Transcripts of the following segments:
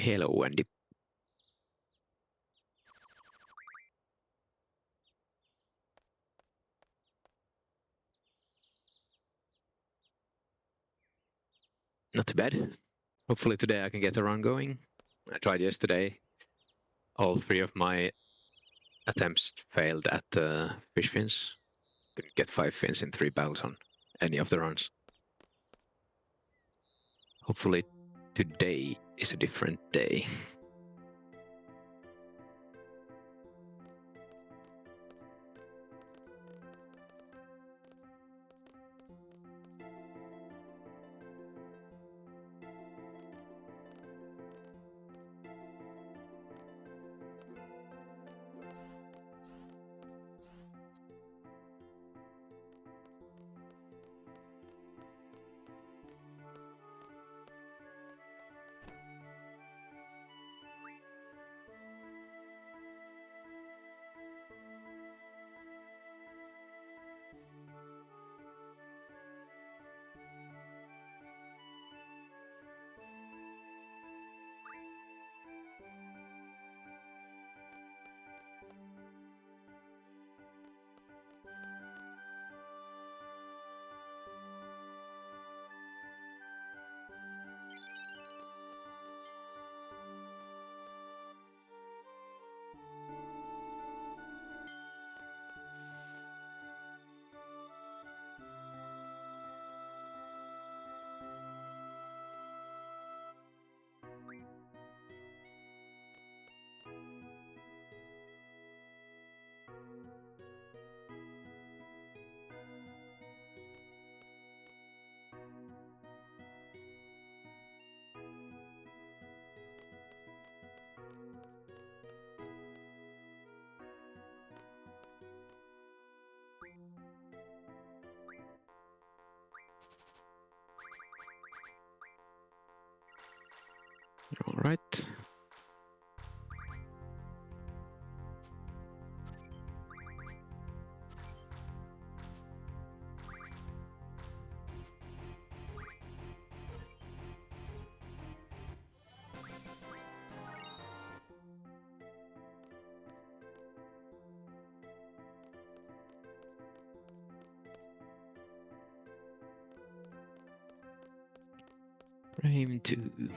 Hello, Andy. Not too bad. Hopefully today I can get a run going. I tried yesterday. All 3 of my attempts failed at the fish fins. Couldn't get 5 fins in 3 battles on any of the runs. Hopefully today is a different day. All right. Frame 2.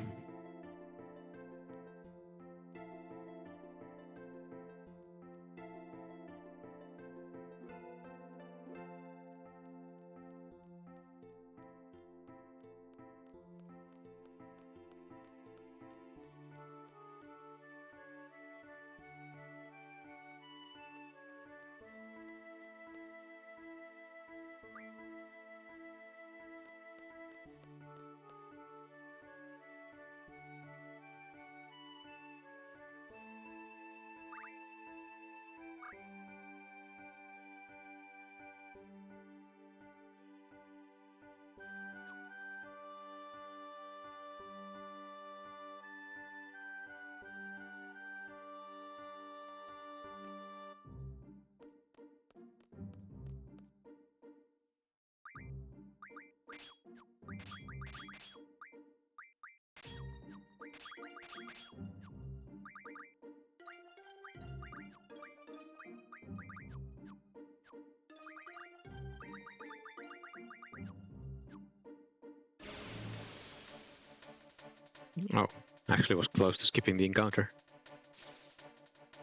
Oh, actually was close to skipping the encounter.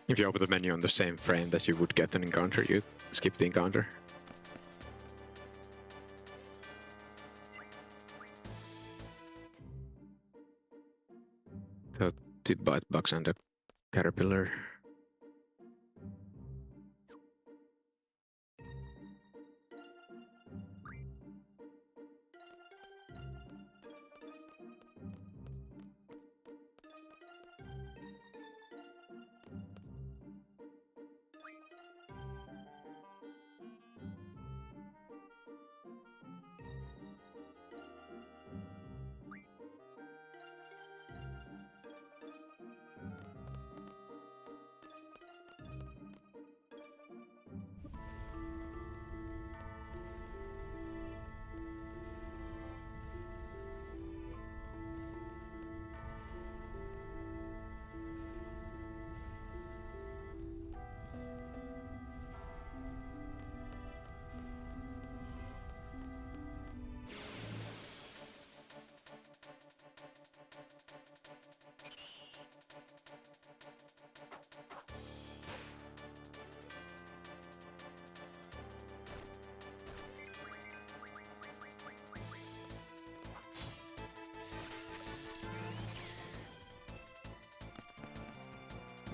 If you open the menu on the same frame that you would get an encounter, you skip the encounter. So, the bite box and the caterpillar.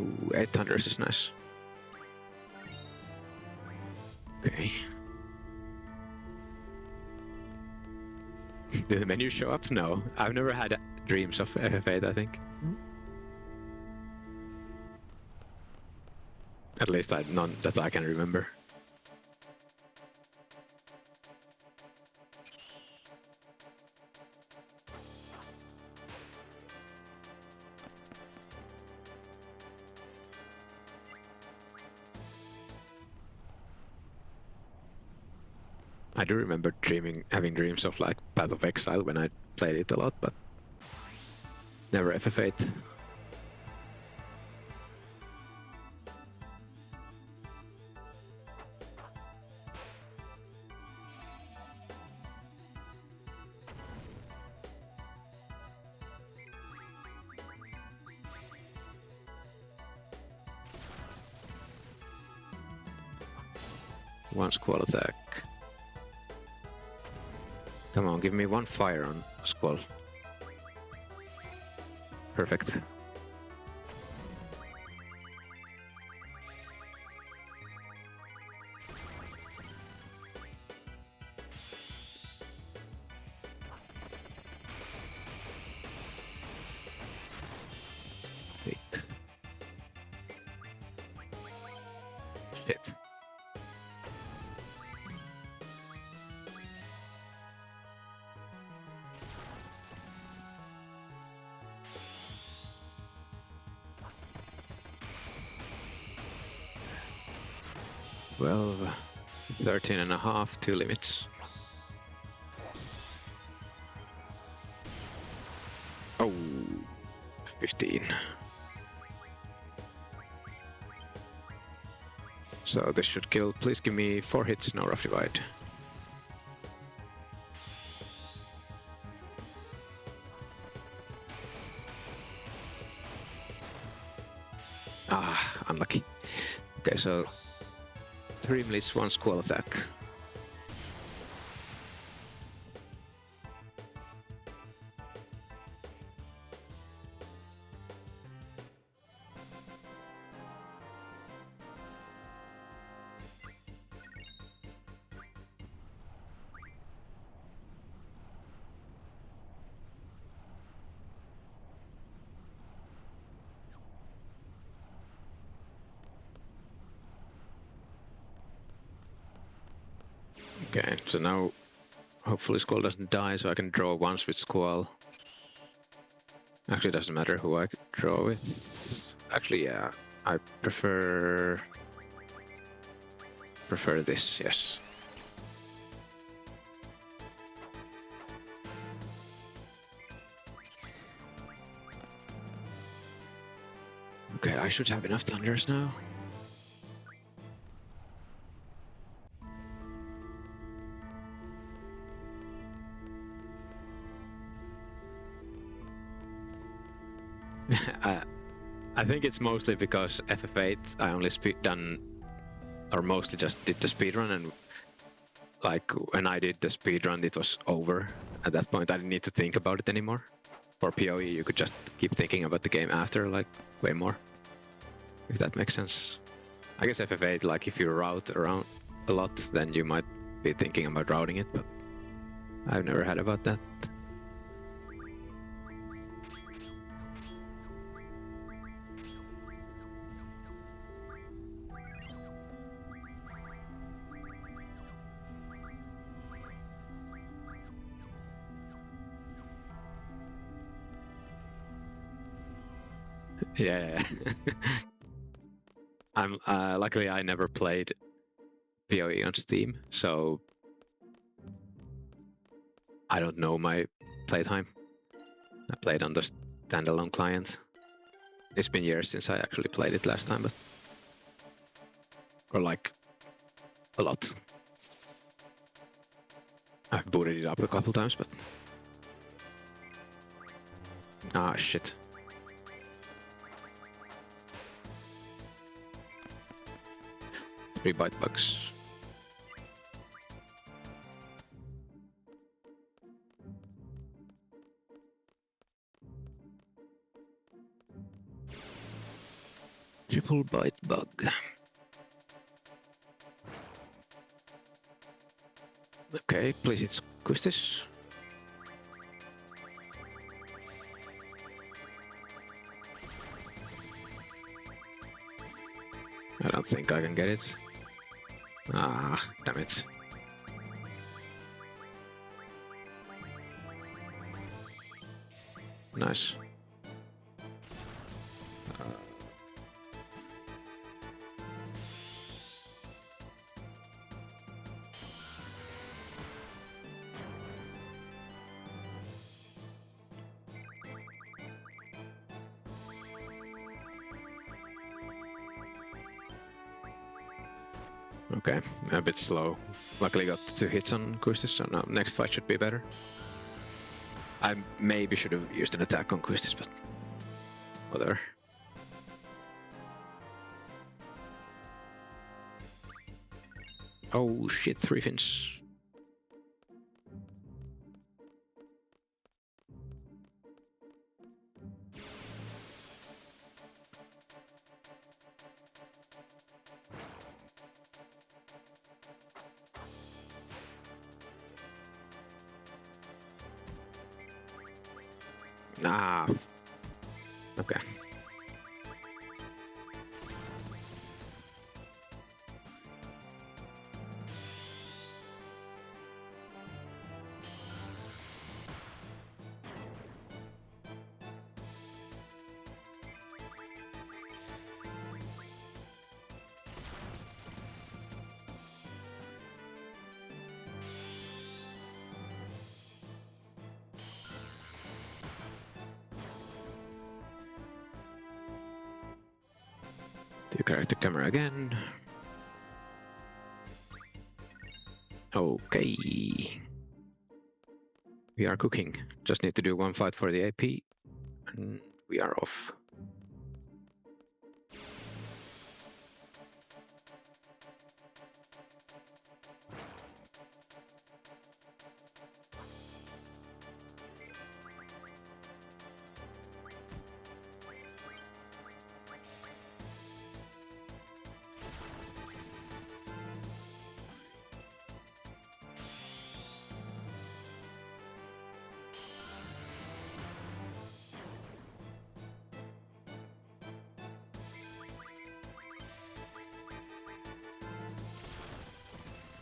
Ooh, 800 is nice. Okay. Did the menu show up? No. I've never had dreams of FF8, I think. At least none that I can remember. I do remember having dreams of like Path of Exile when I played it a lot, but never FF8. One squall attack. Come on, give me one fire on squall. Perfect. Shit. Well, 13.5, 2 limits. Oh, 15. So this should kill. Please give me 4 hits, no rough divide. Ah, unlucky. Okay, so 3 minutes, 1 squall attack. Okay, so now hopefully Squall doesn't die, so I can draw once with Squall. Actually, it doesn't matter who I draw with. Actually, yeah, I prefer this, yes. Okay, I should have enough thunders now. I think it's mostly because FF8 I only mostly just did the speedrun, and like when I did the speedrun it was over. At that point I didn't need to think about it anymore. For PoE you could just keep thinking about the game after, like way more. If that makes sense. I guess FF8, like if you route around a lot then you might be thinking about routing it, but I've never had about that. Yeah. I'm luckily I never played PoE on Steam, so I don't know my playtime. I played on the standalone client. It's been years since I actually played it last time, but or like a lot. I've booted it up a couple times, but ah shit. Three bite bugs. triple bite bug. Okay, please it's Kustis. I don't think I can get it. Ah, damn it. Nice. Okay, a bit slow. Luckily got 2 hits on Kustis, so now next fight should be better. I maybe should have used an attack on Kustis, but whatever. Oh shit, 3 fins. Ah, okay. Do character camera again. Okay. We are cooking. Just need to do 1 fight for the AP, and we are off.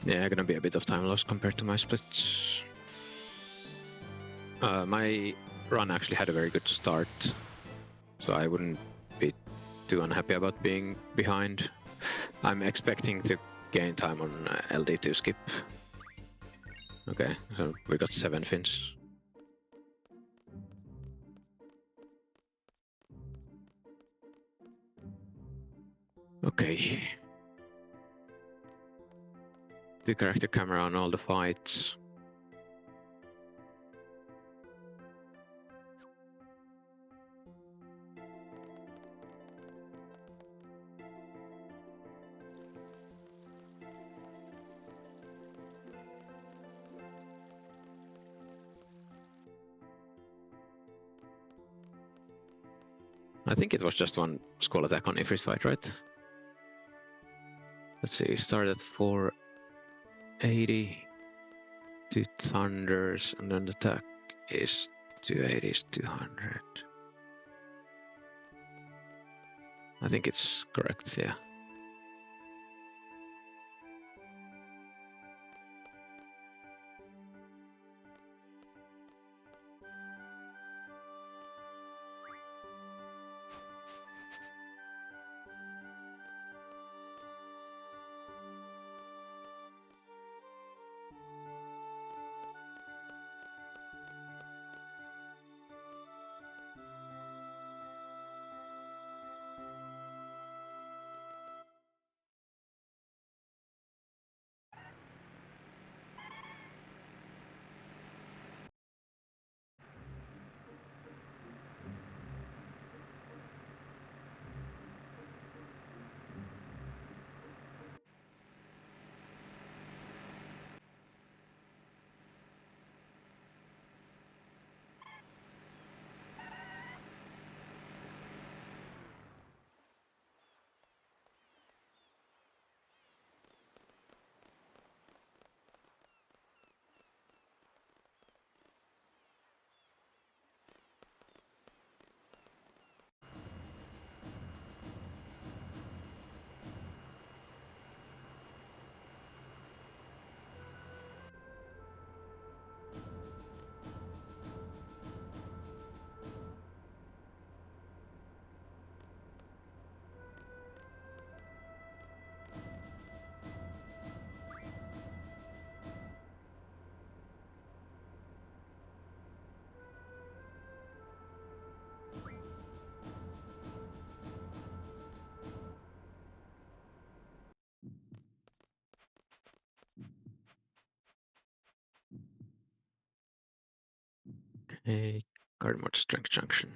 Yeah, gonna be a bit of time loss compared to my splits. My run actually had a very good start, so I wouldn't be too unhappy about being behind. I'm expecting to gain time on LD2 skip. Okay, so we got 7 fins. Okay. The character camera on all the fights. I think it was just 1 Skull attack on every fight, right? Let's see, start at 480, 2 thunders, and then the attack is 280s, 200. I think it's correct, yeah. A card mod strength junction.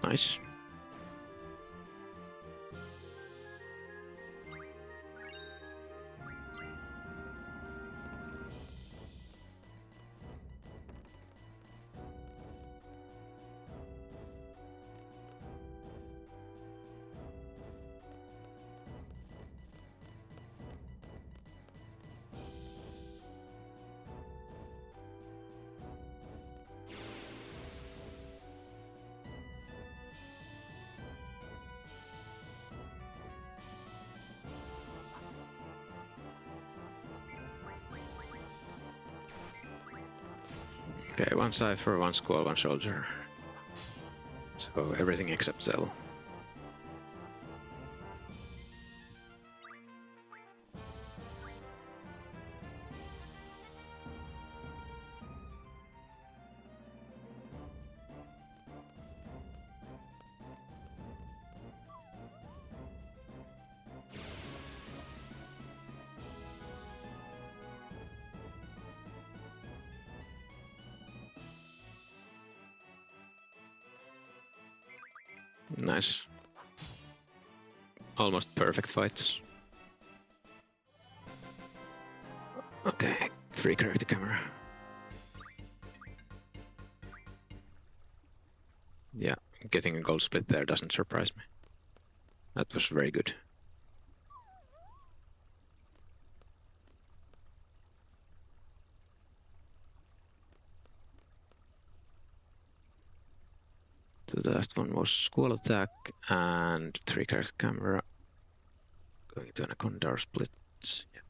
Nice. Okay, one Seifer, one squall, one soldier. So everything except Zell. Nice. Almost perfect fights. Okay, 3 character camera. Yeah, getting a gold split there doesn't surprise me. That was very good. So the last one was squall attack and 3 character camera. Going to Anaconda splits. Yeah.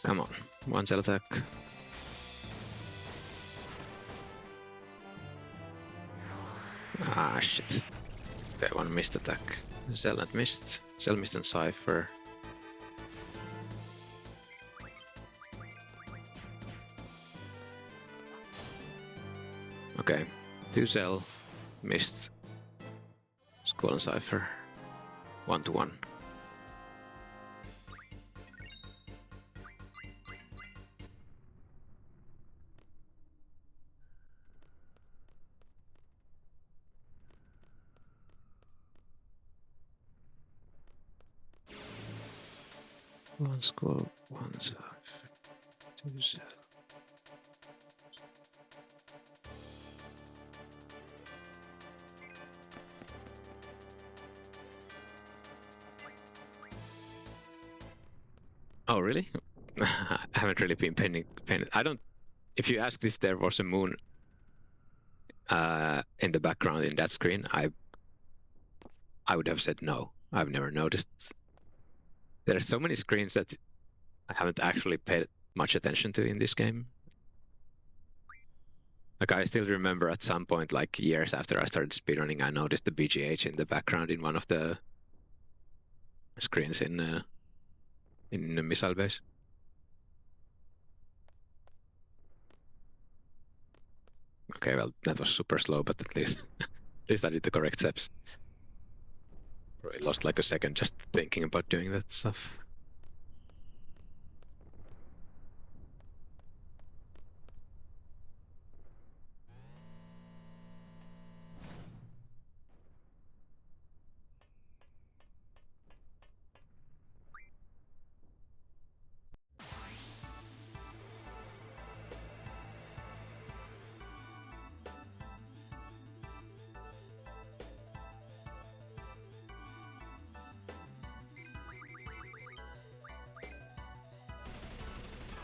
Come on, one Zell attack. Ah, shit. Okay, one missed attack. Zell and missed. Zell missed and Seifer. Okay, 2 cell, missed Squall and Seifer, 1-1. One Squall, 1 Seifer, 2 cell. Oh, really? I haven't really been paying. I don't. If you asked if there was a moon in the background in that screen, I would have said no. I've never noticed. There are so many screens that I haven't actually paid much attention to in this game. Like I still remember at some point, like years after I started speedrunning, I noticed the BGH in the background in one of the screens in the missile base. Okay, well that was super slow, but at least I did the correct steps. Probably lost like a second just thinking about doing that stuff.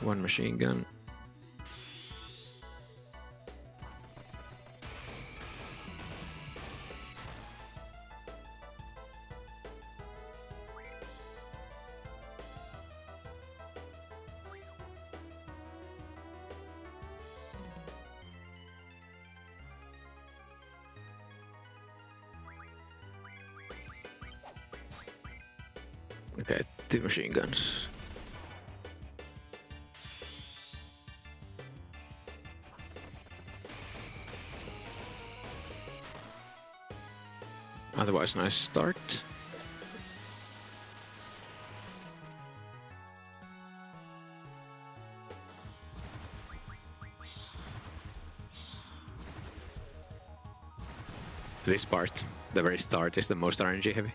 One machine gun. Okay, 2 machine guns. Otherwise, nice start. This part, the very start, is the most RNG heavy.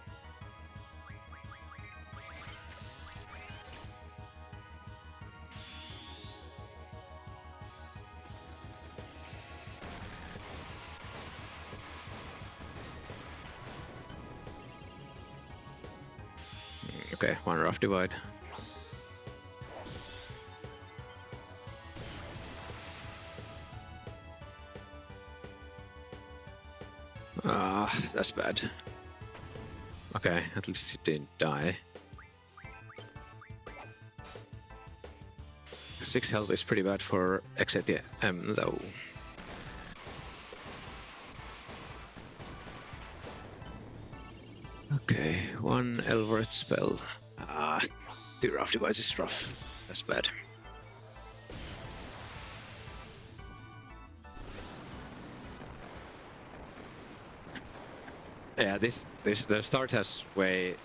Okay, one rough divide. That's bad. Okay, at least he didn't die. 6 health is pretty bad for XATM though. Okay, 1 Elvert spell. 2 rough divides is rough. That's bad. Yeah, the start has way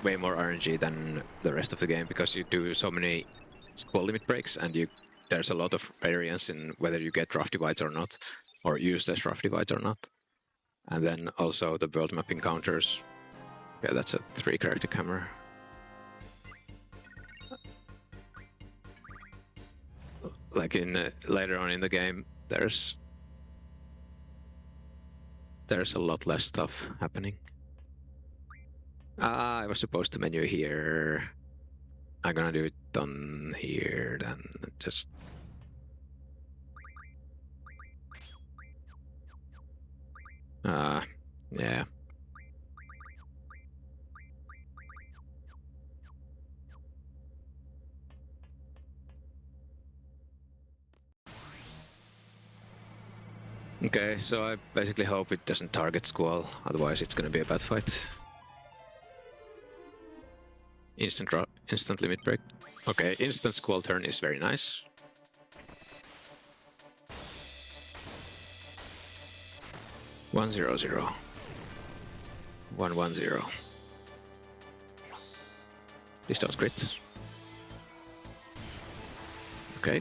more RNG than the rest of the game because you do so many squall limit breaks and there's a lot of variance in whether you get rough divides or not, or useless rough divides or not. And then also the world map encounters. Yeah, that's a 3 character camera. Like in later on in the game, there's a lot less stuff happening. I was supposed to menu here. I'm gonna do it on here then. Just yeah. Okay, so I basically hope it doesn't target Squall, otherwise it's gonna be a bad fight. Instant limit break. Okay, instant Squall turn is very nice. 100. 110. Please don't crit. Okay.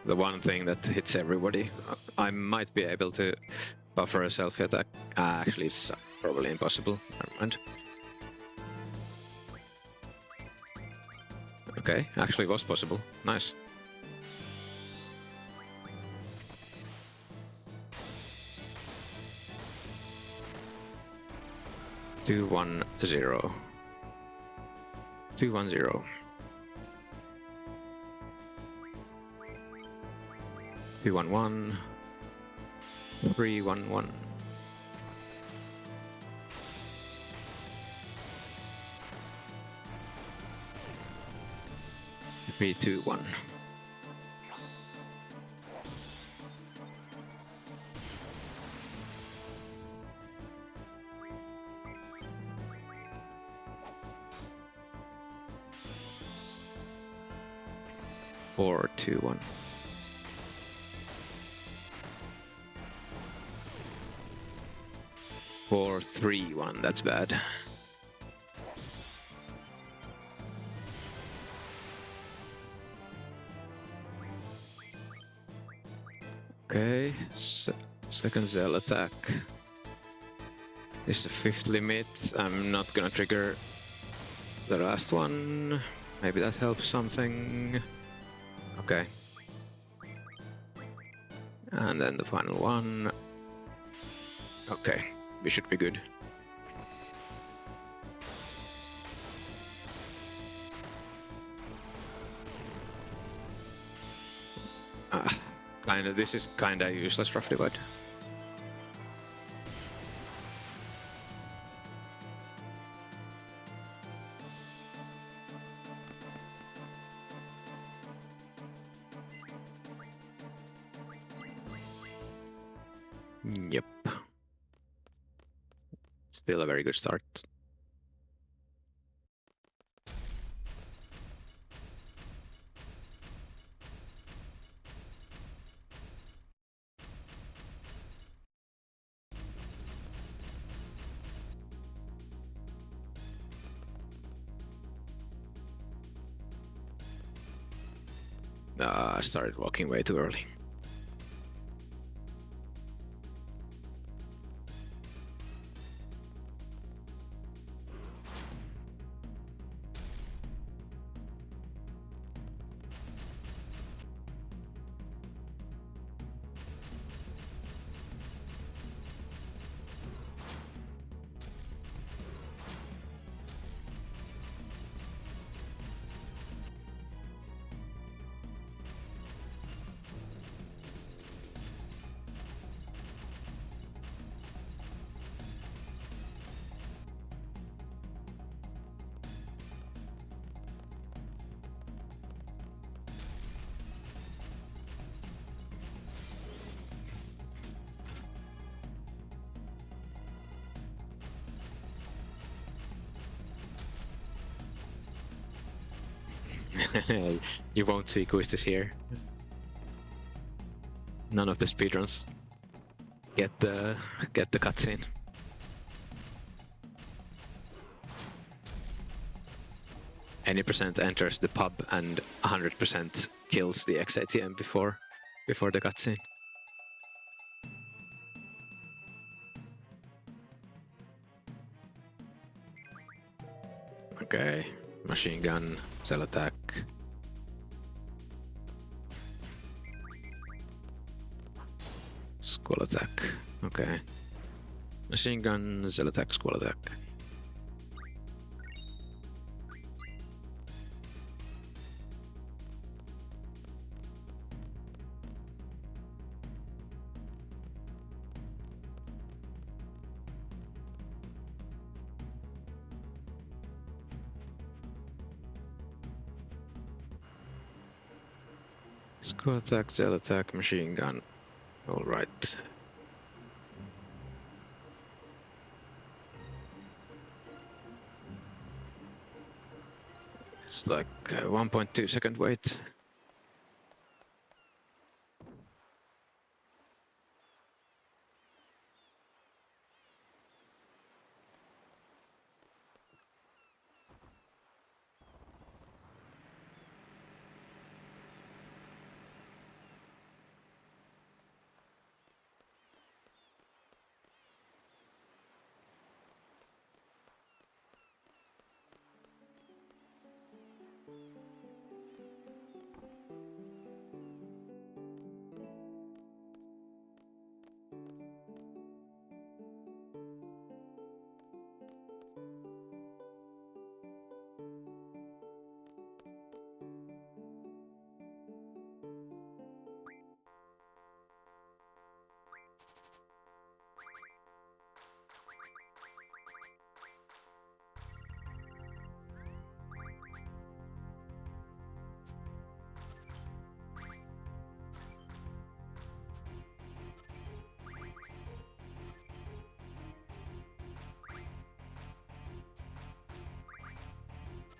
The one thing that hits everybody. I might be able to buffer a selfie attack. Actually, it's probably impossible. Never mind. Okay, actually was possible. Nice. Two, 1, 0. 2, 1, 0. 2, 1, 1. 3, 1, 1. 3, 2, 1. Four, 2, 1. 4, 3, 1. That's bad. Okay, second Zell attack. This is the 5th limit. I'm not gonna trigger the last one. Maybe that helps something. Okay. And then the final one. Okay, we should be good. This is kinda useless roughly, but yep. Still a very good start. I started walking way too early. You won't see quizzes here. None of the speedruns get the cutscene. Any percent enters the pub and 100% kills the XATM before the cutscene. Okay, machine gun, cell attack. Squall attack, okay. Machine gun, cell attack, squall attack. Squall attack, cell attack, machine gun. Alright. It's like 1.2 second wait.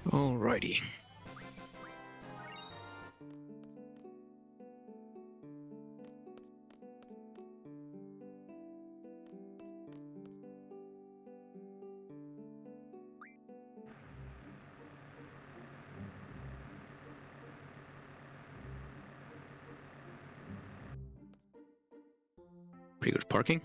Alrighty. Pretty good parking.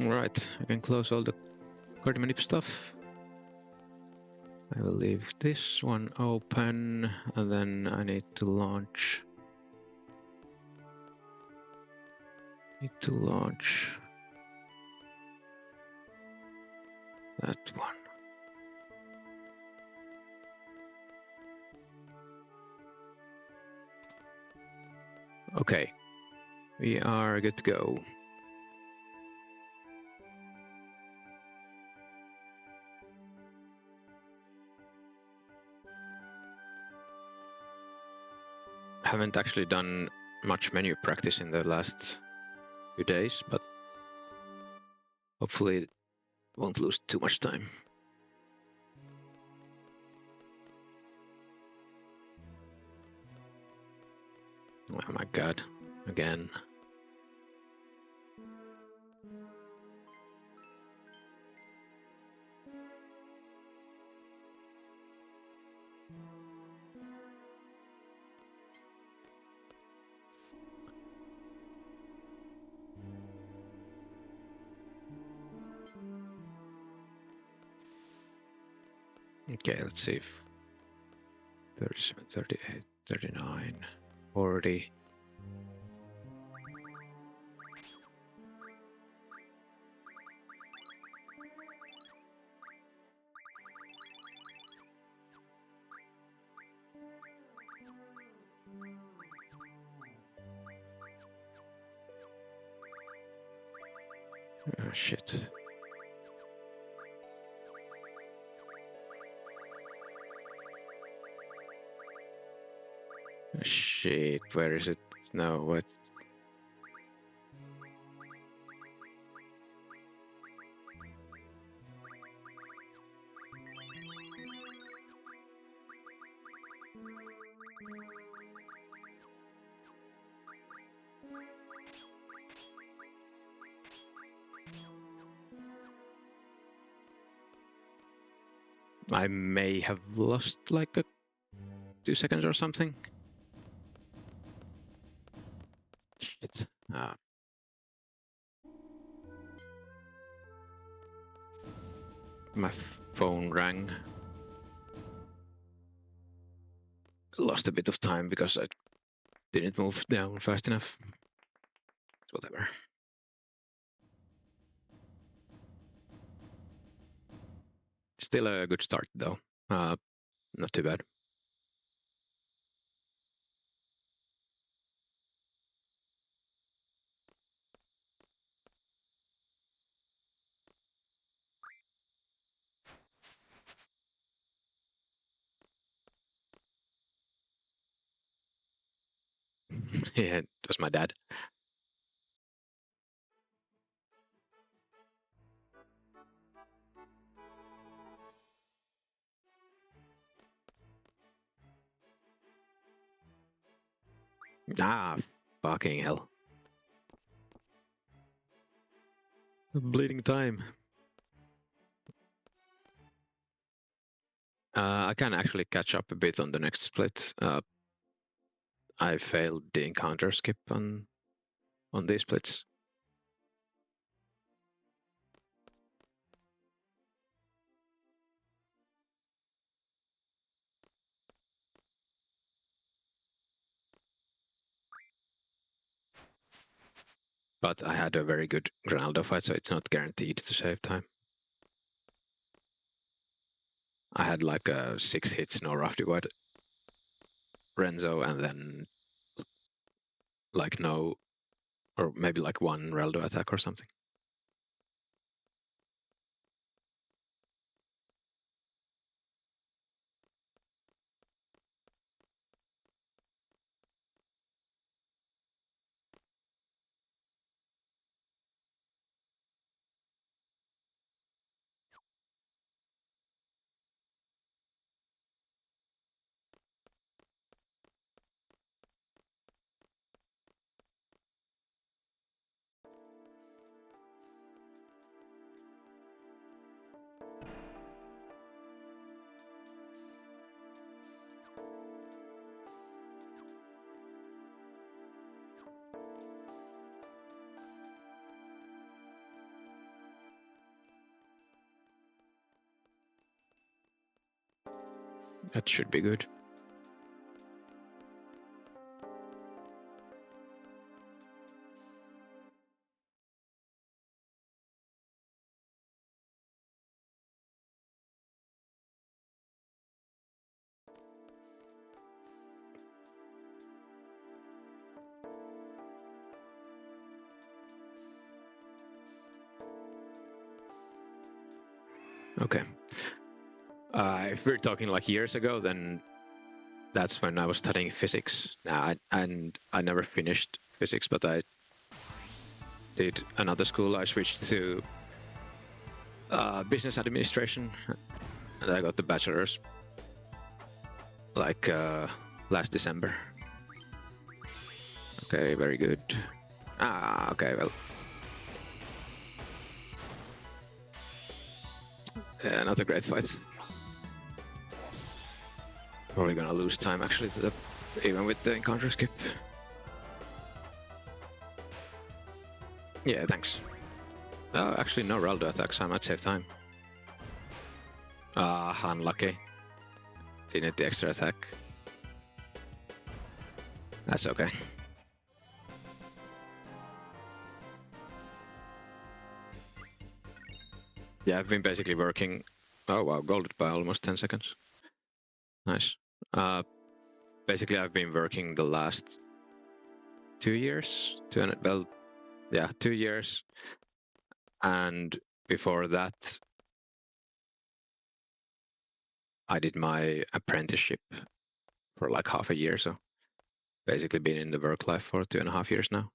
Alright, I can close all the card manip stuff. I will leave this one open, and then I need to launch. That one. Okay, we are good to go. Haven't actually done much menu practice in the last few days, but hopefully won't lose too much time. Oh my god, again. Okay, let's see if 37, 38, 39, 40. Oh shit. Shit, where is it? No, what? I may have lost like 2 seconds or something. Shit. My phone rang. Lost a bit of time because I didn't move down fast enough. Whatever. Still a good start though. Not too bad. Yeah, it was my dad. Ah, fucking hell. Bleeding time. I can actually catch up a bit on the next split. I failed the encounter skip on these splits. But I had a very good Granaldo fight, so it's not guaranteed to save time. I had like 6 hits, no rough divide Renzo, and then like no, or maybe like 1 Reldo attack or something. That should be good. Okay. If we're talking like years ago, then that's when I was studying physics. And I never finished physics, but I did another school. I switched to business administration, and I got the bachelor's like last December. Okay, very good. Okay, well. Not a great fight. Probably gonna lose time actually to even with the encounter skip. Yeah, thanks. Actually no Raldo attacks, I might save time. Unlucky. Didn't the extra attack. That's okay. Yeah, I've been basically working. Oh wow, golded by almost 10 seconds. Nice. Basically I've been working the last 2 years. 2 years. And before that, I did my apprenticeship for like half a year, so basically been in the work life for 2.5 years now.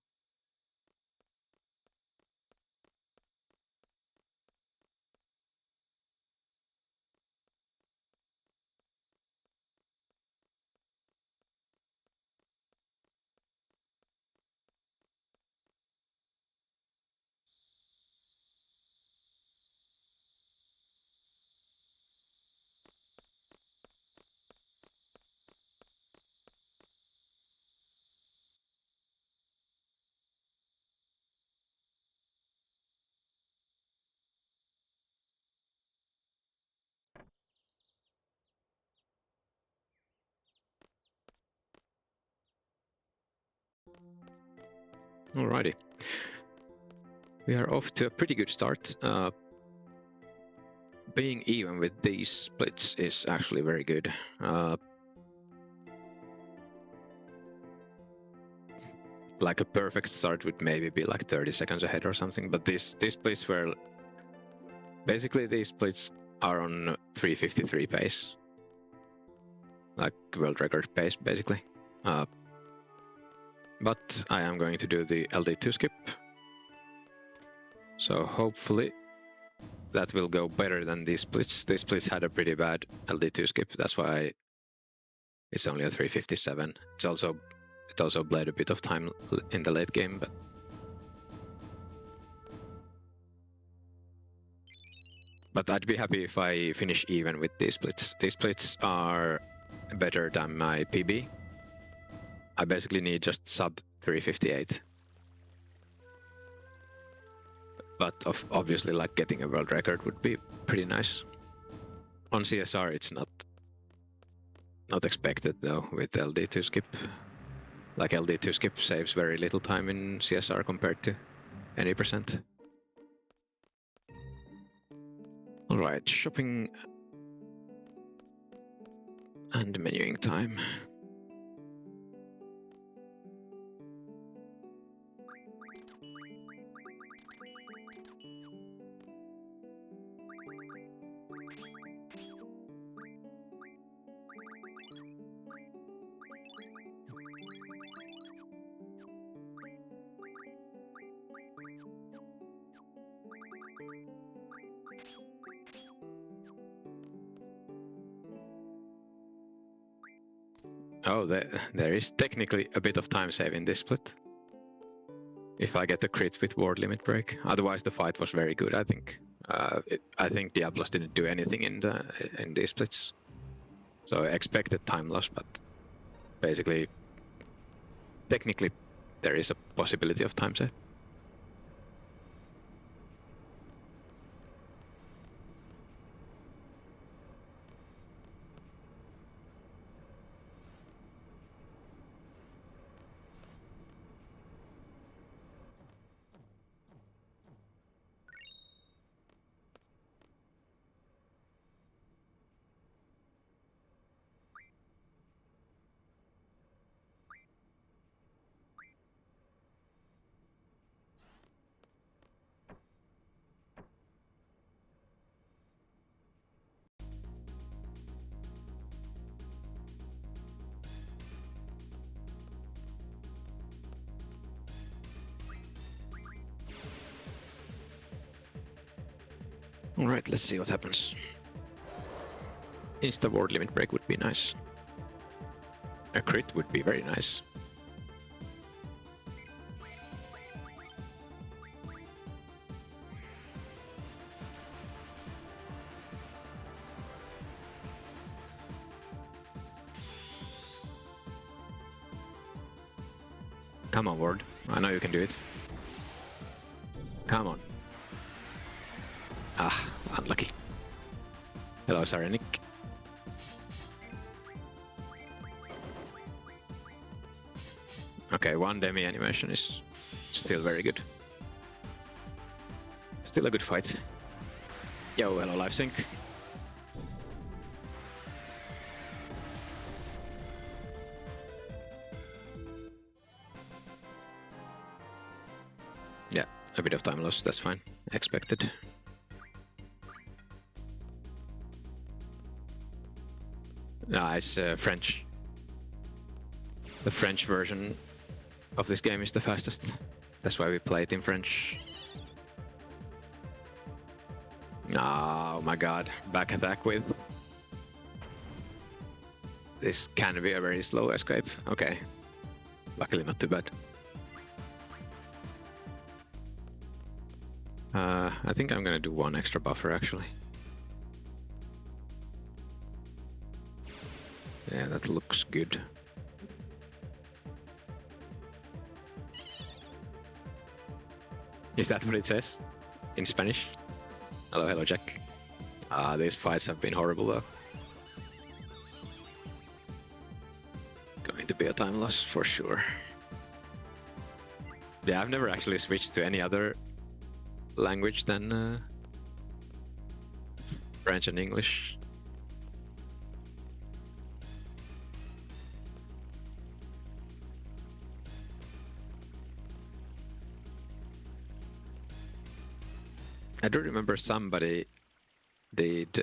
Alrighty. We are off to a pretty good start. Being even with these splits is actually very good. Like a perfect start would maybe be like 30 seconds ahead or something, but these splits were... Basically these splits are on 353 pace. Like world record pace, basically. But I am going to do the LD2 skip. So hopefully that will go better than these splits. These splits had a pretty bad LD2 skip, that's why it's only a 357. It also bled a bit of time in the late game, but I'd be happy if I finish even with these splits. These splits are better than my PB. I basically need just sub 358. But obviously, like, getting a world record would be pretty nice. On CSR, it's not expected though with LD2 skip. Like, LD2 skip saves very little time in CSR compared to any percent. Alright, shopping and menuing time. Oh, there is technically a bit of time save in this split. If I get the crit with ward limit break. Otherwise the fight was very good, I think. I think Diablos didn't do anything in these splits. So I expected time loss, but basically, technically, there is a possibility of time save. Alright, let's see what happens. Insta-ward limit break would be nice. A crit would be very nice. Come on, ward. I know you can do it. Come on. Ah, unlucky. Hello, Sarenic. Okay, one demi animation is still very good. Still a good fight. Yo, hello, live sync. Yeah, a bit of time loss, that's fine. Expected. Nah, it's French. The French version of this game is the fastest. That's why we play it in French. Oh my god, back attack with. This can be a very slow escape. Okay, luckily not too bad. I think I'm gonna do one extra buffer actually. Yeah, that looks good. Is that what it says? In Spanish? Hello, hello, Jack. These fights have been horrible though. Going to be a time loss for sure. Yeah, I've never actually switched to any other language than French and English. I do remember somebody did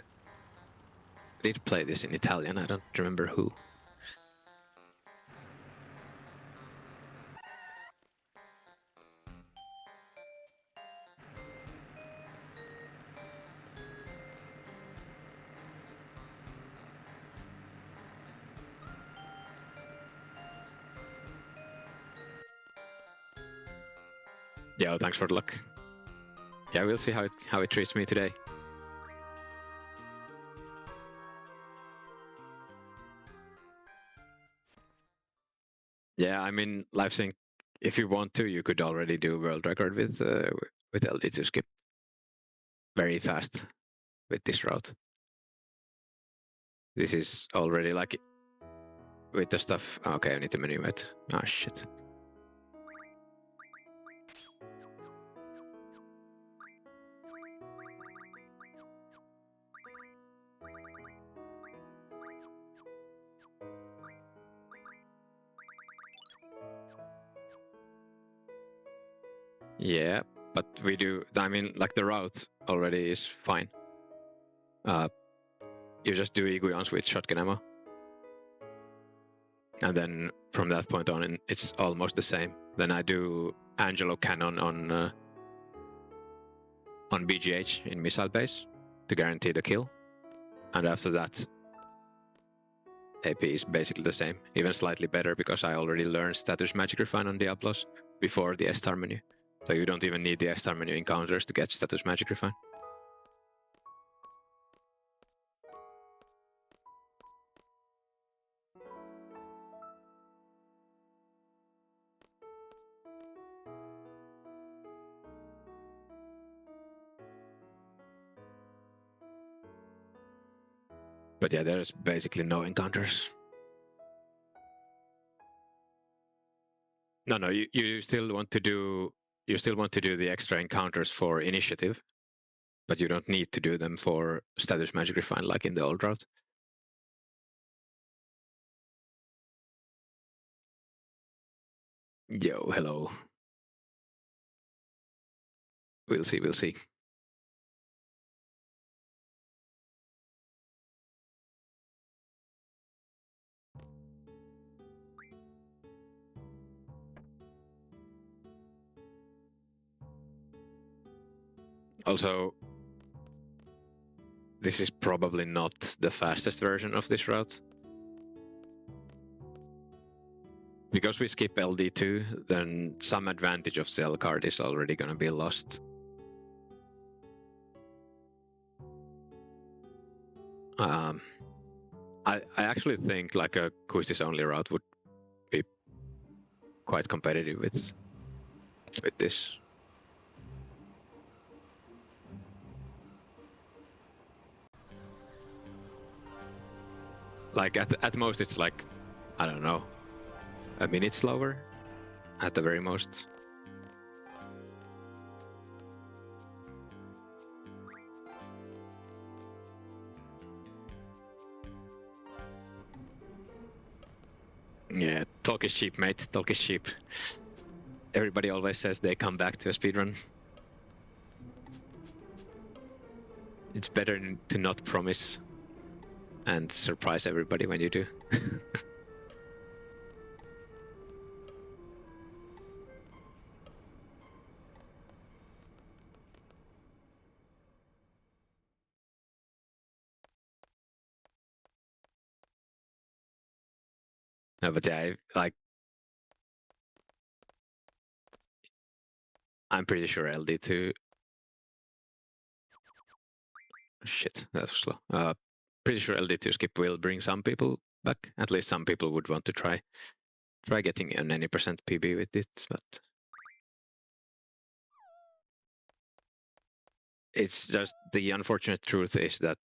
play this in Italian. I don't remember who. Yeah, thanks for the luck. Yeah, we'll see how it treats me today. Yeah, I mean, live sync. If you want to, you could already do world record with LD2 skip very fast with this route. This is already like with the stuff. Okay, I need to menu it. Oh shit. Yeah, but we do. I mean, like the route already is fine. You just do Iguions with shotgun ammo, and then from that point on, it's almost the same. Then I do Angelo cannon on BGH in missile base to guarantee the kill, and after that, AP is basically the same, even slightly better because I already learned status magic refine on Diablos before the S-Star menu. So you don't even need the S-Star menu encounters to get status magic refine. But yeah, there's basically no encounters. No, you still want to do the extra encounters for initiative, but you don't need to do them for status magic refine like in the old route. Yo, hello. We'll see, we'll see. Also, this is probably not the fastest version of this route. Because we skip LD2, then some advantage of cell card is already going to be lost. I actually think like a Quistis only route would be quite competitive with this. Like at most it's like, I don't know, a minute slower at the very most. Yeah, talk is cheap, mate. Talk is cheap. Everybody always says they come back to a speedrun. It's better to not promise and surprise everybody when you do. No, but yeah, I'm pretty sure LD2. Shit, that was slow. Pretty sure LD2 skip will bring some people back. At least some people would want to try getting an any percent PB with it, but it's just the unfortunate truth is that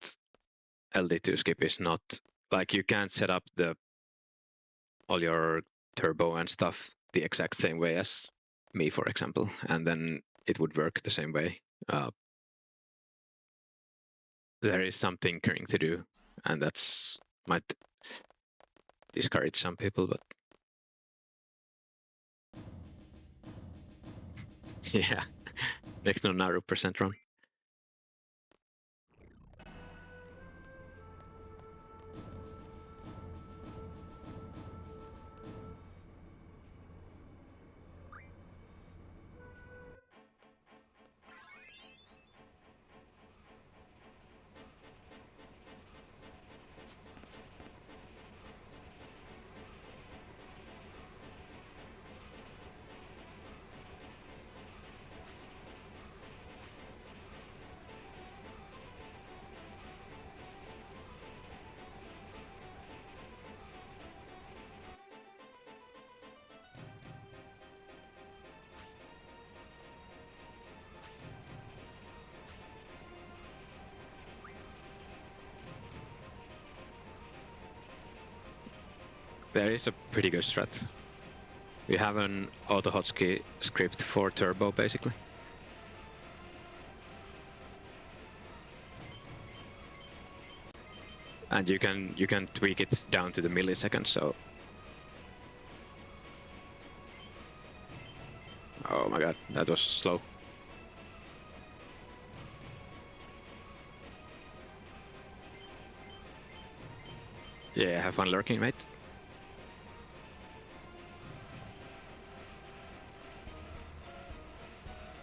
LD2 skip is not like you can't set up all your turbo and stuff the exact same way as me, for example, and then it would work the same way. There is some tinkering to do, and that's might discourage some people, but yeah, next no Naru percent run. There is a pretty good strat. We have an AutoHotKey script for turbo, basically. And you can tweak it down to the millisecond, so... Oh my god, that was slow. Yeah, have fun lurking, mate.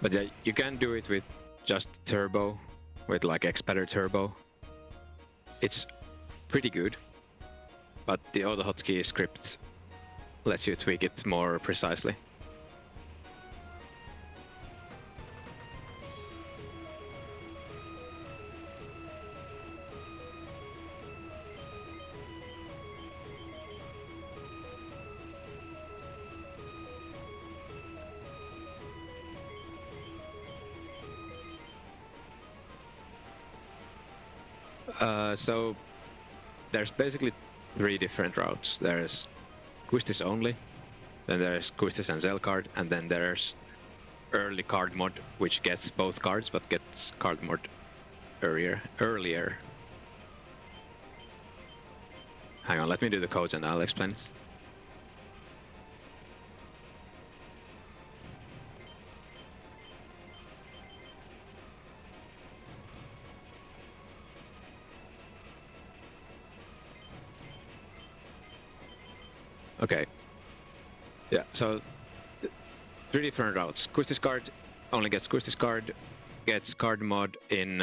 But yeah, you can do it with just turbo, with like XPadder turbo. It's pretty good, but the AutoHotKey script lets you tweak it more precisely. So there's basically 3 different routes. There's Quistis only, then there's Quistis and Zell card, and then there's early card mod, which gets both cards but gets card mod earlier. Hang on, let me do the codes and I'll explain it. Okay. Yeah, so 3 different routes. Quistis card only gets Quistis card, gets card mod in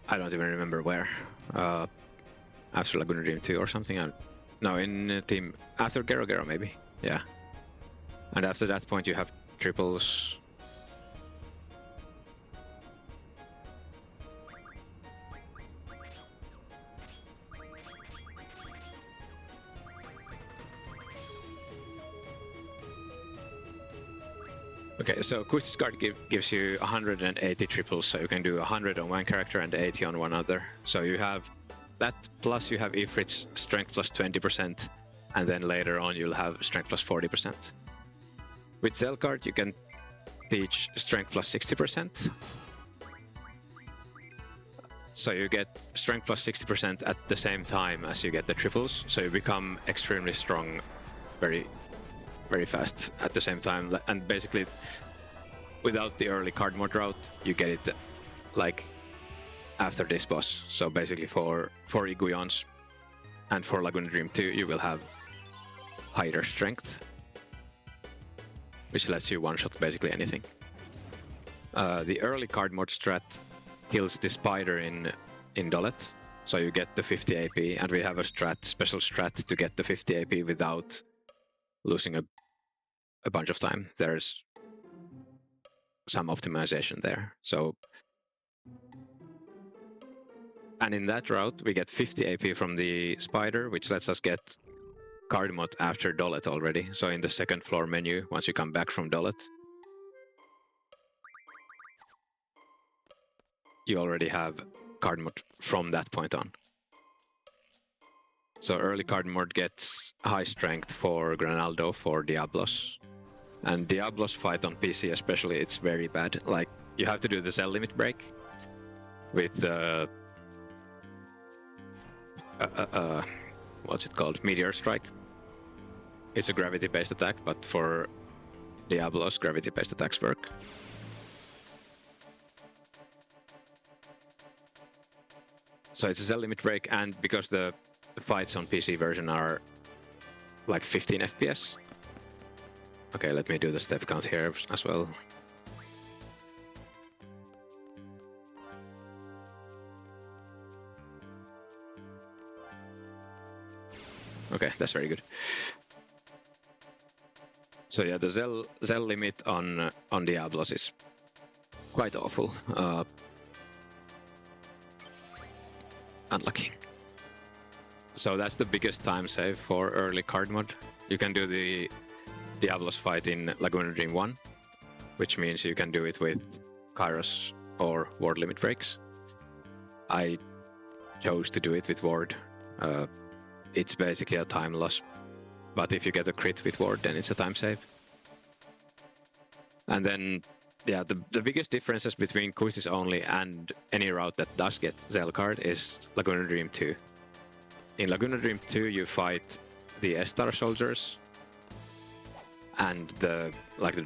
I don't even remember where. After Laguna Dream 2 or something. No, in team after Gero Gero maybe. Yeah. And after that point you have triples. Okay, so Quist's card gives you 180 triples, so you can do 100 on one character and 80 on one other. So you have that, plus you have Ifrit's strength plus 20%, and then later on you'll have strength plus 40%. With Cell card you can teach strength plus 60%. So you get strength plus 60% at the same time as you get the triples, so you become extremely strong very fast at the same time. And basically, without the early card mod route, you get it like after this boss. So basically for Iguions and for Laguna Dream 2, you will have higher strength, which lets you one-shot basically anything. The early card mod strat kills the spider in Dolet, so you get the 50 AP, and we have a special strat to get the 50 AP without losing a bunch of time. There's some optimization there. So, and in that route we get 50 AP from the spider, which lets us get card mod after Dolet already. So in the second floor menu, once you come back from Dolet, you already have card mod from that point on. So early card mod gets high strength for Granaldo for Diablos. And Diablos fight on PC especially, it's very bad. Like, you have to do the cell limit break with what's it called? Meteor Strike. It's a gravity-based attack, but for Diablos, gravity-based attacks work. So it's a cell limit break, and because the fights on PC version are like 15 FPS. Okay, let me do the step count here as well. Okay, that's very good. So yeah, the Zell limit on Diablos is quite awful. Unlucky. So that's the biggest time save for early card mod. You can do the Diablos fight in Laguna Dream 1, which means you can do it with Kairos or Ward limit breaks. I chose to do it with Ward. It's basically a time loss, but if you get a crit with Ward, then it's a time save. And then, yeah, the biggest differences between Quistis only and any route that does get Zell card is Laguna Dream 2. In Laguna Dream 2, you fight the Estar soldiers and the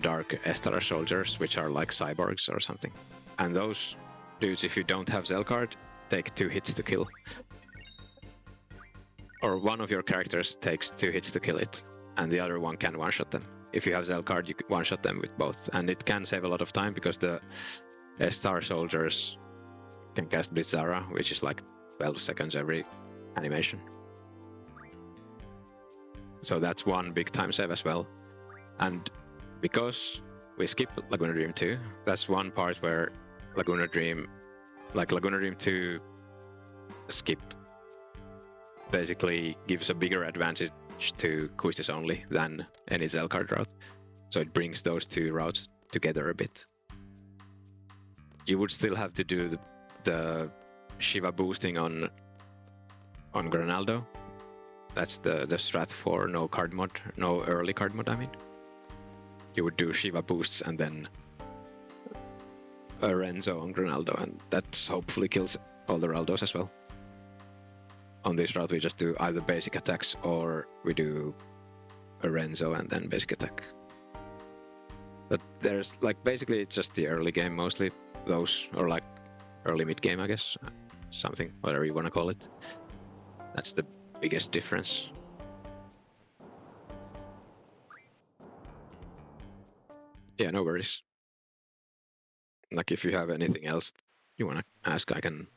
dark Estar soldiers, which are like cyborgs or something. And those dudes, if you don't have Zell card, take 2 hits to kill. Or one of your characters takes 2 hits to kill it, and the other one can one-shot them. If you have Zell card, you can one-shot them with both, and it can save a lot of time because the Star soldiers can cast Blitzara, which is like 12 seconds every animation. So that's one big time save as well. And because we skip Laguna Dream 2, that's one part where Laguna Dream 2 skip basically gives a bigger advantage to Quistis only than any Zell card route. So it brings those two routes together a bit. You would still have to do the Shiva boosting on Granaldo. That's the strat for no early card mod, I mean. You would do Shiva boosts and then a Renzo on Granaldo, and that hopefully kills all the Raldos as well. On this route we just do either basic attacks or we do a Renzo and then basic attack. But there's basically it's just the early game mostly, those, or early mid game I guess, something, whatever you want to call it. That's the biggest difference. Yeah, no worries. If you have anything else you want to ask, I can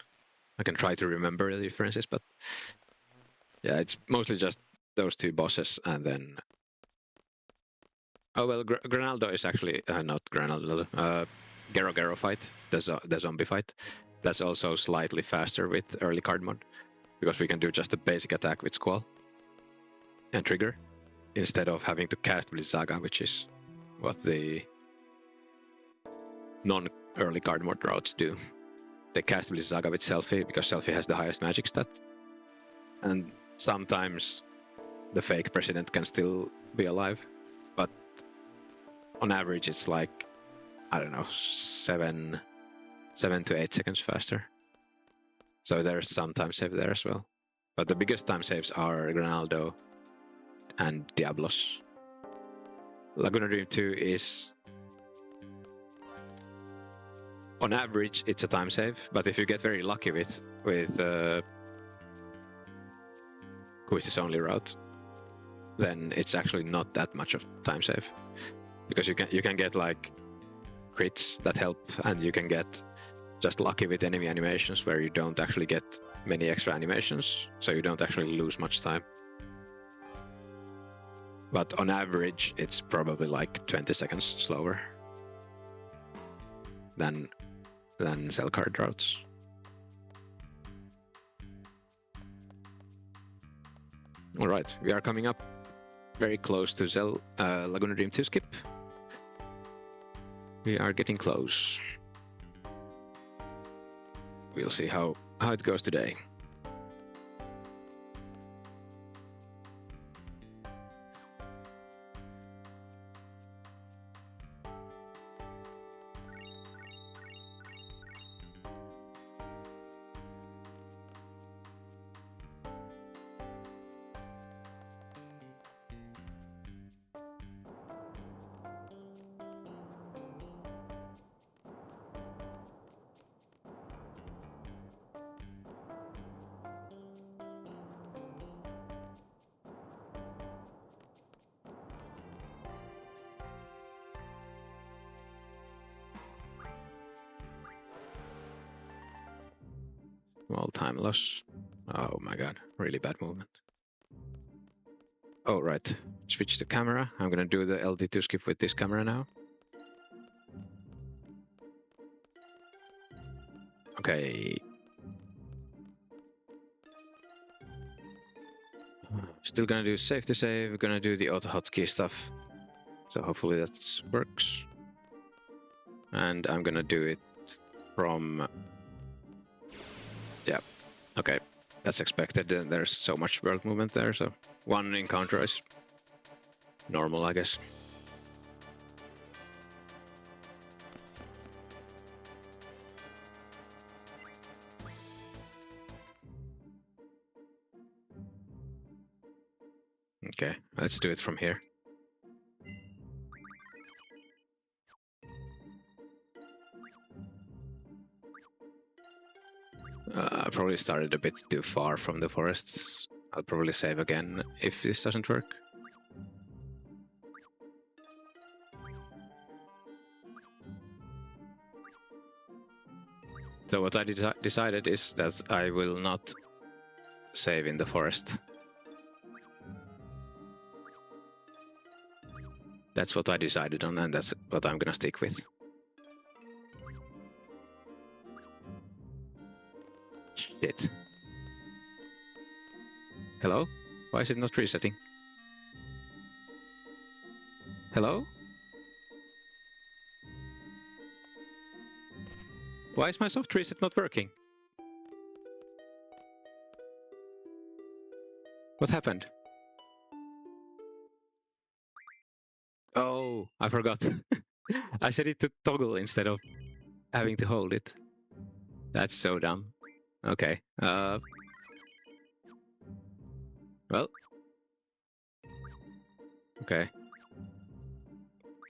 I can try to remember the differences, but yeah, it's mostly just those two bosses, and then oh well, Granaldo is actually not Granaldo. Gero fight, the zombie fight. That's also slightly faster with early card mod, because we can do just a basic attack with Squall and trigger, instead of having to cast Blizzaga, which is what the non-early card mod routes do. They cast Blizzaga with Selfie, because Selfie has the highest magic stat. And sometimes the fake president can still be alive, but on average it's like, I don't know, 7 to 8 seconds faster. So there's some time save there as well. But the biggest time saves are Granaldo and Diablos. Laguna Dream 2 is, on average, it's a time save, but if you get very lucky with Quizzes only route, then it's actually not that much of time save, because you can get like crits that help, and you can get just lucky with enemy animations where you don't actually get many extra animations, so you don't actually lose much time. But on average, it's probably like 20 seconds slower than cell card routes. All right, we are coming up very close to Laguna Dream 2 skip. We are getting close. We'll see how it goes today. Well, time loss. Oh my god, really bad movement. Oh right, switch the camera. I'm gonna do the LD2 skip with this camera now. Okay. Still gonna do safety save, gonna do the AutoHotKey stuff. So hopefully that works. And I'm gonna do it from... Yeah, okay. That's expected. There's so much world movement there, so one encounter is normal, I guess. Okay, let's do it from here. I probably started a bit too far from the forests. I'll probably save again if this doesn't work. So what I decided is that I will not save in the forest. That's what I decided on, and that's what I'm gonna stick with. Shit. Hello? Why is it not resetting? Hello? Why is my soft reset not working? What happened? Oh, I forgot. I set it to toggle instead of having to hold it. That's so dumb. Okay. Well. Okay.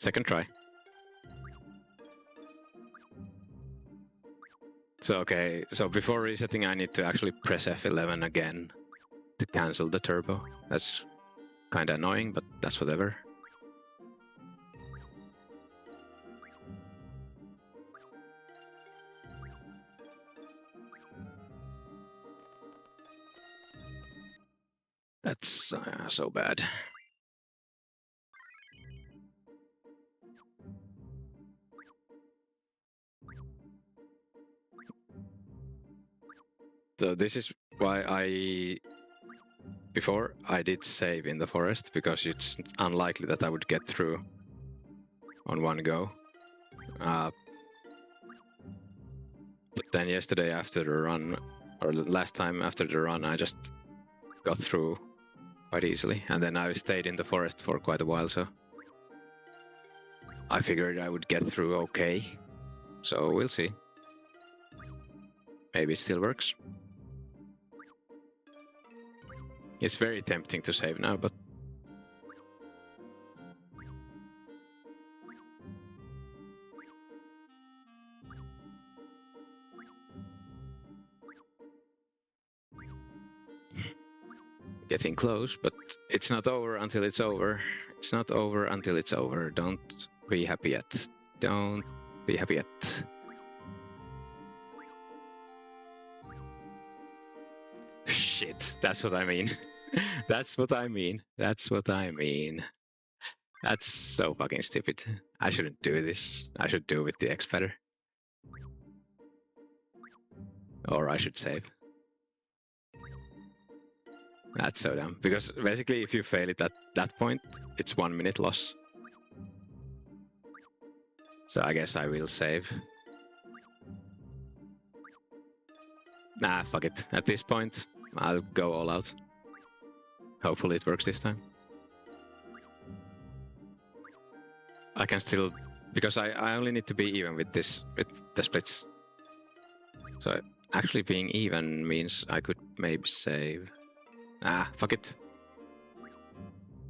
Second try. So okay, so before resetting I need to actually press F11 again to cancel the turbo. That's kinda annoying, but that's whatever. so bad. So this is why before I did save in the forest, because it's unlikely that I would get through on one go. But then yesterday after the run, or last time after the run, I just got through quite easily, and then I stayed in the forest for quite a while, so I figured I would get through okay. So we'll see. Maybe it still works. It's very tempting to save now, but getting close, but it's not over until it's over. It's not over until it's over. Don't be happy yet. Don't be happy yet. Shit, that's what I mean. That's what I mean. That's what I mean. That's so fucking stupid. I shouldn't do this. I should do it with the XPadder. Or I should save. That's so dumb. Because basically if you fail it at that point, it's 1 minute loss. So I guess I will save. Nah, fuck it. At this point, I'll go all out. Hopefully it works this time. I can still... Because I only need to be even with this, with the splits. So actually being even means I could maybe save. Ah, fuck it.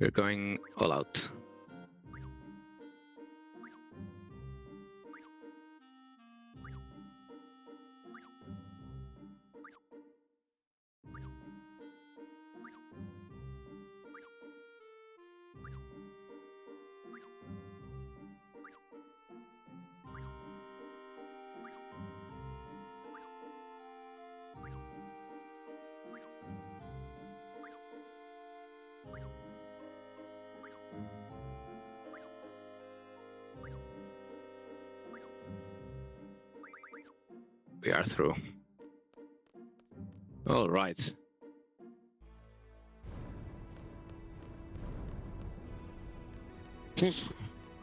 We're going all out. We are through. All right.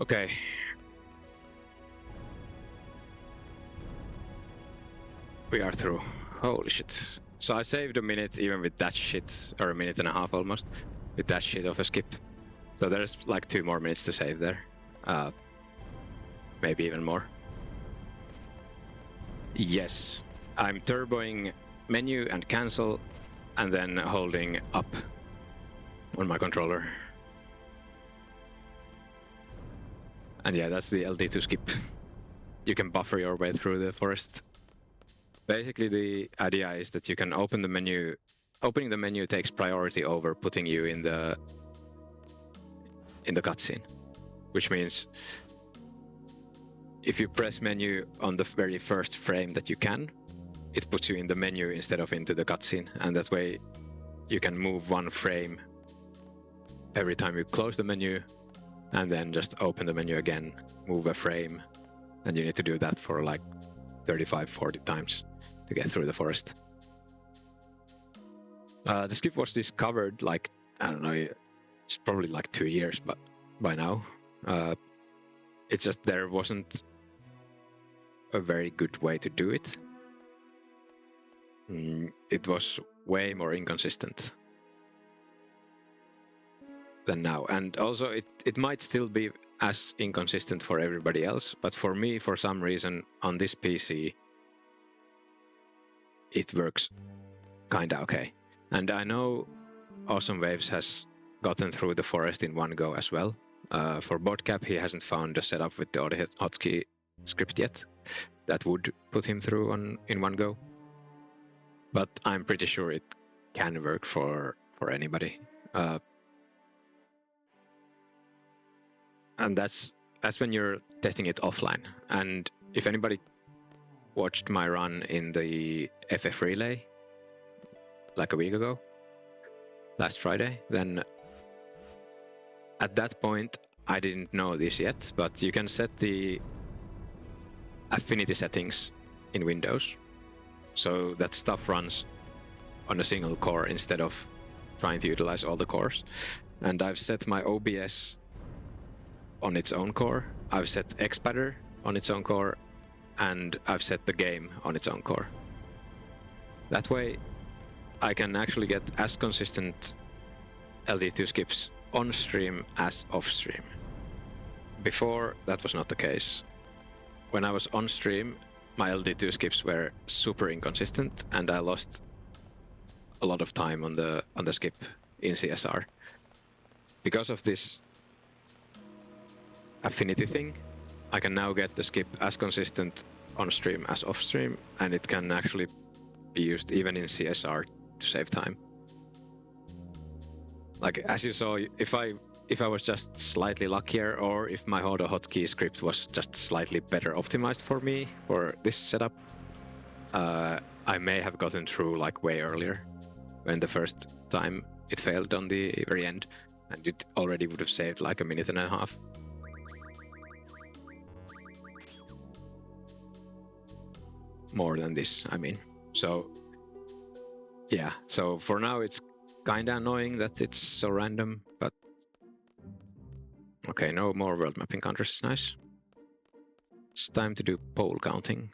Okay. We are through. Holy shit. So I saved a minute even with that shit, or a minute and a half almost, with that shit of a skip. So there's like 2 more minutes to save there. Maybe even more. Yes. I'm turboing menu and cancel, and then holding up on my controller. And yeah, that's the LD to skip. You can buffer your way through the forest. Basically, the idea is that you can open the menu. Opening the menu takes priority over putting you in the cutscene, which means if you press menu on the very first frame that you can, it puts you in the menu instead of into the cutscene, and that way you can move 1 frame every time you close the menu, and then just open the menu again, move a frame, and you need to do that for like 35-40 times to get through the forest. The skip was discovered like, I don't know, it's probably like 2 years, but by now. It's just there wasn't a very good way to do it. It was way more inconsistent than now, and also it might still be as inconsistent for everybody else, but for me, for some reason, on this PC, it works kinda okay. And I know Awesome Waves has gotten through the forest in one go as well. For Bodcap, he hasn't found a setup with the AutoHotKey script yet that would put him through in one go. But I'm pretty sure it can work for anybody. And that's when you're testing it offline. And if anybody watched my run in the FF relay like a week ago, last Friday, then at that point I didn't know this yet, but you can set the affinity settings in Windows so that stuff runs on a single core instead of trying to utilize all the cores. And I've set my OBS on its own core, I've set XPadder on its own core, and I've set the game on its own core. That way I can actually get as consistent LD2 skips on stream as off stream. Before, that was not the case. When I was on stream, my LD2 skips were super inconsistent, and I lost a lot of time on the skip in CSR. Because of this affinity thing, I can now get the skip as consistent on stream as off stream, and it can actually be used even in CSR to save time. Like, as you saw, if I was just slightly luckier, or if my AutoHotKey script was just slightly better optimized for me for this setup, I may have gotten through like way earlier when the first time it failed on the very end, and it already would have saved like a minute and a half. More than this, I mean. So yeah, so for now it's kinda annoying that it's so random, but okay, no more world mapping counters is nice. It's time to do pole counting.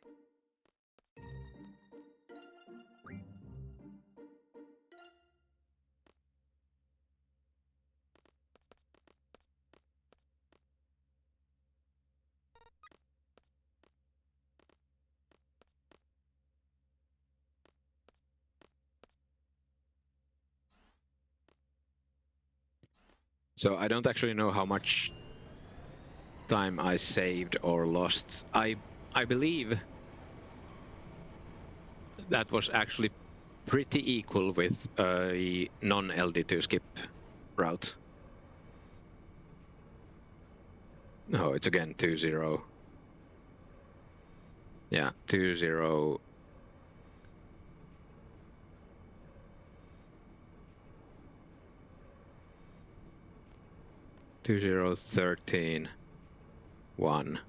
So I don't actually know how much time I saved or lost. I believe that was actually pretty equal with a non-LD2 skip route. No, it's again 2-0. Yeah, 2-0. Two zero 13 1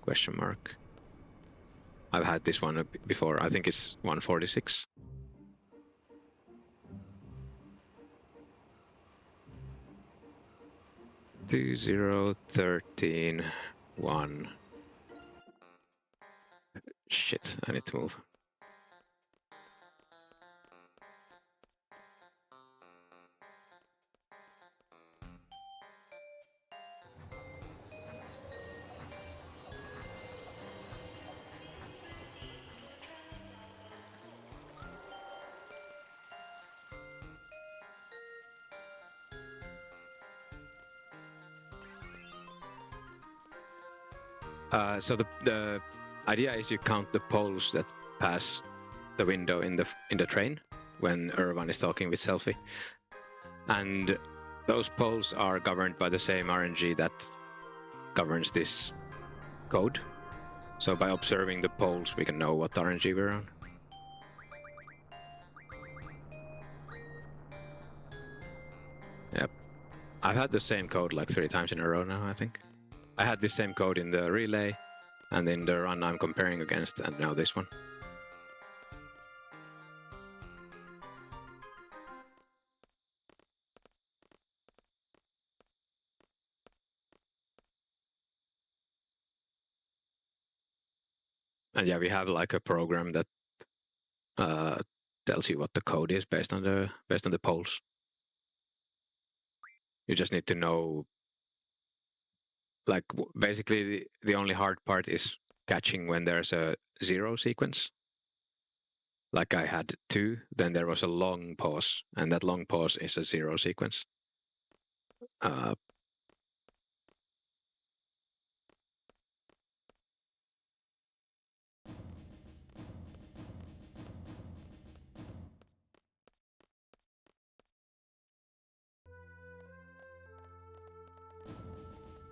question mark. I've had this one before. I think it's 146. Two zero 13 1. Shit, I need to move. So the idea is you count the poles that pass the window in the train when Irvan is talking with Selfie, and those poles are governed by the same RNG that governs this code. So by observing the poles, we can know what RNG we're on. Yep, I've had the same code like 3 times in a row now, I think. I had this same code in the relay, and in the run I'm comparing against, and now this one. And yeah, we have like a program that tells you what the code is based on the poles. You just need to know, like, basically the only hard part is catching when there's a 0 sequence. Like I had 2, then there was a long pause, and that long pause is a 0 sequence.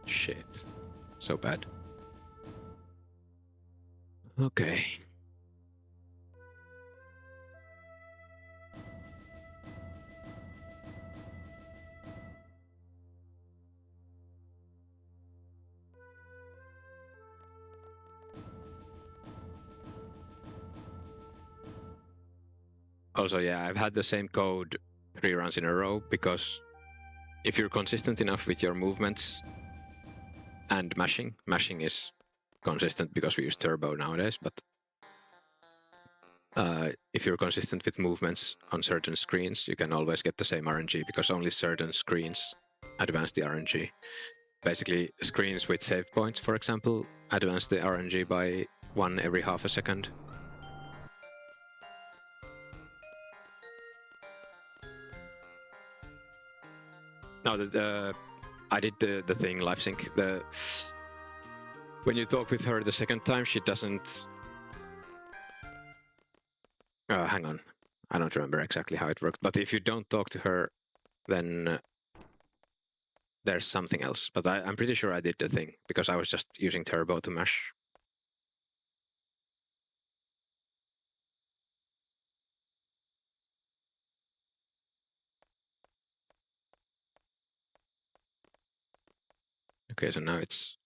Shit, so bad. Okay. Also, yeah, I've had the same code 3 runs in a row, because if you're consistent enough with your movements and mashing is consistent because we use turbo nowadays, but if you're consistent with movements on certain screens, you can always get the same RNG, because only certain screens advance the RNG. Basically, screens with save points, for example, advance the RNG by 1 every half a second. No, I did the thing live sync. When you talk with her the second time, she doesn't. Hang on, I don't remember exactly how it worked. But if you don't talk to her, then there's something else. But I'm pretty sure I did the thing, because I was just using turbo to mash. Okay, so now it's.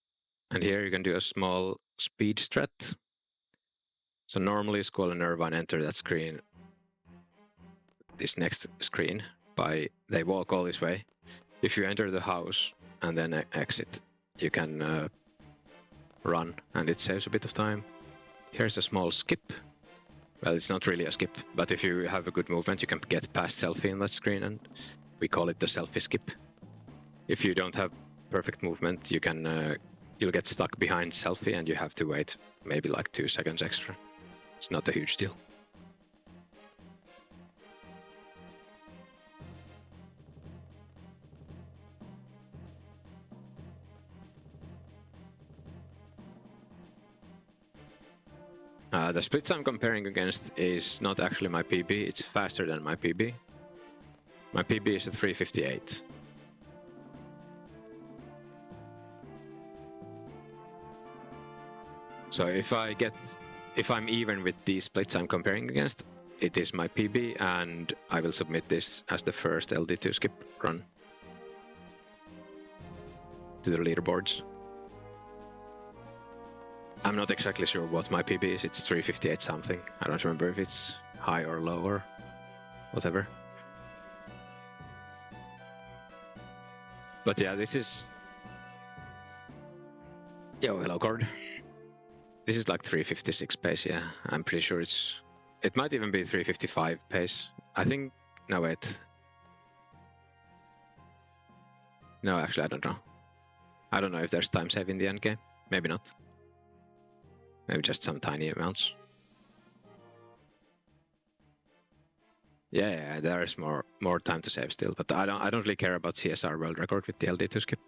And here you can do a small speed strat. So normally Squall and Irvine enter that screen, this next screen, they walk all this way. If you enter the house and then exit, you can run, and it saves a bit of time. Here's a small skip. Well, it's not really a skip, but if you have a good movement, you can get past selfie in that screen, and we call it the selfie skip. If you don't have perfect movement, you'll get stuck behind selfie, and you have to wait maybe like 2 seconds extra. It's not a huge deal. The splits I'm comparing against is not actually my PB, it's faster than my PB. My PB is a 358. So if I'm even with these splits I'm comparing against, it is my PB, and I will submit this as the first LD2 skip run to the leaderboards. I'm not exactly sure what my PB is, it's 358 something. I don't remember if it's high or low or whatever. But yeah, this is... Yo, hello Cord. This is like 356 pace, yeah. I'm pretty sure it might even be 355 pace. I think... No, wait. No, actually, I don't know. I don't know if there's time save in the end game. Maybe not. Maybe just some tiny amounts. Yeah, there's more time to save still, but I don't really care about CSR world record with the LD2 skip.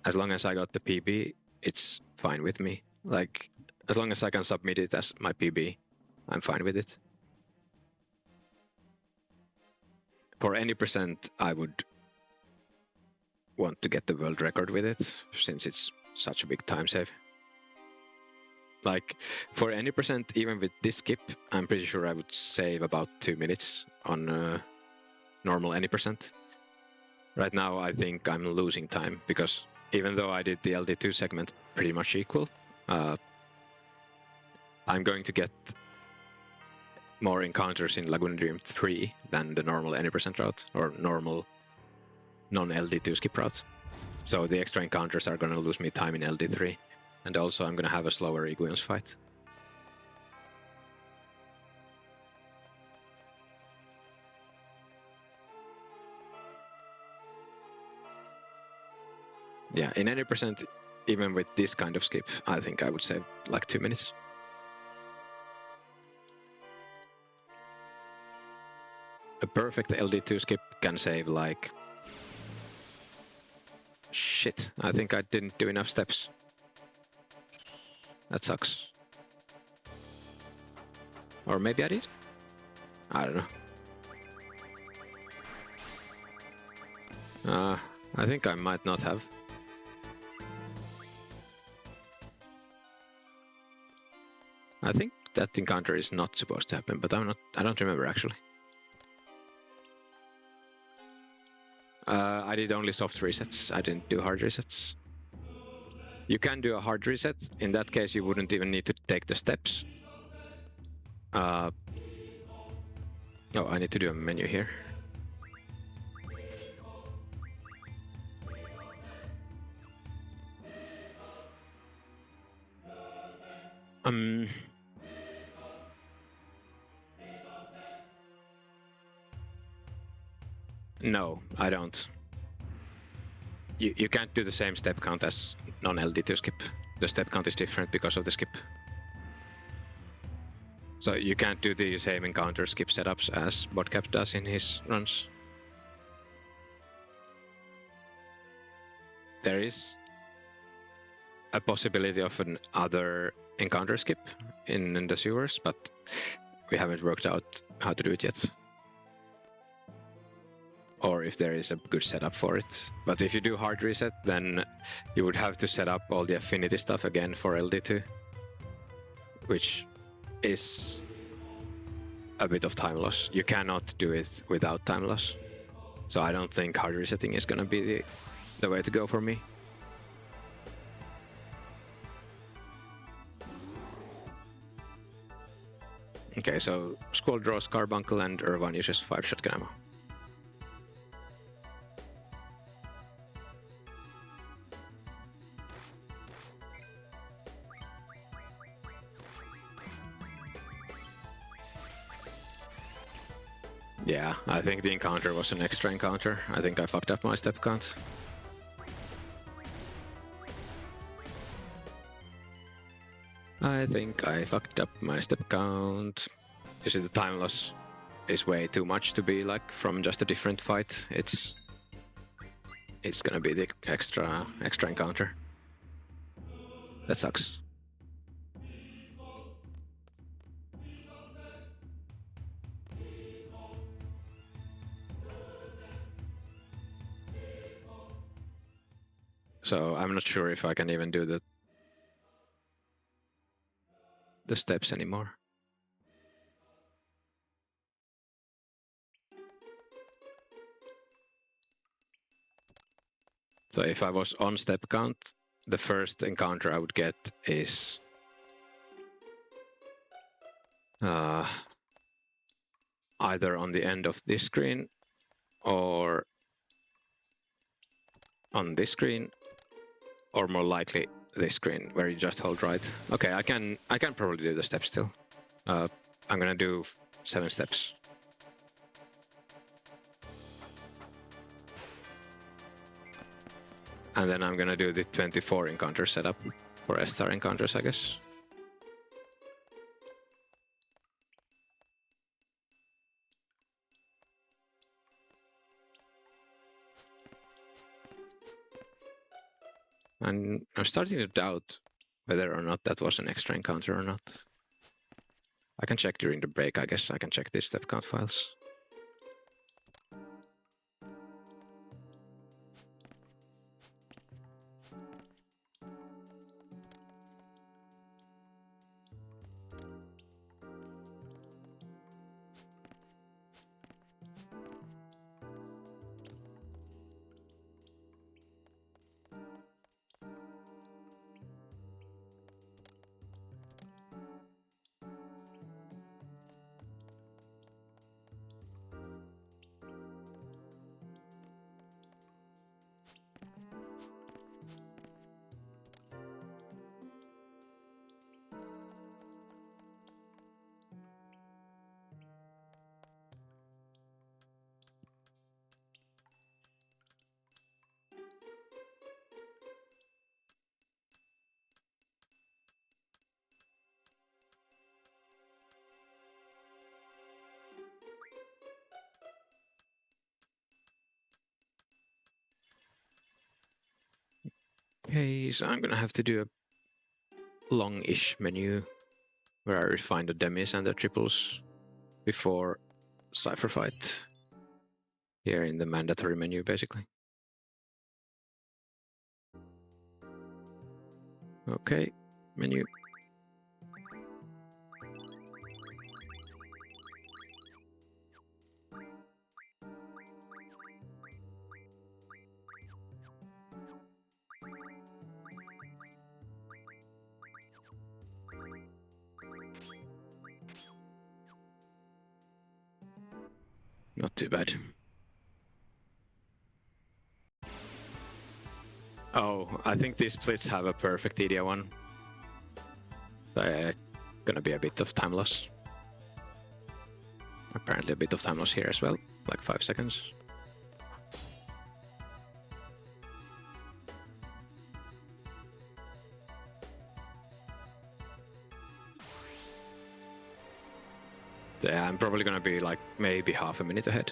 As long as I got the PB, it's fine with me. Like, as long as I can submit it as my PB, I'm fine with it. For any percent, I would want to get the world record with it, since it's such a big time save. Like, for any percent, even with this skip, I'm pretty sure I would save about 2 minutes on normal any percent. Right now, I think I'm losing time, because even though I did the LD2 segment pretty much equal, I'm going to get more encounters in Laguna Dream 3 than the normal any percent route, or normal non-LD2 skip route. So the extra encounters are going to lose me time in LD3. And also I'm going to have a slower Iguians fight. Yeah, in any percent, even with this kind of skip, I think I would save like 2 minutes. A perfect LD2 skip can save like... Shit, I think I didn't do enough steps. That sucks. Or maybe I did? I don't know. I think I might not have. I think that encounter is not supposed to happen, but I don't remember actually. I did only soft resets, I didn't do hard resets. You can do a hard reset. In that case, you wouldn't even need to take the steps. But Oh, I need to do a menu here. No, I don't. You can't do the same step count as non-LD2 skip. The step count is different because of the skip. So you can't do the same encounter skip setups as Bodcap does in his runs. There is a possibility of an other encounter skip in the sewers, but we haven't worked out how to do it yet. Or if there is a good setup for it. But if you do hard reset, then you would have to set up all the affinity stuff again for LD2, which is a bit of time loss. You cannot do it without time loss. So I don't think hard resetting is gonna be the way to go for me. Okay, so Squall draws Carbuncle and Irvine uses 5 shotgun ammo. Yeah, I think the encounter was an extra encounter. I think I fucked up my step count. I think I fucked up my step count. You see, the time loss is way too much to be like from just a different fight. It's gonna be the extra encounter. That sucks. So I'm not sure if I can even do the steps anymore. So if I was on step count, the first encounter I would get is either on the end of this screen or on this screen, or more likely this screen where you just hold right. Okay, I can probably do the steps still. I'm gonna do 7 steps. And then I'm gonna do the 24 encounter setup for S-star encounters, I guess. And I'm starting to doubt whether or not that was an extra encounter or not. I can check during the break, I guess. I can check these step count files. Okay, so I'm gonna have to do a long-ish menu where I refine the demis and the triples before Seifer fight. Here in the mandatory menu, basically. Okay, menu. Not too bad. Oh, I think these splits have a perfect EDA1. Gonna be a bit of time loss. Apparently a bit of time loss here as well, like 5 seconds. Yeah, I'm probably gonna be like maybe half a minute ahead.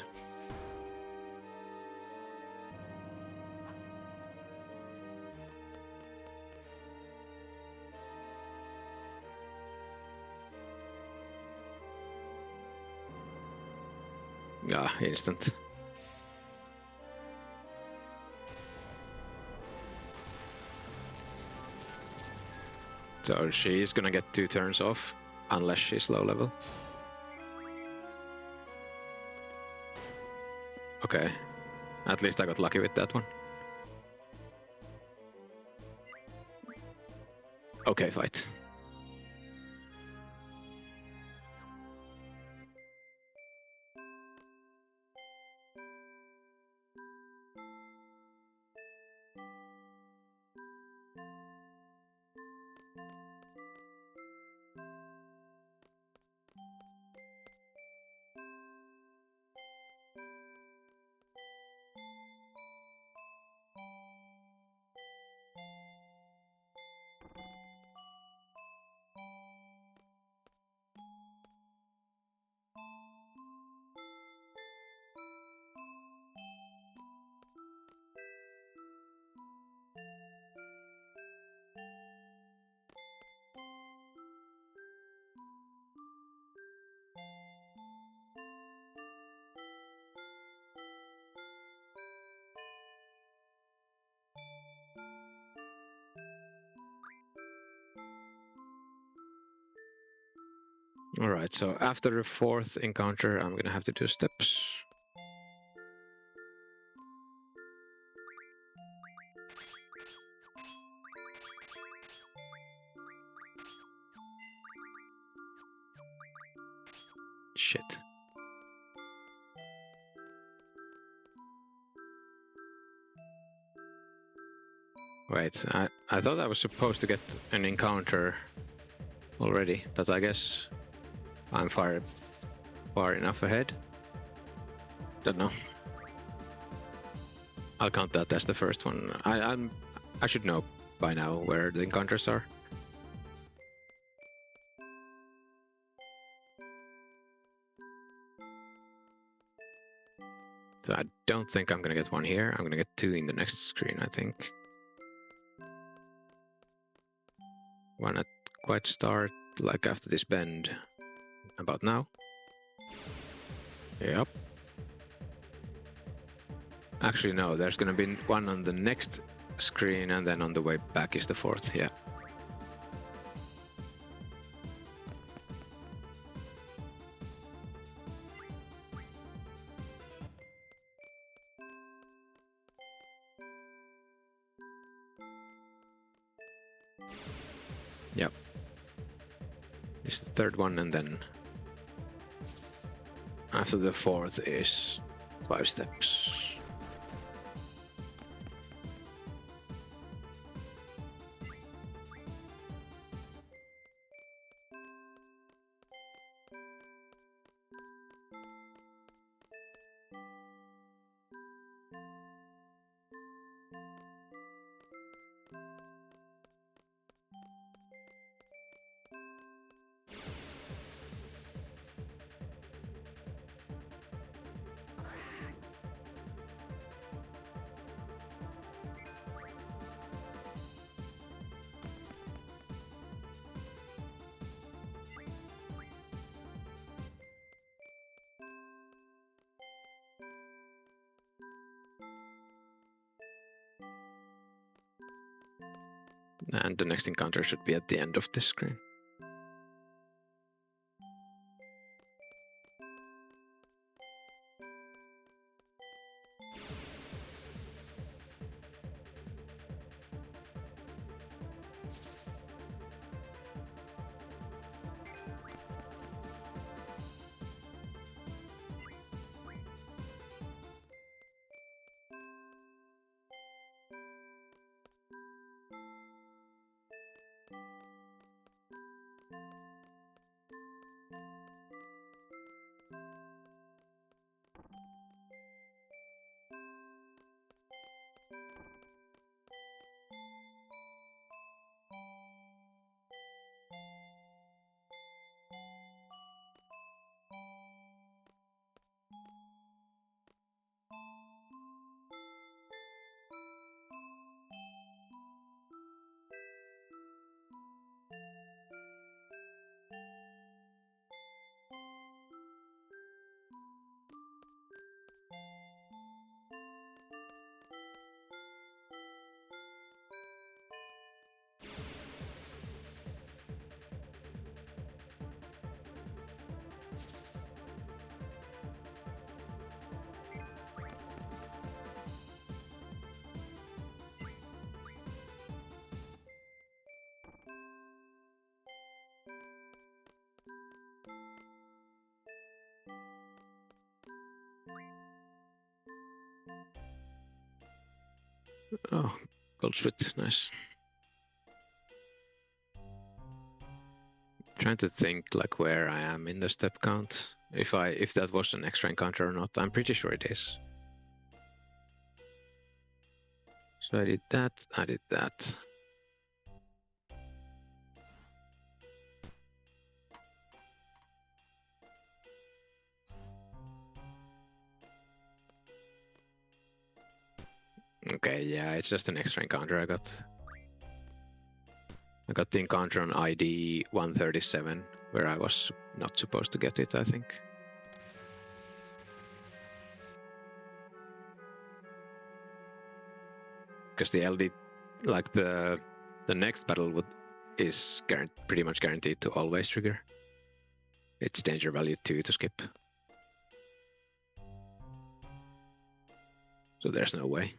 Ah, instant. So she's gonna get 2 turns off, unless she's low level. Okay, at least I got lucky with that one. Okay, fight. Alright, so after the 4th encounter, I'm gonna have to do steps. Shit. Wait, I thought I was supposed to get an encounter already, but I guess I'm far enough ahead. Don't know. I'll count that as the first one. I should know by now where the encounters are. So I don't think I'm gonna get one here. I'm gonna get 2 in the next screen, I think. One at quite start, like after this bend. About now. Yep. Actually, no, there's gonna be one on the next screen, and then on the way back is the 4th, yeah. Yep. This is the 3rd one, and then after the 4th is 5 steps. And the next encounter should be at the end of this screen. Oh, gold split, nice. Trying to think like where I am in the step count. If that was an extra encounter or not. I'm pretty sure it is. So I did that, I did that. Okay, yeah, it's just an extra encounter I got. I got the encounter on ID 137, where I was not supposed to get it, I think. Because the LD, like the next battle is pretty much guaranteed to always trigger. It's danger value 2 to skip. So there's no way.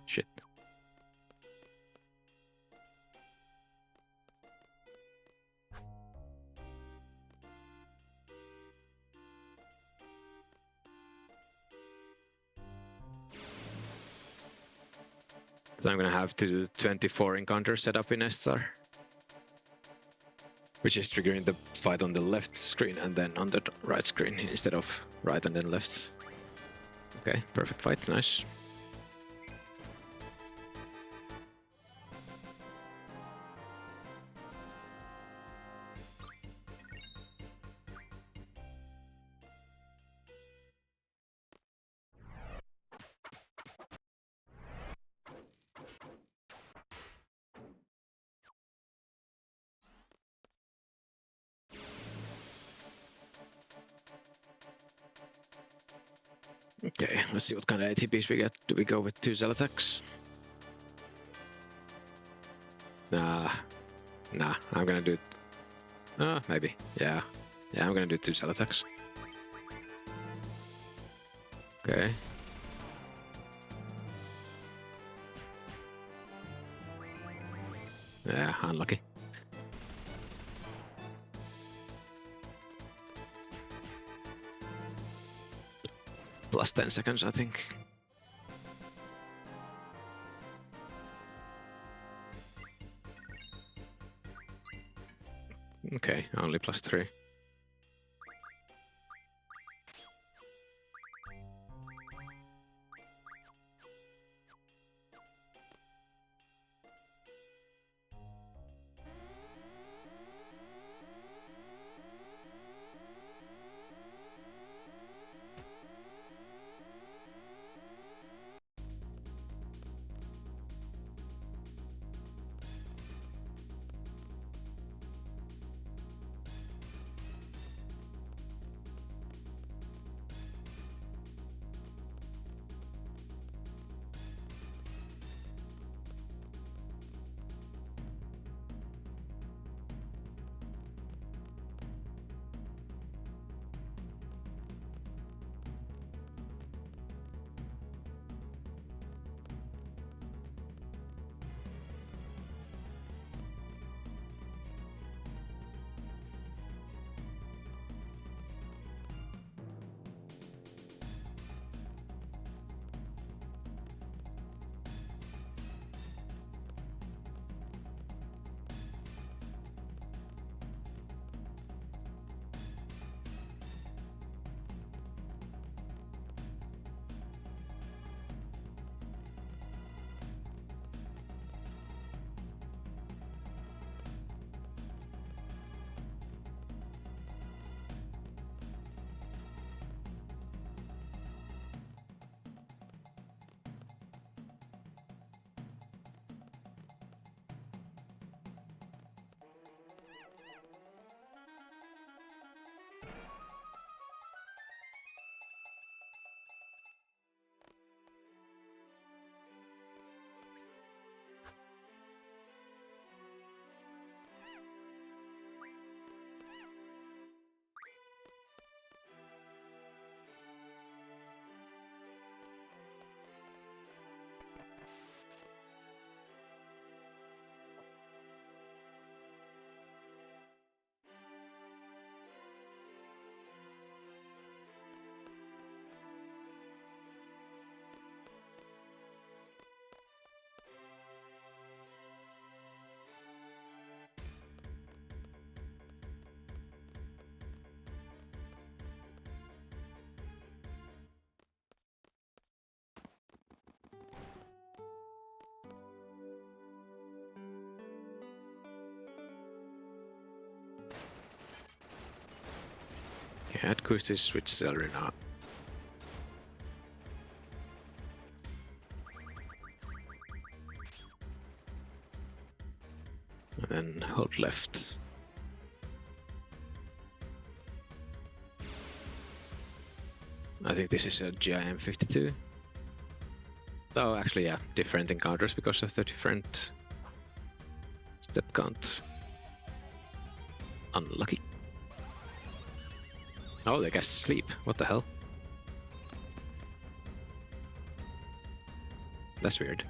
Shit. So I'm gonna have to do 24 encounter setup in SR. Which is triggering the fight on the left screen and then on the right screen instead of right and then left. Okay, perfect fight, nice. Okay, let's see what kind of ATPs we get. Do we go with 2 Zell attacks? Nah, I'm gonna do it. Maybe. Yeah, I'm gonna do 2 Zell attacks. Okay. Yeah, unlucky. Plus 10 seconds, I think. Okay, only plus 3. Add Kustis, switch celery now. And then hold left. I think this is a GIM 52. Oh, actually, yeah, different encounters because of the different step count. Unlucky. Oh, they guys sleep. What the hell? That's weird.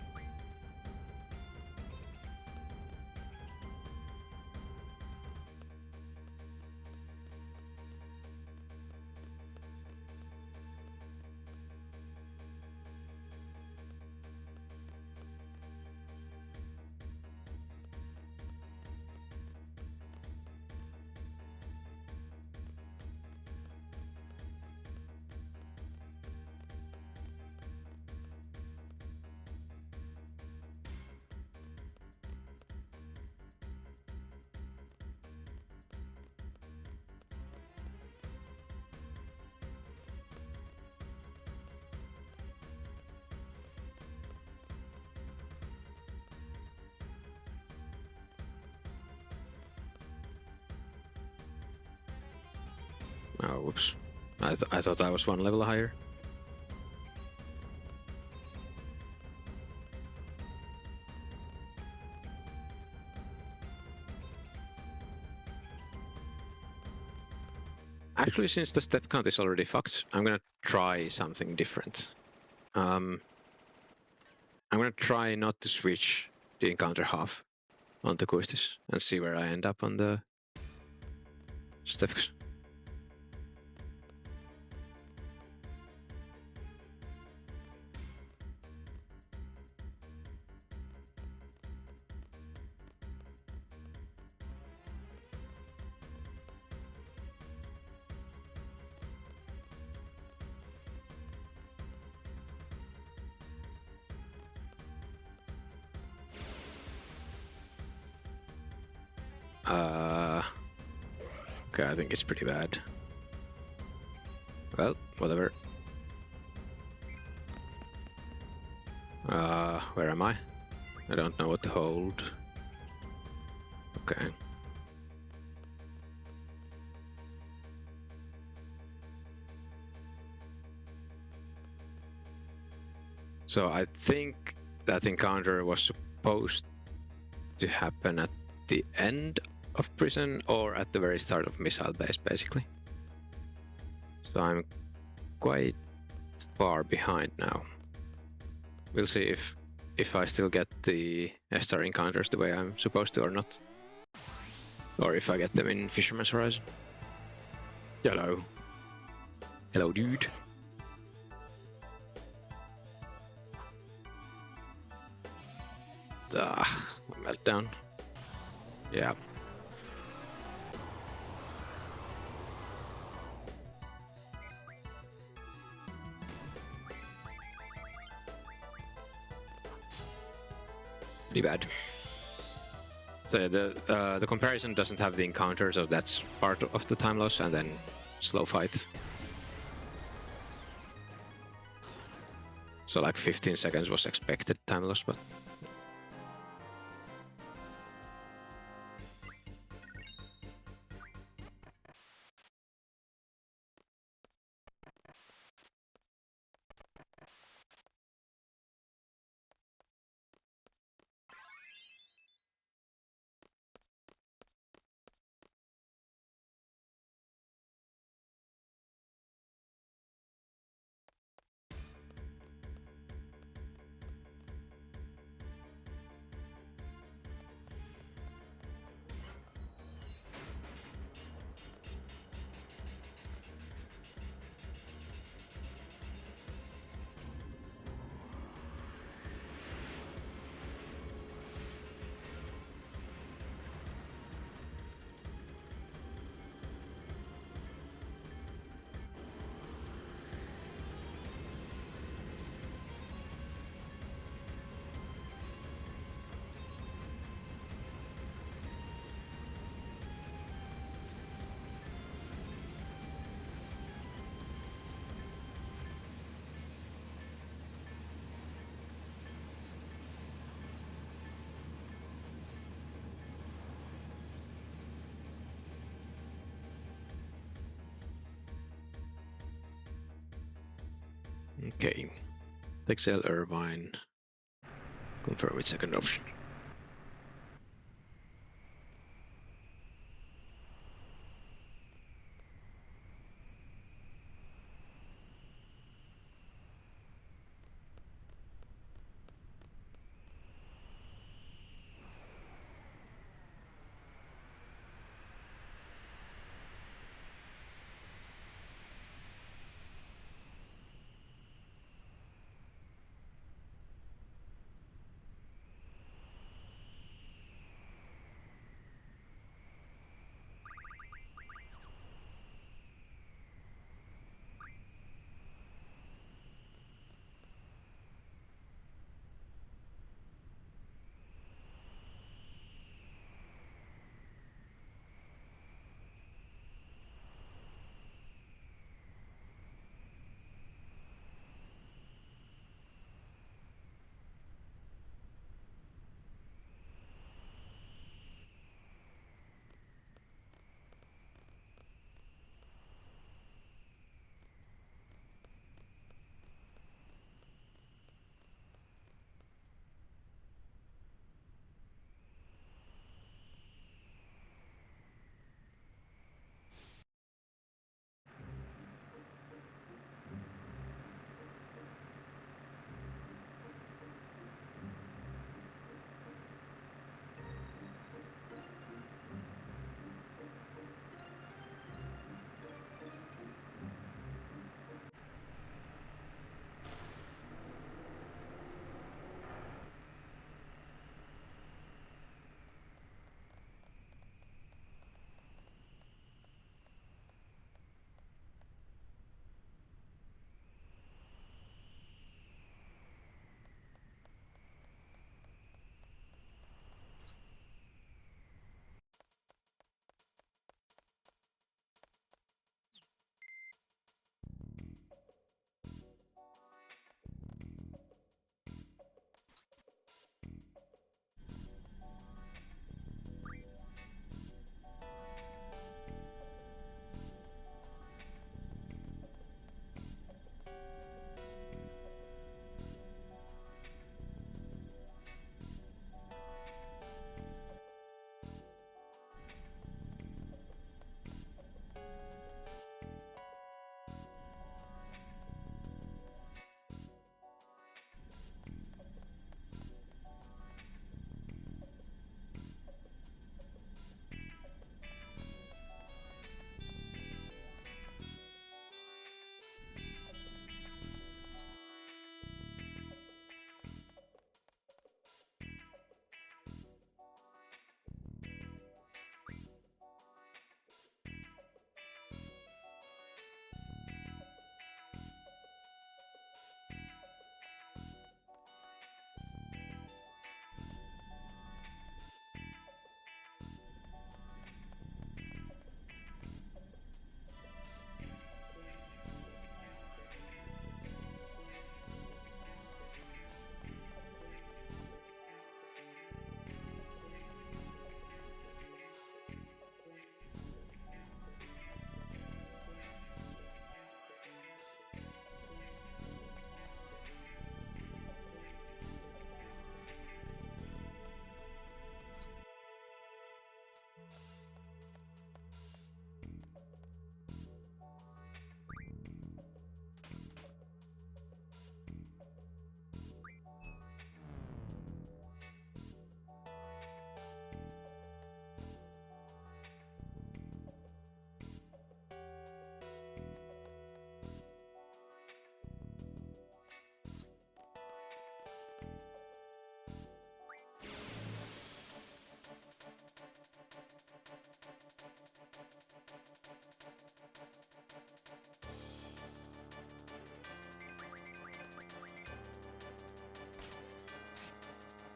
Oh, whoops. I thought I was one level higher. Actually, since the step count is already fucked, I'm gonna try something different. I'm gonna try not to switch the encounter half onto Kustis and see where I end up on the steps. Okay, I think it's pretty bad. Well, whatever. Where am I? I don't know what to hold. Okay. So I think that encounter was supposed to happen at the end of prison or at the very start of missile base, basically. So I'm quite far behind now. We'll see if I still get the S-Star encounters the way I'm supposed to or not. Or if I get them in Fisherman's Horizon. Hello. Hello, dude. Meltdown. Yeah. Pretty bad. So the comparison doesn't have the encounter, so that's part of the time loss, and then slow fight. So like 15 seconds was expected time loss, but Okay. Excel Irvine. Confirm with second option.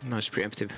Nice preemptive.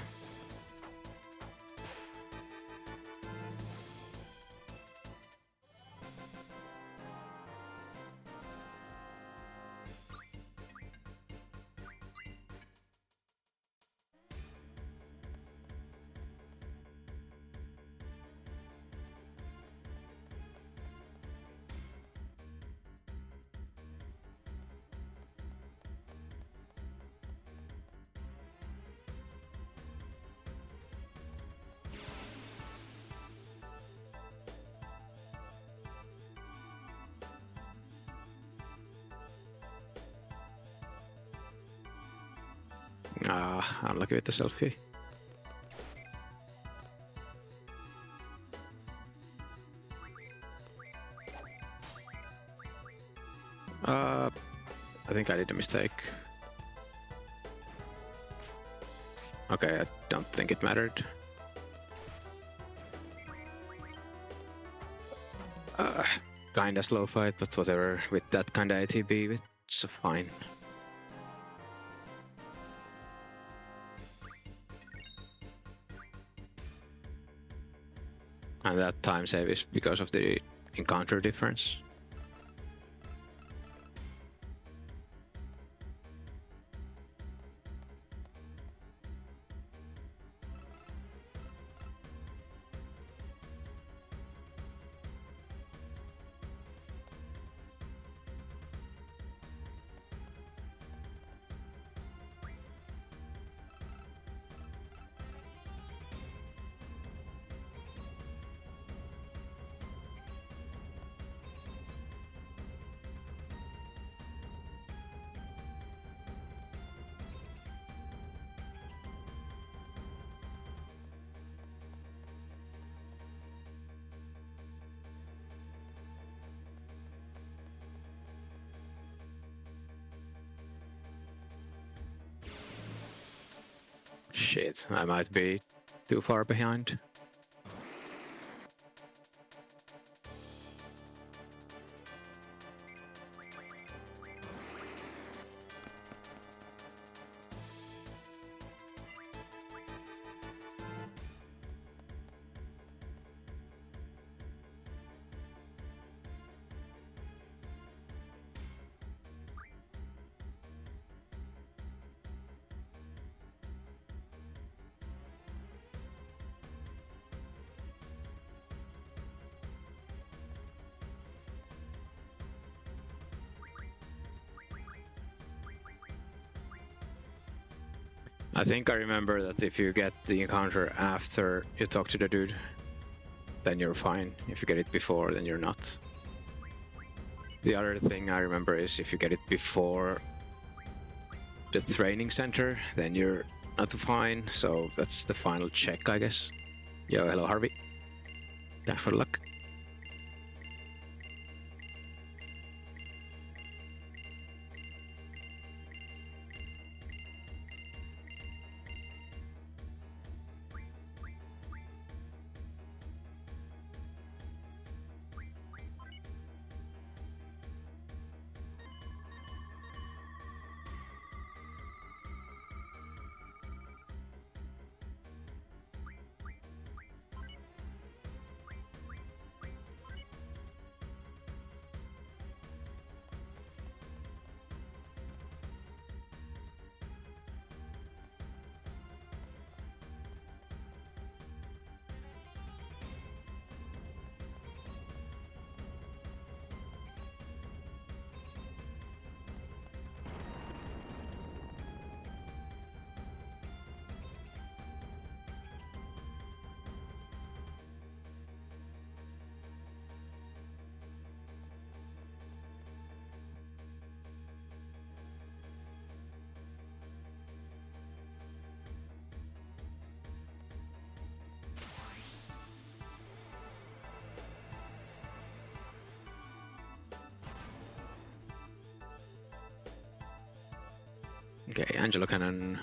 Unlucky with the selfie. I think I did a mistake. Okay, I don't think it mattered. Kinda slow fight, but whatever. With that kinda ATB, it's fine. And that time save is because of the encounter difference. Shit, I might be too far behind. I think I remember that if you get the encounter after you talk to the dude, then you're fine. If you get it before, then you're not. The other thing I remember is if you get it before the training center, then you're not fine. So that's the final check, I guess. Yo, hello Harvey. Thanks for the luck. Okay, Angelo Cannon.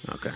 Okay.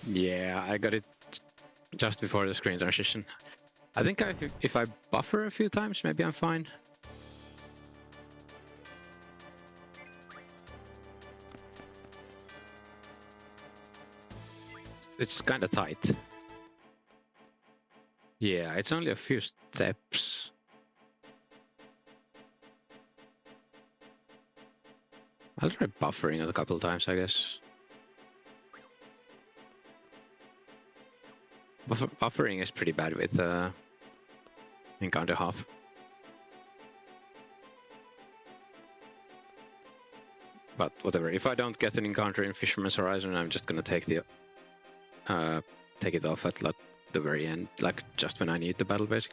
Yeah, I got it just before the screen transition. I think if I buffer a few times, maybe I'm fine. It's kind of tight. Yeah, it's only a few steps. I'll try buffering it a couple of times, I guess. Buffering is pretty bad with encounter half. But whatever, if I don't get an encounter in Fisherman's Horizon, I'm just gonna take the take it off at like the very end, like just when I need the battle basic.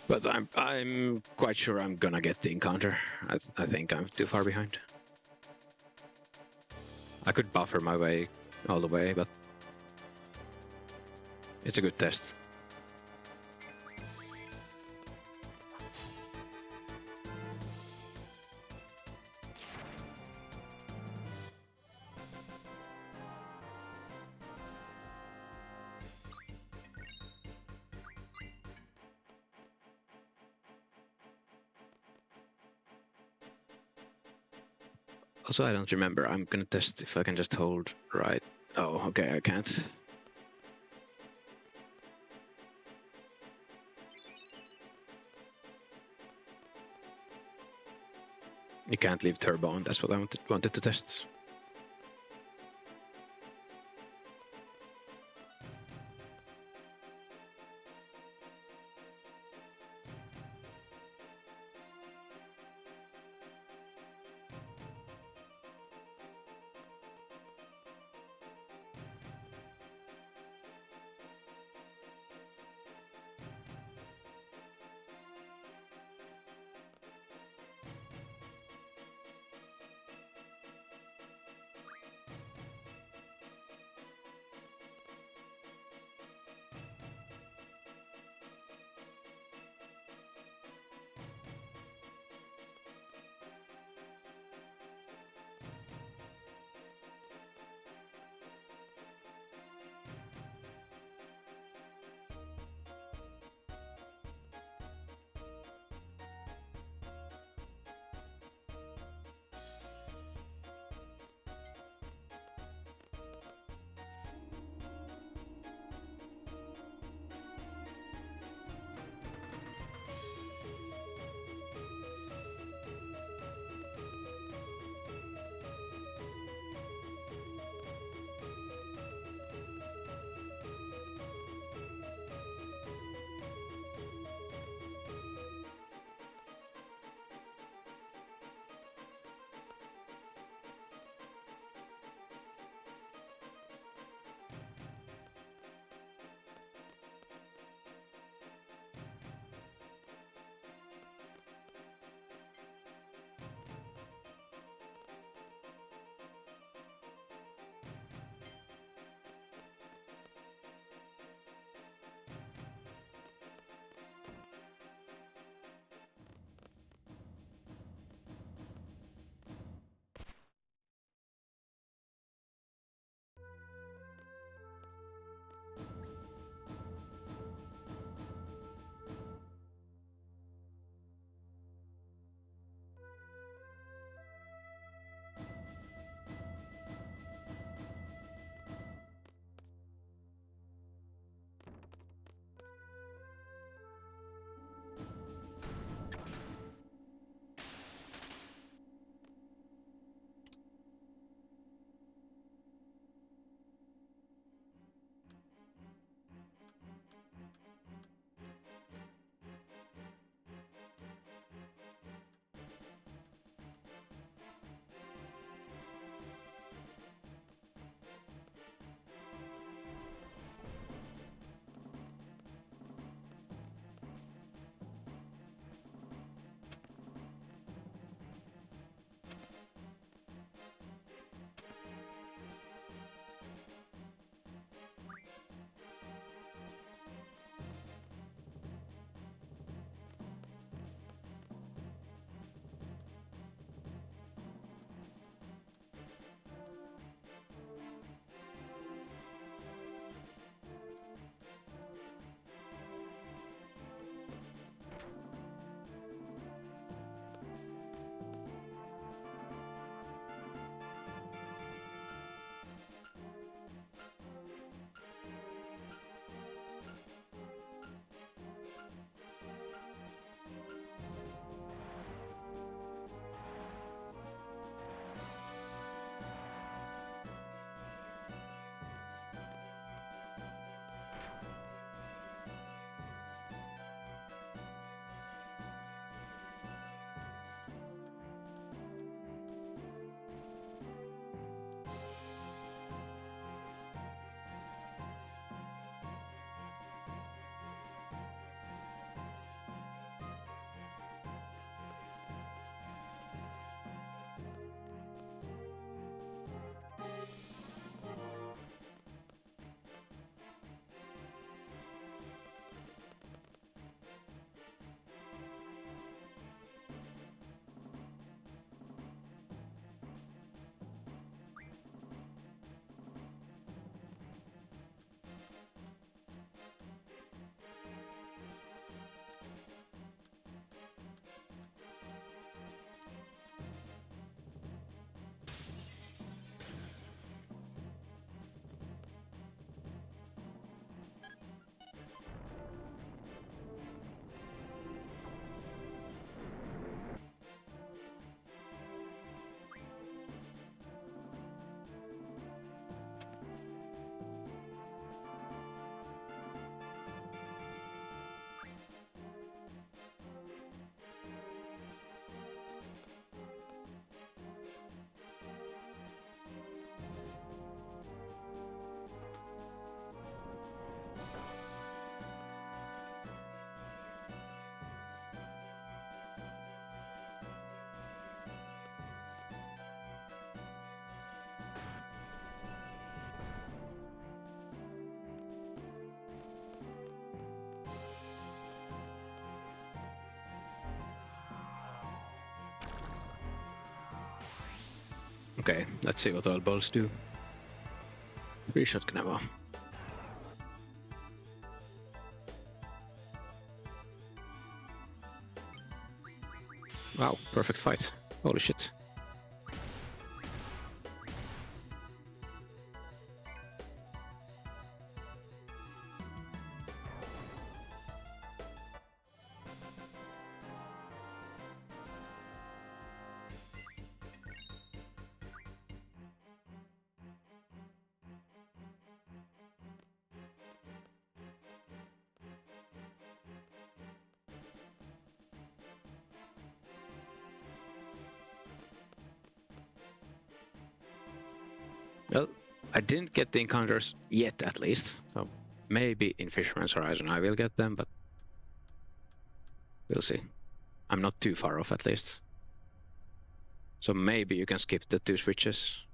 But I'm quite sure I'm gonna get the encounter. I think I'm too far behind. I could buffer my way all the way, but it's a good test. Also, I don't remember. I'm gonna test if I can just hold right. Oh, okay, I can't. You can't leave turbo on, that's what I wanted to test. Okay, let's see what oil balls do. 3 shotgun ammo. Wow, perfect fight. Holy shit. Well, I didn't get the encounters yet, at least. So maybe in Fisherman's Horizon I will get them, but we'll see. I'm not too far off, at least. So maybe you can skip the 2 switches.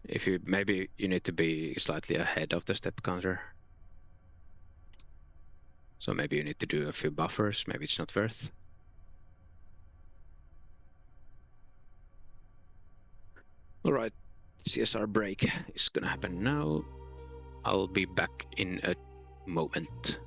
If you maybe you need to be slightly ahead of the step counter. So maybe you need to do a few buffers. Maybe it's not worth. All right, CSR break is gonna happen now. I'll be back in a moment.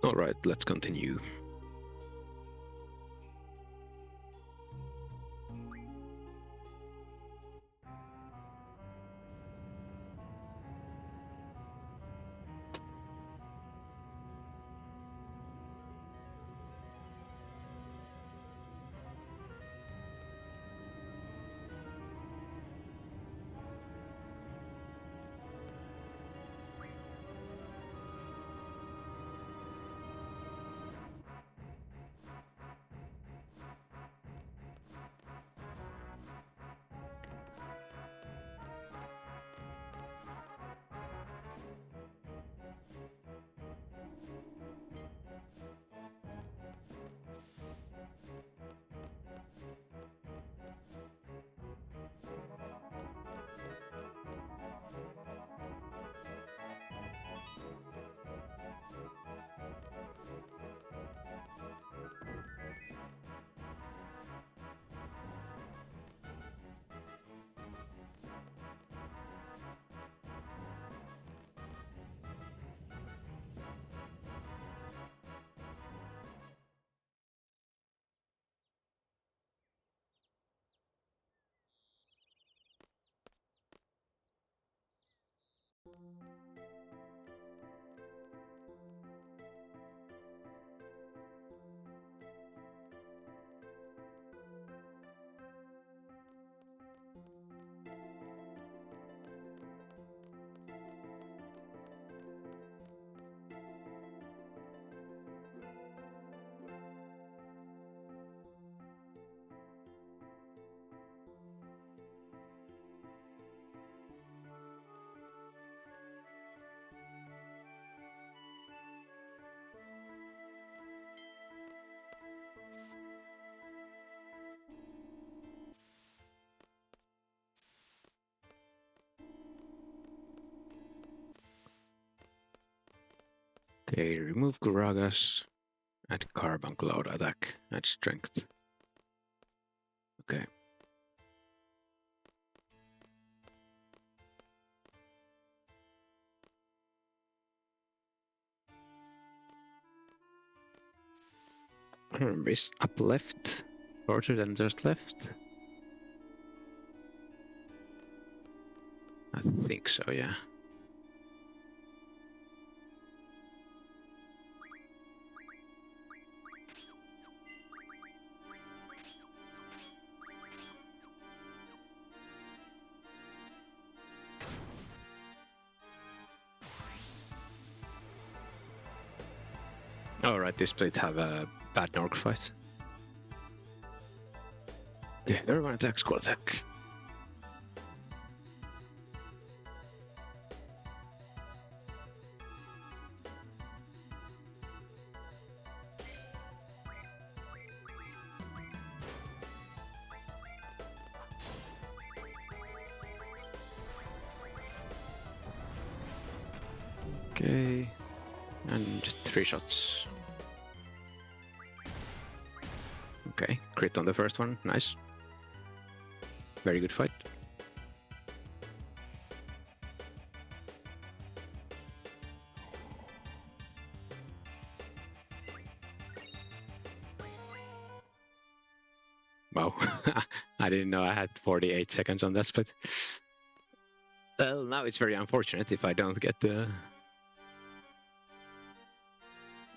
All right, let's continue. Okay, remove Guragas, add carbon cloud attack, add strength. Okay. I don't remember, is up left shorter than just left? I think so, yeah. Alright, these plates have a bad Nork fight. Okay, everyone attack, squad attack. Okay, and 3 shots. Okay, crit on the first one, nice. Very good fight. Wow, I didn't know I had 48 seconds on that split. Well, now it's very unfortunate if I don't get the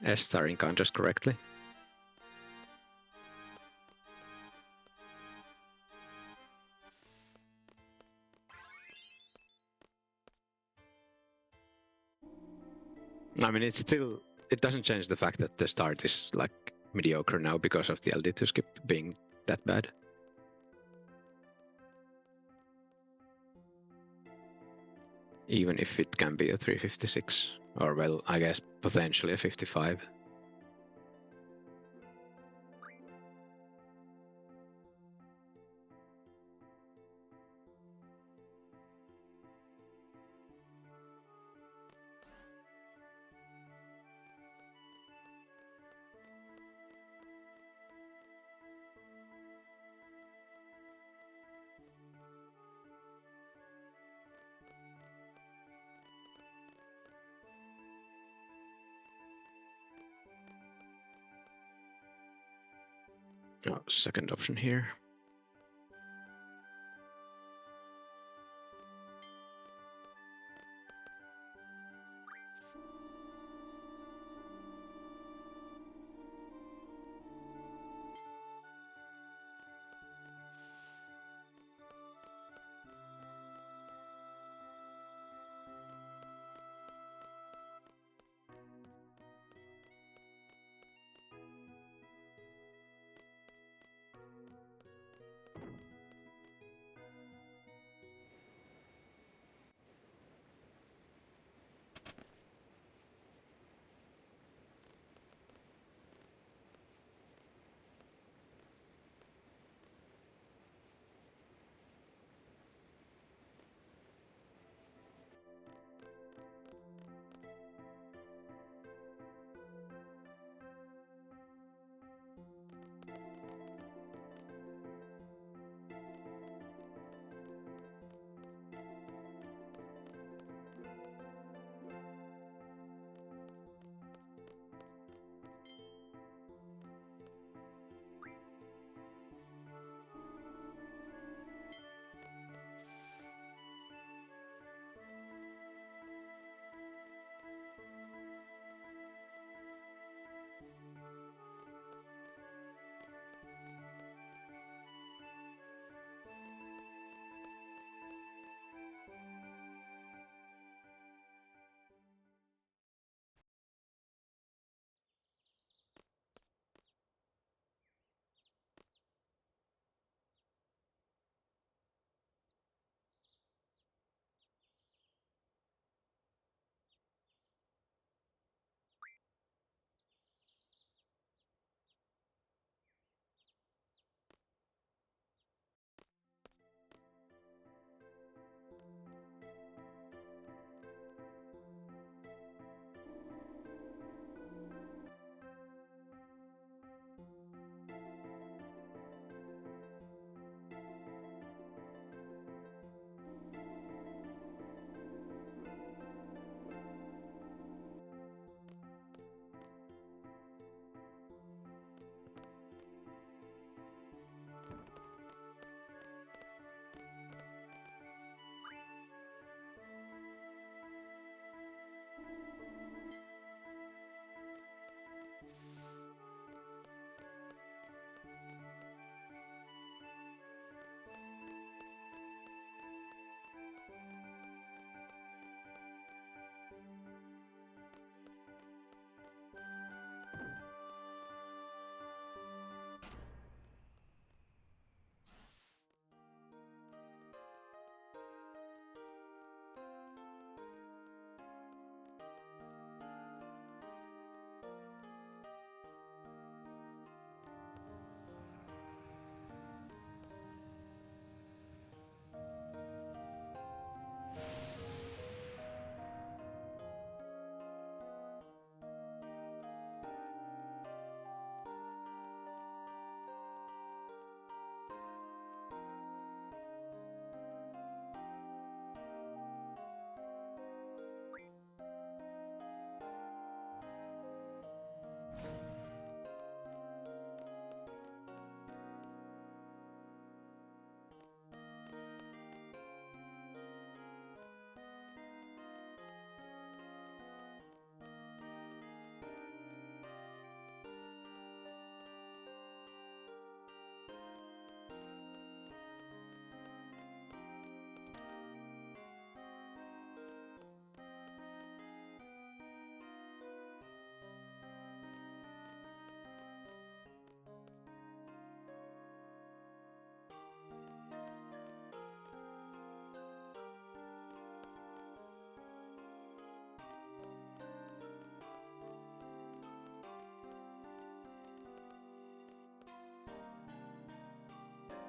S-star encounters correctly. I mean, it doesn't change the fact that the start is like mediocre now because of the LD2 skip being that bad. Even if it can be a 356, or well, I guess potentially a 55. Oh, second option here.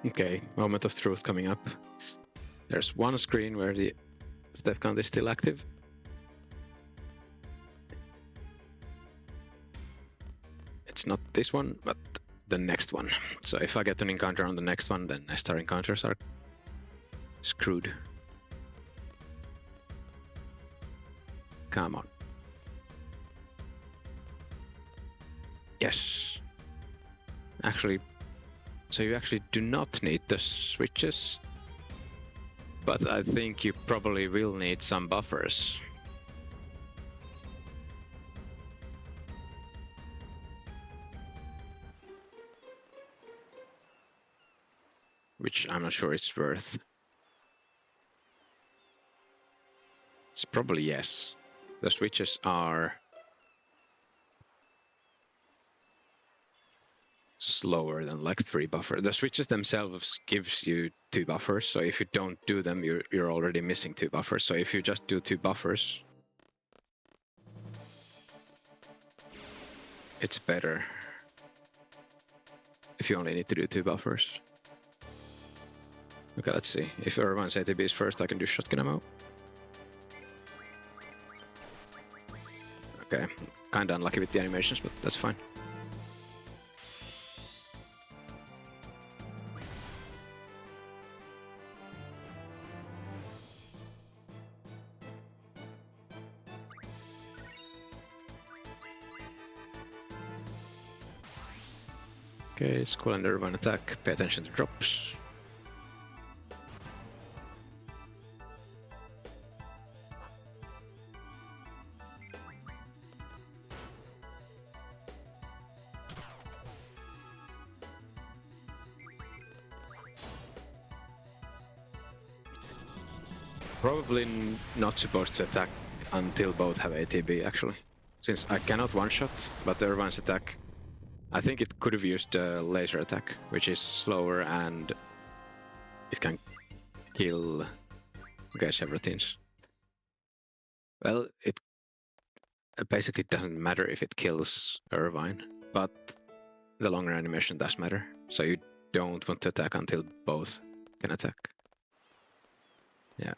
Okay, moment of truth coming up. There's one screen where the step count is still active. It's not this one, but the next one. So if I get an encounter on the next one, then my star encounters are screwed. Come on. Yes. Actually, so you actually do not need the switches, but I think you probably will need some buffers. Which I'm not sure it's worth. It's probably yes. The switches are slower than like 3 buffers. The switches themselves gives you 2 buffers, so if you don't do them, you're already missing 2 buffers. So if you just do 2 buffers, it's better. If you only need to do 2 buffers. Okay, let's see. If Irvine's ATB is first, I can do shotgun ammo. Okay, kinda unlucky with the animations, but that's fine. Okay, Skull and Irvine attack. Pay attention to drops. Probably not supposed to attack until both have ATB, actually. Since I cannot one-shot, but the Irvine's attack, I think it could have used a laser attack, which is slower and it can kill several teams. Well, it basically doesn't matter if it kills Irvine, but the longer animation does matter. So you don't want to attack until both can attack. Yeah.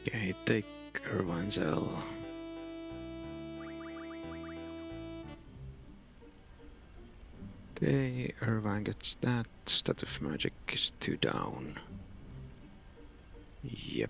Okay, take Irvine's L. Okay, Irvine gets that. Stat of Magic is 2 down. Yep.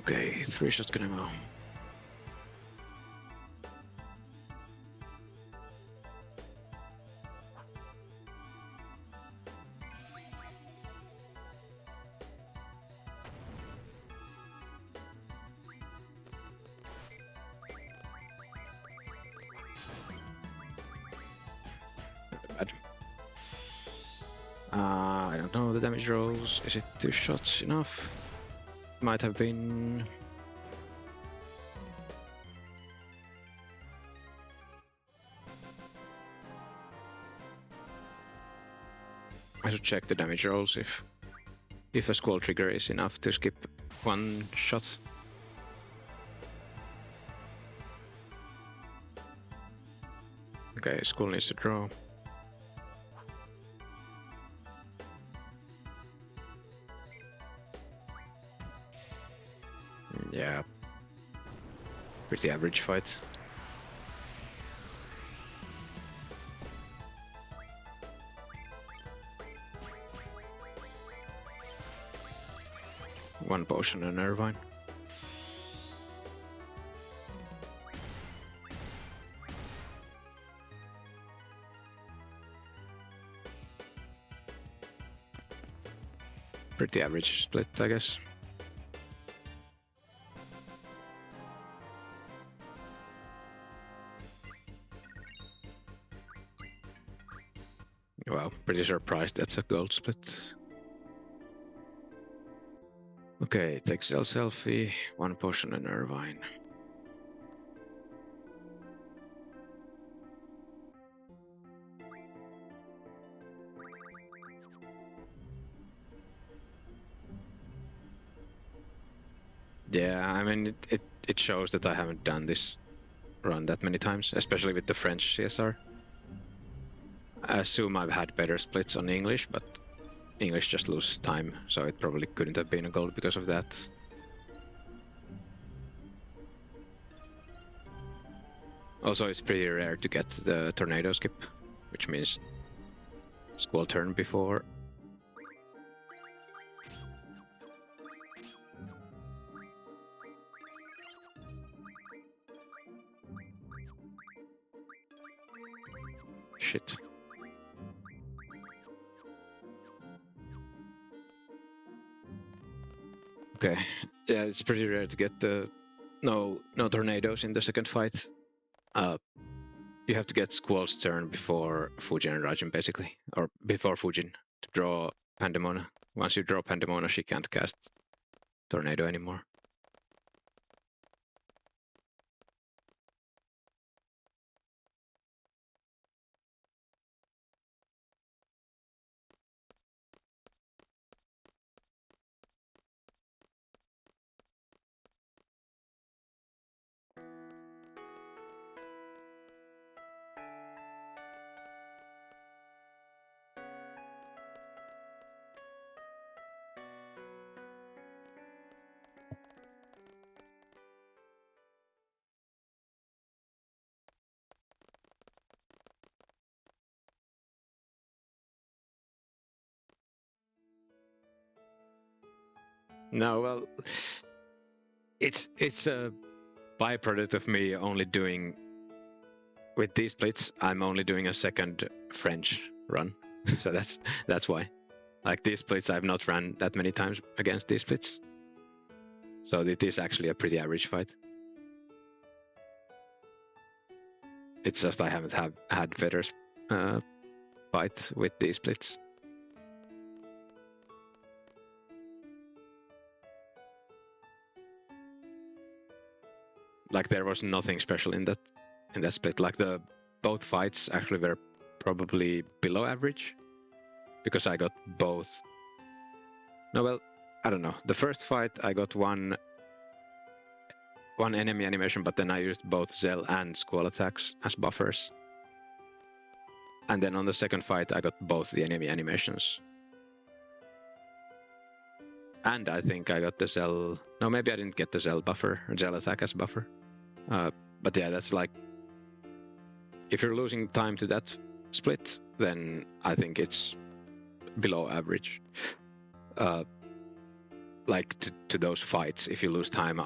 Okay, 3 shotgun ammo. Bad. I don't know the damage rolls. Is it 2 shots enough? Might have been. I should check the damage rolls if a squall trigger is enough to skip 1 shot. Okay, squall needs to draw. Yeah, pretty average fight. One potion and Irvine. Pretty average split, I guess. Wow, pretty surprised that's a gold split. Okay, takes L selfie, 1 potion and Irvine. Yeah, I mean, it shows that I haven't done this run that many times, especially with the French CSR. I assume I've had better splits on English, but English just loses time, so it probably couldn't have been a gold because of that. Also, it's pretty rare to get the tornado skip, which means squall turn before. Shit. Okay, yeah, it's pretty rare to get the no tornadoes in the second fight. You have to get Squall's turn before Fujin and Rajin, basically, or before Fujin to draw Pandemona. Once you draw Pandemona, she can't cast Tornado anymore. No, well, it's a byproduct of me only doing with these splits. I'm only doing a second French run, so that's why. Like these splits, I've not run that many times against these splits, so it is actually a pretty average fight. It's just I haven't had better fight with these splits. Like there was nothing special in that split. Like both fights actually were probably below average because I got both. No, well, I don't know. The first fight I got one enemy animation, but then I used both Zell and Squall attacks as buffers. And then on the second fight I got both the enemy animations. And I think I got the Zell... No, maybe I didn't get the Zell buffer, or Zell attack as buffer. But yeah, that's like... If you're losing time to that split, then I think it's below average. Like to those fights, if you lose time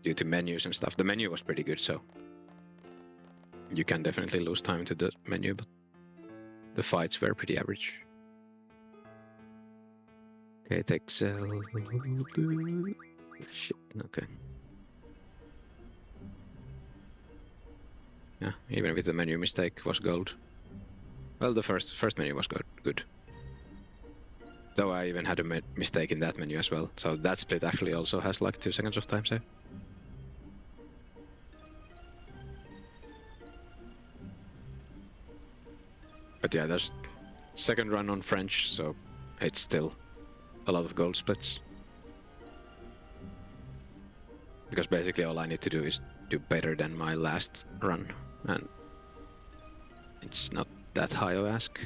due to menus and stuff. The menu was pretty good, so you can definitely lose time to the menu, but the fights were pretty average. Okay, take Zell. Shit, okay. Yeah, even with the menu mistake was gold. Well, the first menu was good. Though I even had a mistake in that menu as well. So that split actually also has like 2 seconds of time save. But yeah, there's second run on French, so it's still a lot of gold splits. Because basically all I need to do is do better than my last run, and it's not that high of ask.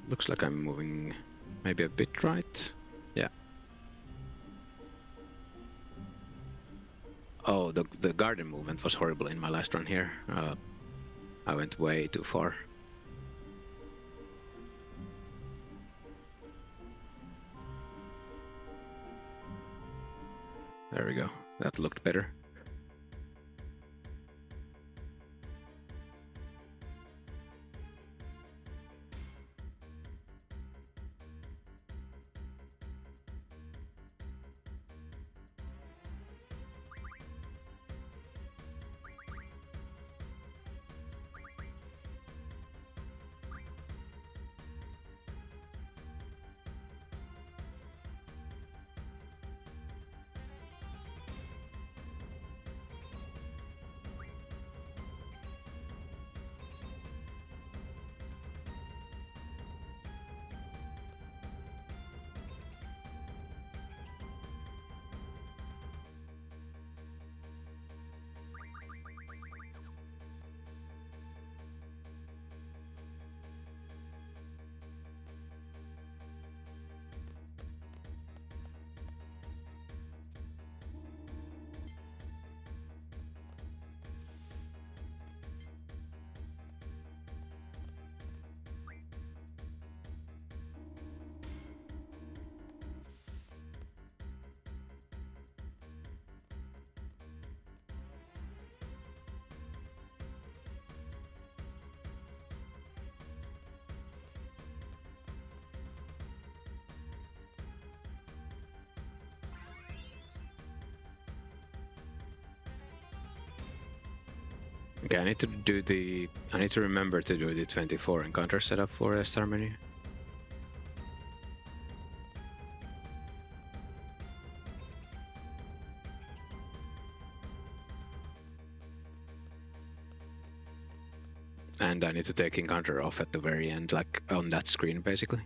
Looks like I'm moving maybe a bit right. Yeah. Oh, the garden movement was horrible in my last run here. I went way too far. There we go. That looked better. Okay, I need to remember to do the 24 encounter setup for a star menu. And I need to take encounter off at the very end, like on that screen basically.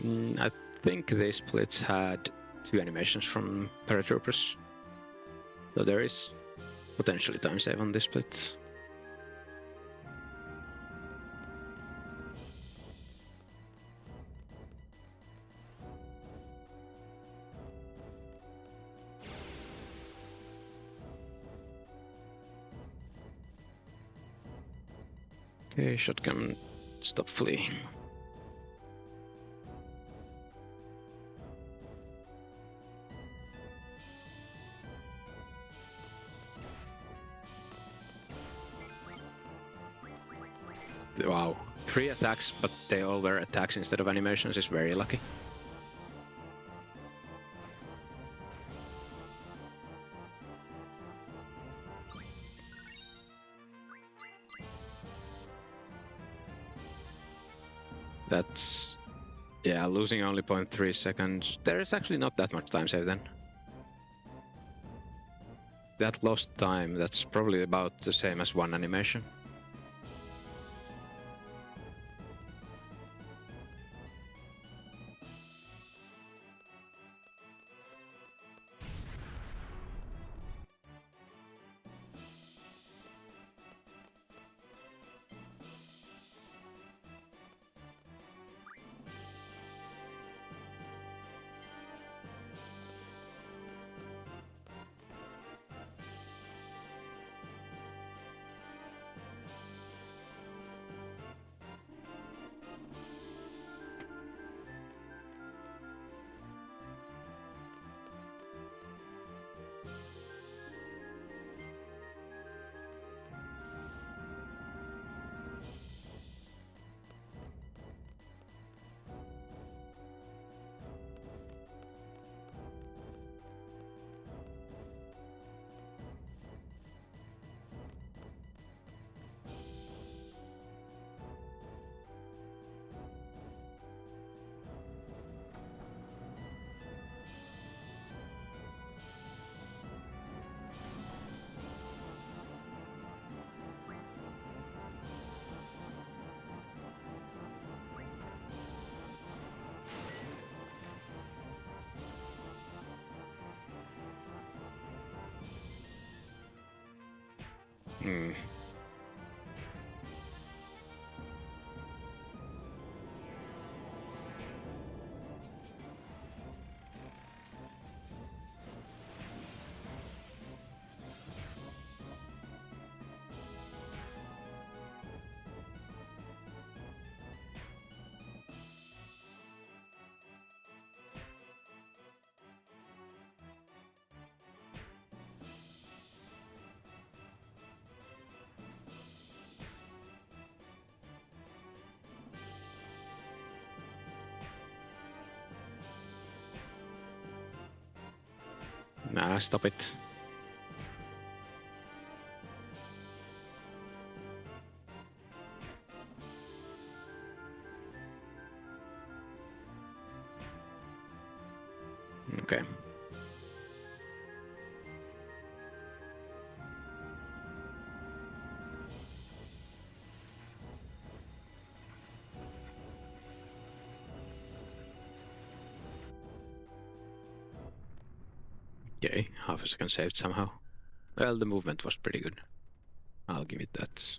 I think these splits had 2 animations from paratroopers, so there is potentially time save on this split. Okay, shotgun, stop fleeing. Wow, 3 attacks, but they all were attacks instead of animations is very lucky. That's... yeah, losing only 0.3 seconds. There is actually not that much time save then. That lost time, that's probably about the same as 1 animation. Nah, stop it. Okay. Okay, half a second saved somehow. Well, the movement was pretty good. I'll give it that.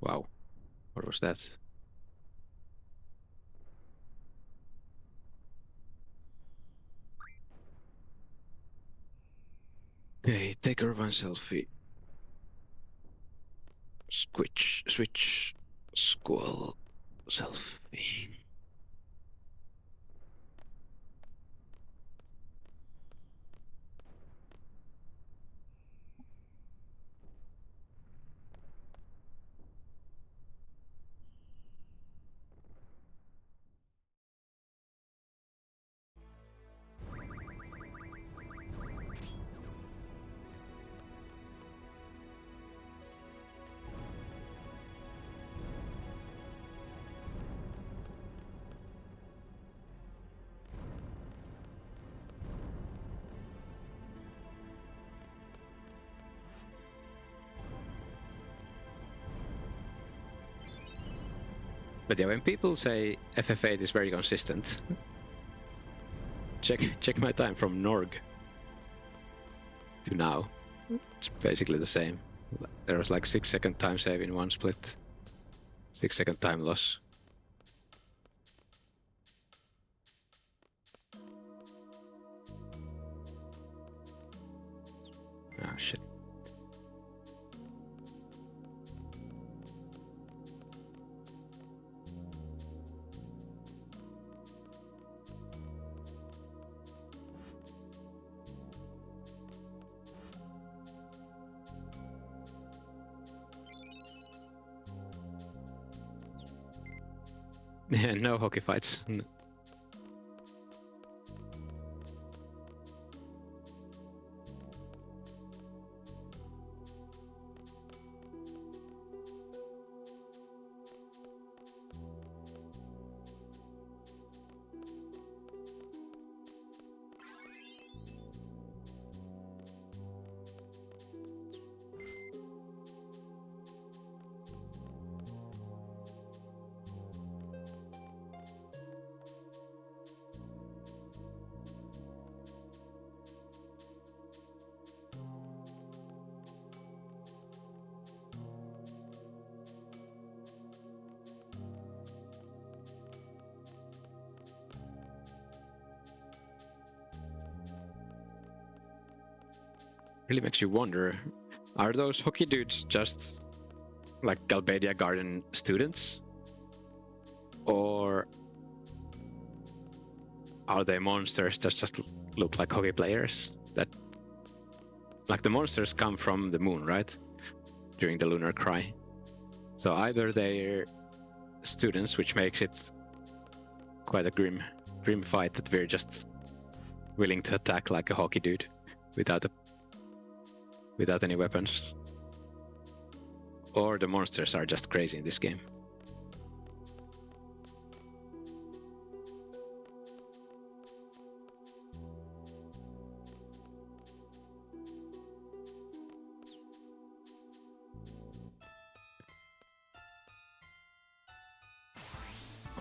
Wow, what was that? Okay, take a run selfie. Switch, squall, selfie. But yeah, when people say FF8 is very consistent, check my time from Norg to now. It's basically the same. There was like 6-second time save in one split, 6-second time loss. Oh shit. Yeah, no hockey fights. Really makes you wonder, are those hockey dudes just like Galbadia Garden students? Or are they monsters that just look like hockey players? That, like, the monsters come from the moon, right? During the lunar cry. So either they're students, which makes it quite a grim fight that we're just willing to attack like a hockey dude without any weapons. Or the monsters are just crazy in this game.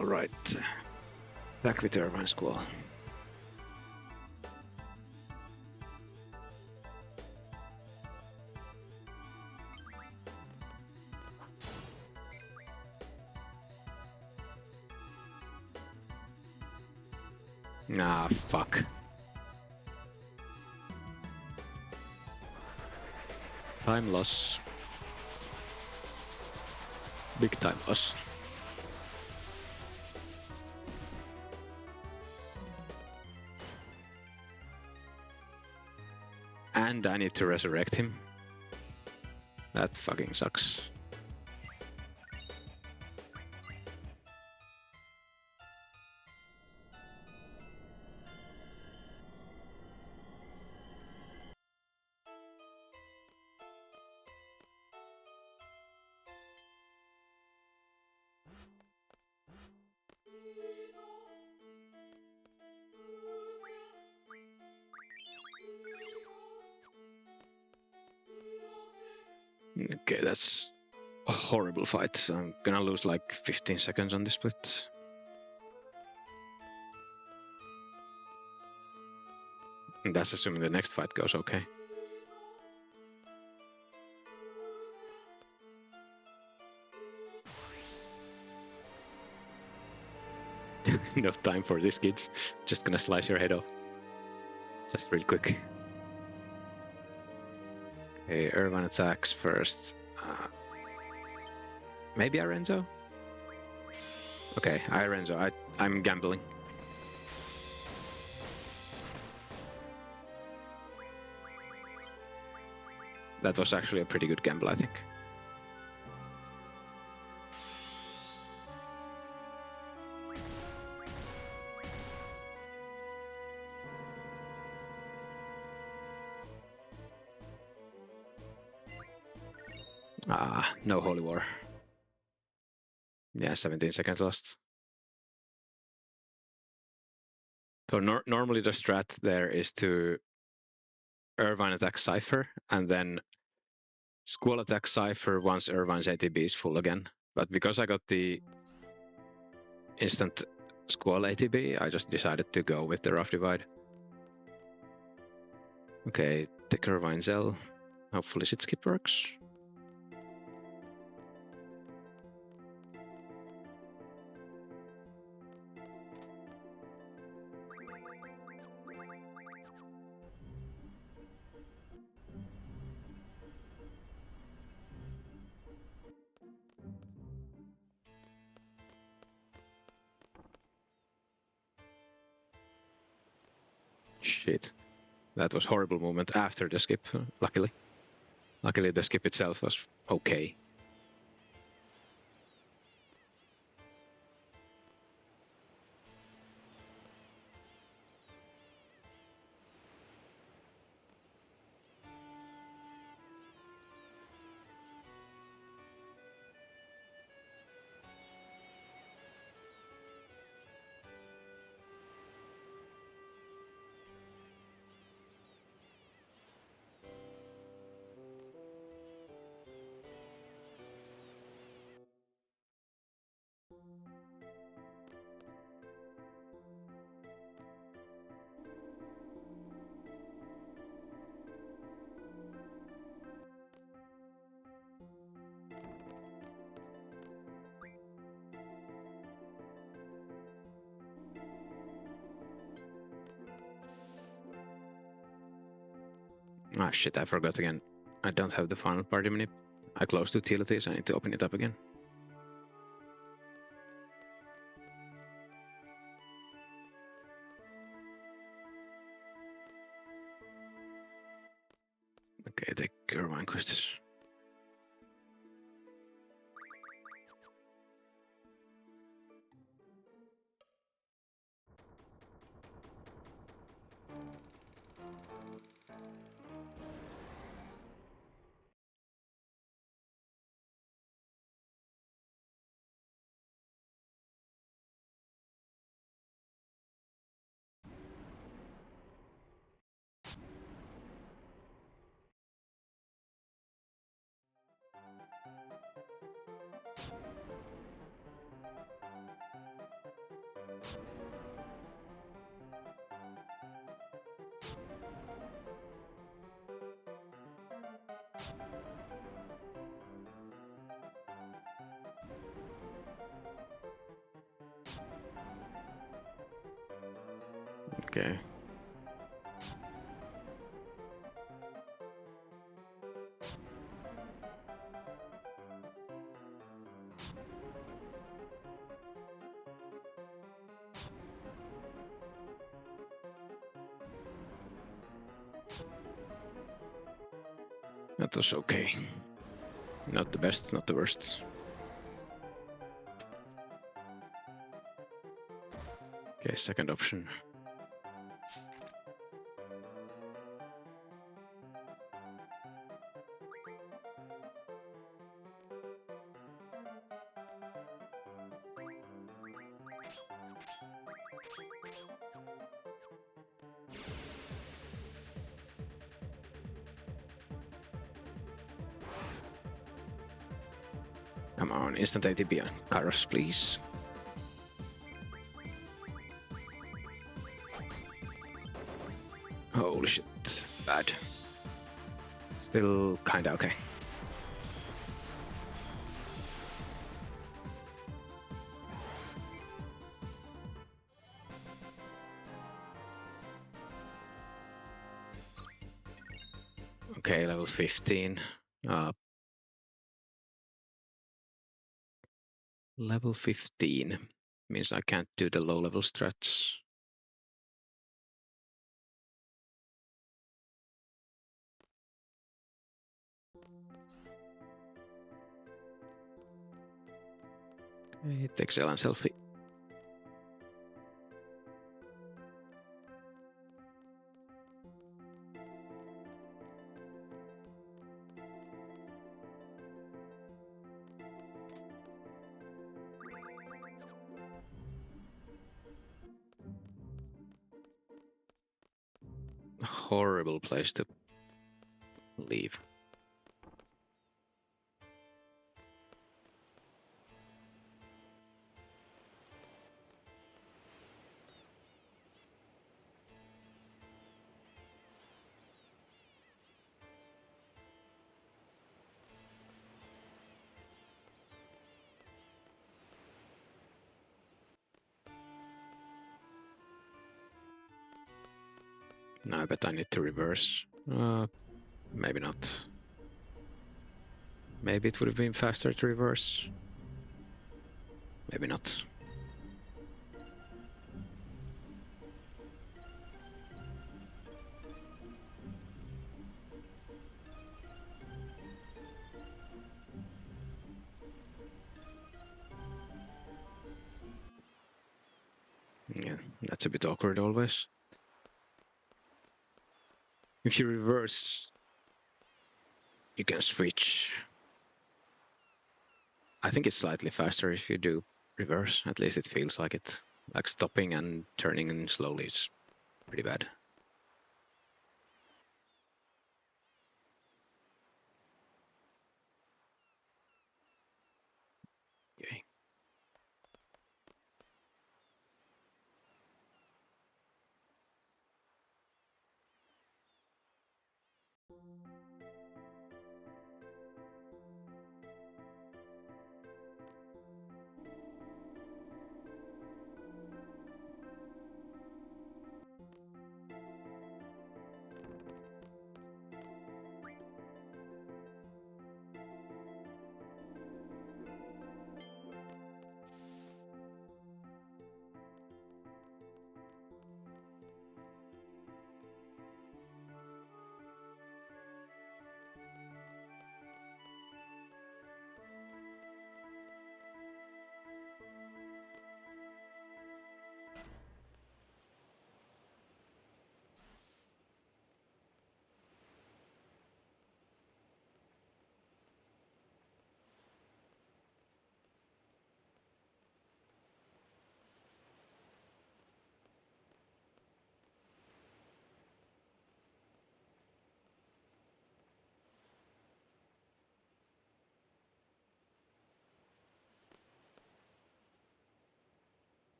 Alright, back with Irvine Squall. Ah, fuck. Time loss. Big time loss. And I need to resurrect him. That fucking sucks. Okay, that's a horrible fight. I'm gonna lose like 15 seconds on this split. And that's assuming the next fight goes okay. Enough time for this, kids. Just gonna slice your head off. Just real quick. Okay, Irvine attacks first. Maybe Irenzo? Okay, Irenzo. I'm gambling. That was actually a pretty good gamble, I think. No Holy War. Yeah, 17 seconds lost. So normally the strat there is to Irvine attack Seifer, and then Squall attack Seifer once Irvine's ATB is full again. But because I got the instant squall ATB, I just decided to go with the rough divide. Okay, Ticker Vinzel. Hopefully sit skip works. Shit. That was horrible movement after the skip, luckily. Luckily the skip itself was okay. Ah shit, I forgot again. I don't have the final party manip. I closed utilities, I need to open it up again. Okay, the Irvine quests. Okay. That was okay. Not the best, not the worst. Okay, second option. Come on, instant ATB on Kairos, please. Holy shit, bad. Still kinda okay. Okay, level 15. Level 15 means I can't do the low level strats. Okay, it takes Ellen selfie. Horrible place to leave. No, I bet I need to reverse. Maybe not. Maybe it would have been faster to reverse. Maybe not. Yeah, that's a bit awkward always. If you reverse, you can switch. I think it's slightly faster if you do reverse. At least it feels like it. Like stopping and turning in slowly is pretty bad. Okay.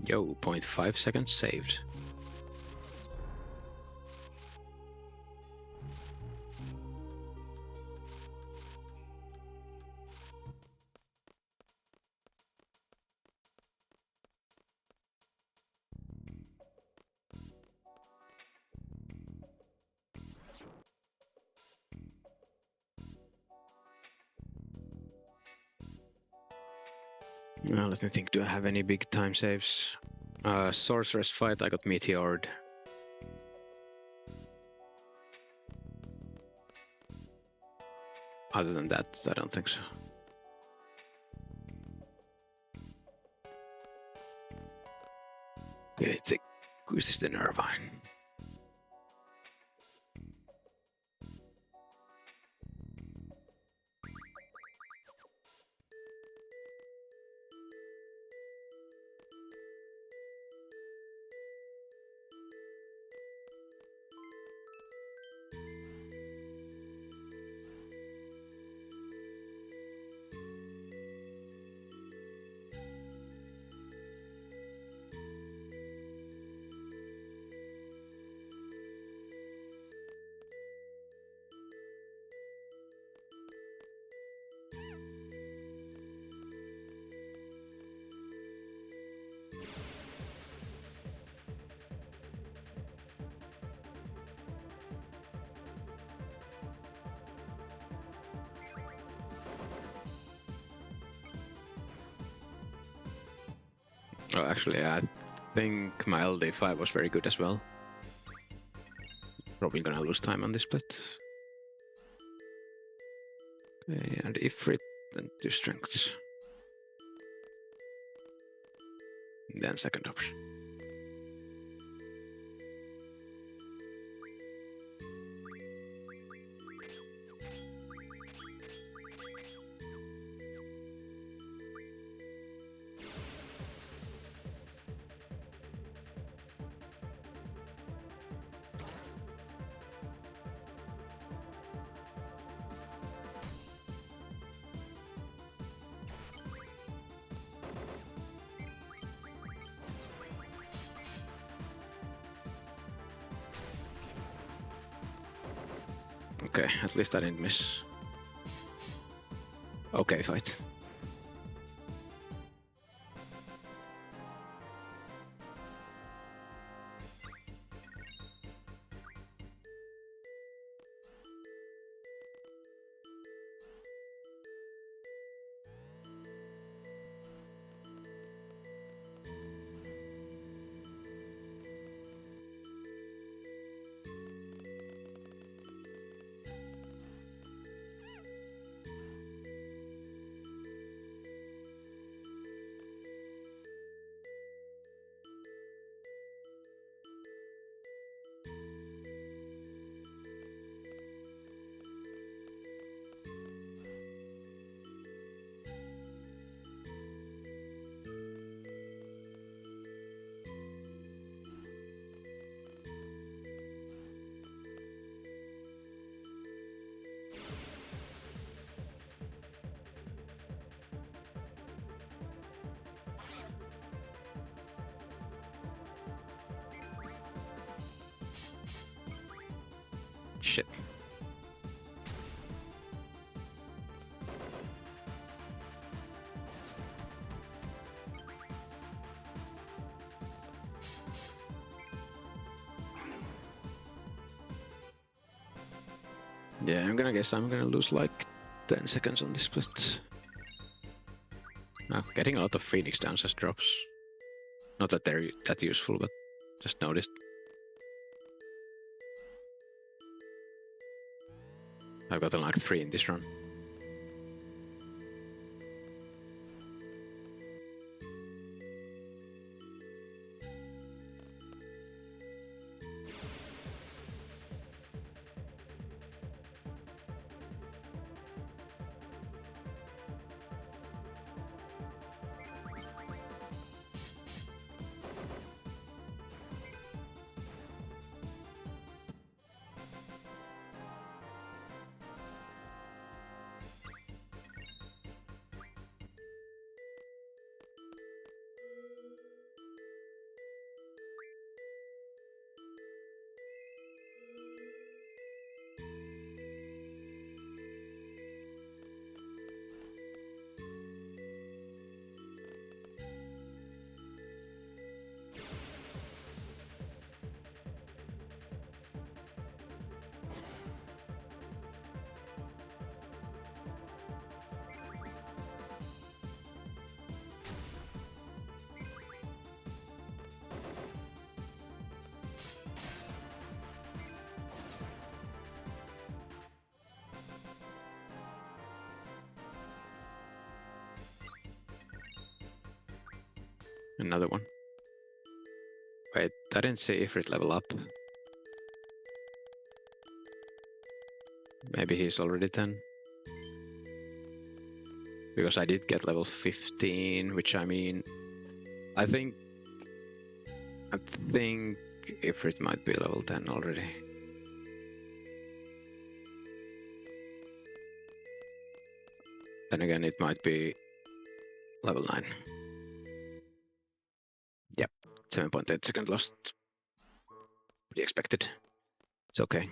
Yo, 0.5 seconds saved. Well, let me think, do I have any big time saves? Sorceress fight, I got meteored. Other than that, I don't think so. Okay, who's this, the Nervine? Oh, actually, I think my LD5 was very good as well. Probably gonna lose time on this split. Okay, and Ifrit, then 2 strengths. Then second option. Okay, at least I didn't miss. Okay, fight. Shit. Yeah, I'm gonna guess I'm gonna lose like 10 seconds on this split. Oh, getting a lot of Phoenix Downs as drops. Not that they're that useful, but just noticed. I've gotten like 3 in this run. Another one. Wait, I didn't see Ifrit level up. Maybe he's already 10. Because I did get level 15, which I mean, I think Ifrit might be level 10 already. Then again, it might be level 9. Yep, 7.8 second lost. Pretty expected. It's okay.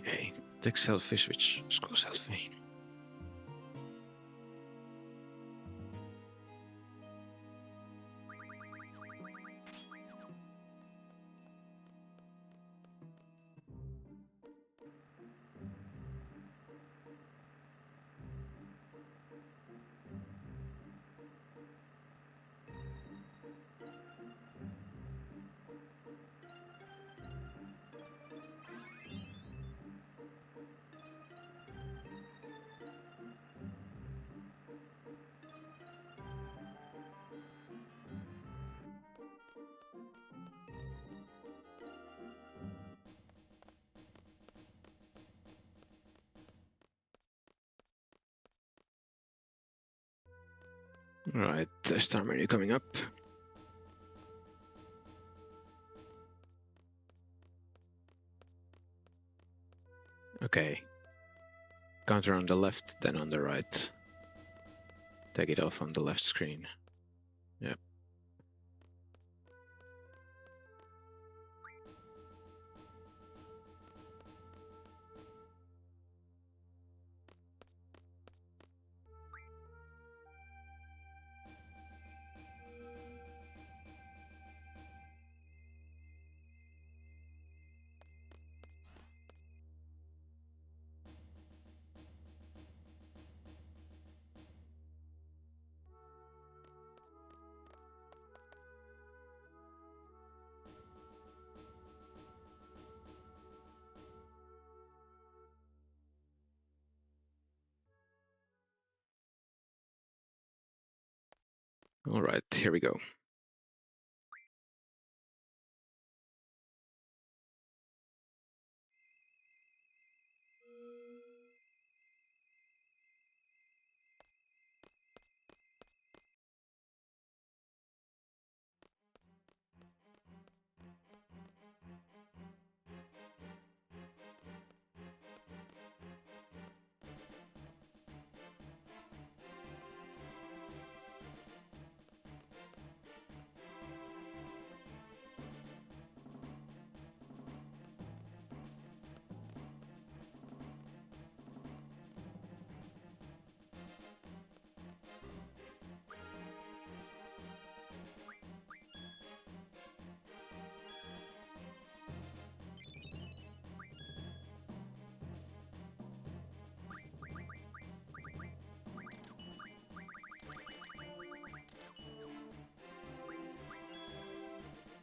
Okay, take selfie, switch, score selfie. Alright, the star menu coming up. Okay. Counter on the left, then on the right. Take it off on the left screen. Yep. Alright, here we go.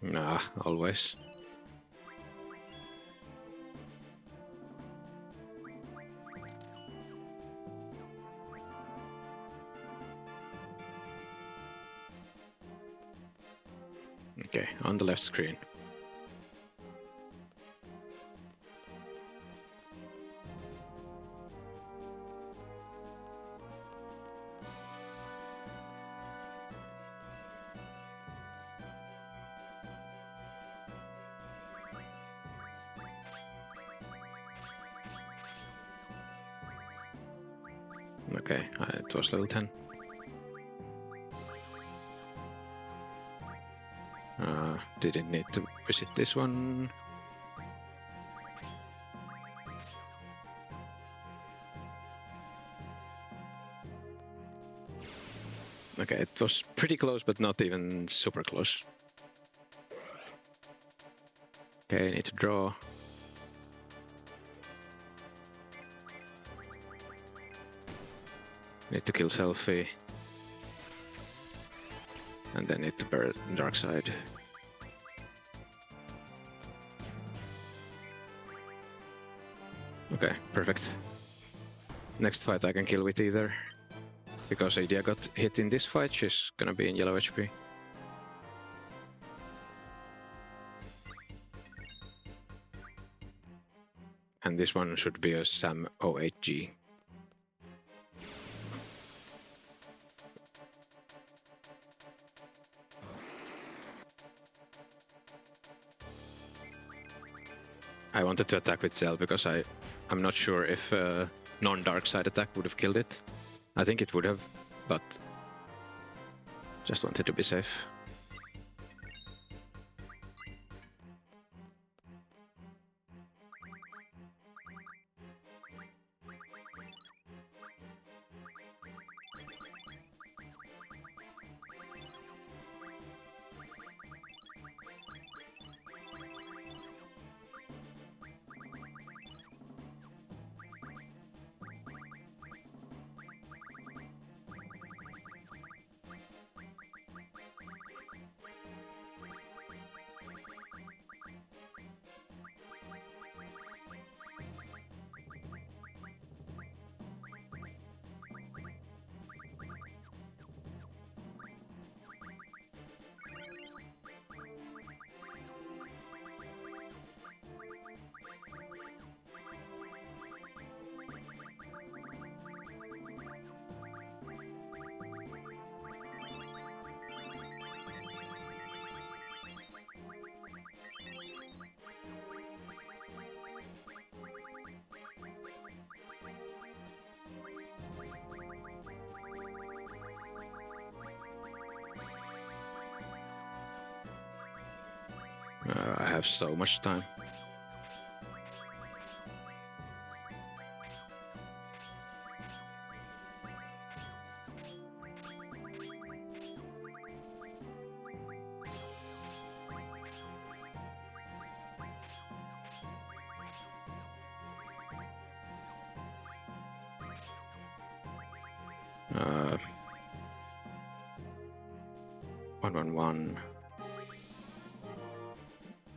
Nah, always. Okay, on the left screen. Okay, it was level 10. Didn't need to visit this one. Okay, it was pretty close, but not even super close. Okay, I need to draw. Need to kill Selfie. And then need to burn Dark Side. Okay, perfect. Next fight I can kill with either. Because Idea got hit in this fight, she's gonna be in yellow HP. And this one should be a Sam 08G. I wanted to attack with Cell because I'm not sure if non-dark side attack would have killed it. I think it would have, but just wanted to be safe. I have so much time. Uh, 111.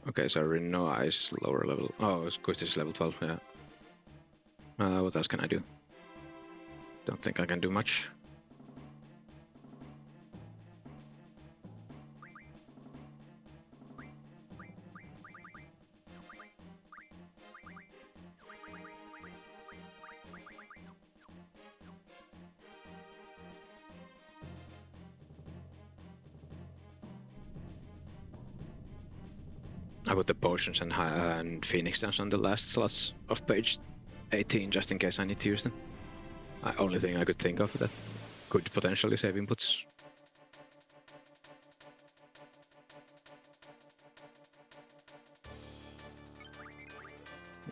Okay, so Renoa is lower level. Oh, Squish is level 12, yeah. What else can I do? Don't think I can do much. I put the potions and Phoenix Dance on the last slots of page 18 just in case I need to use them. Only thing I could think of that could potentially save inputs.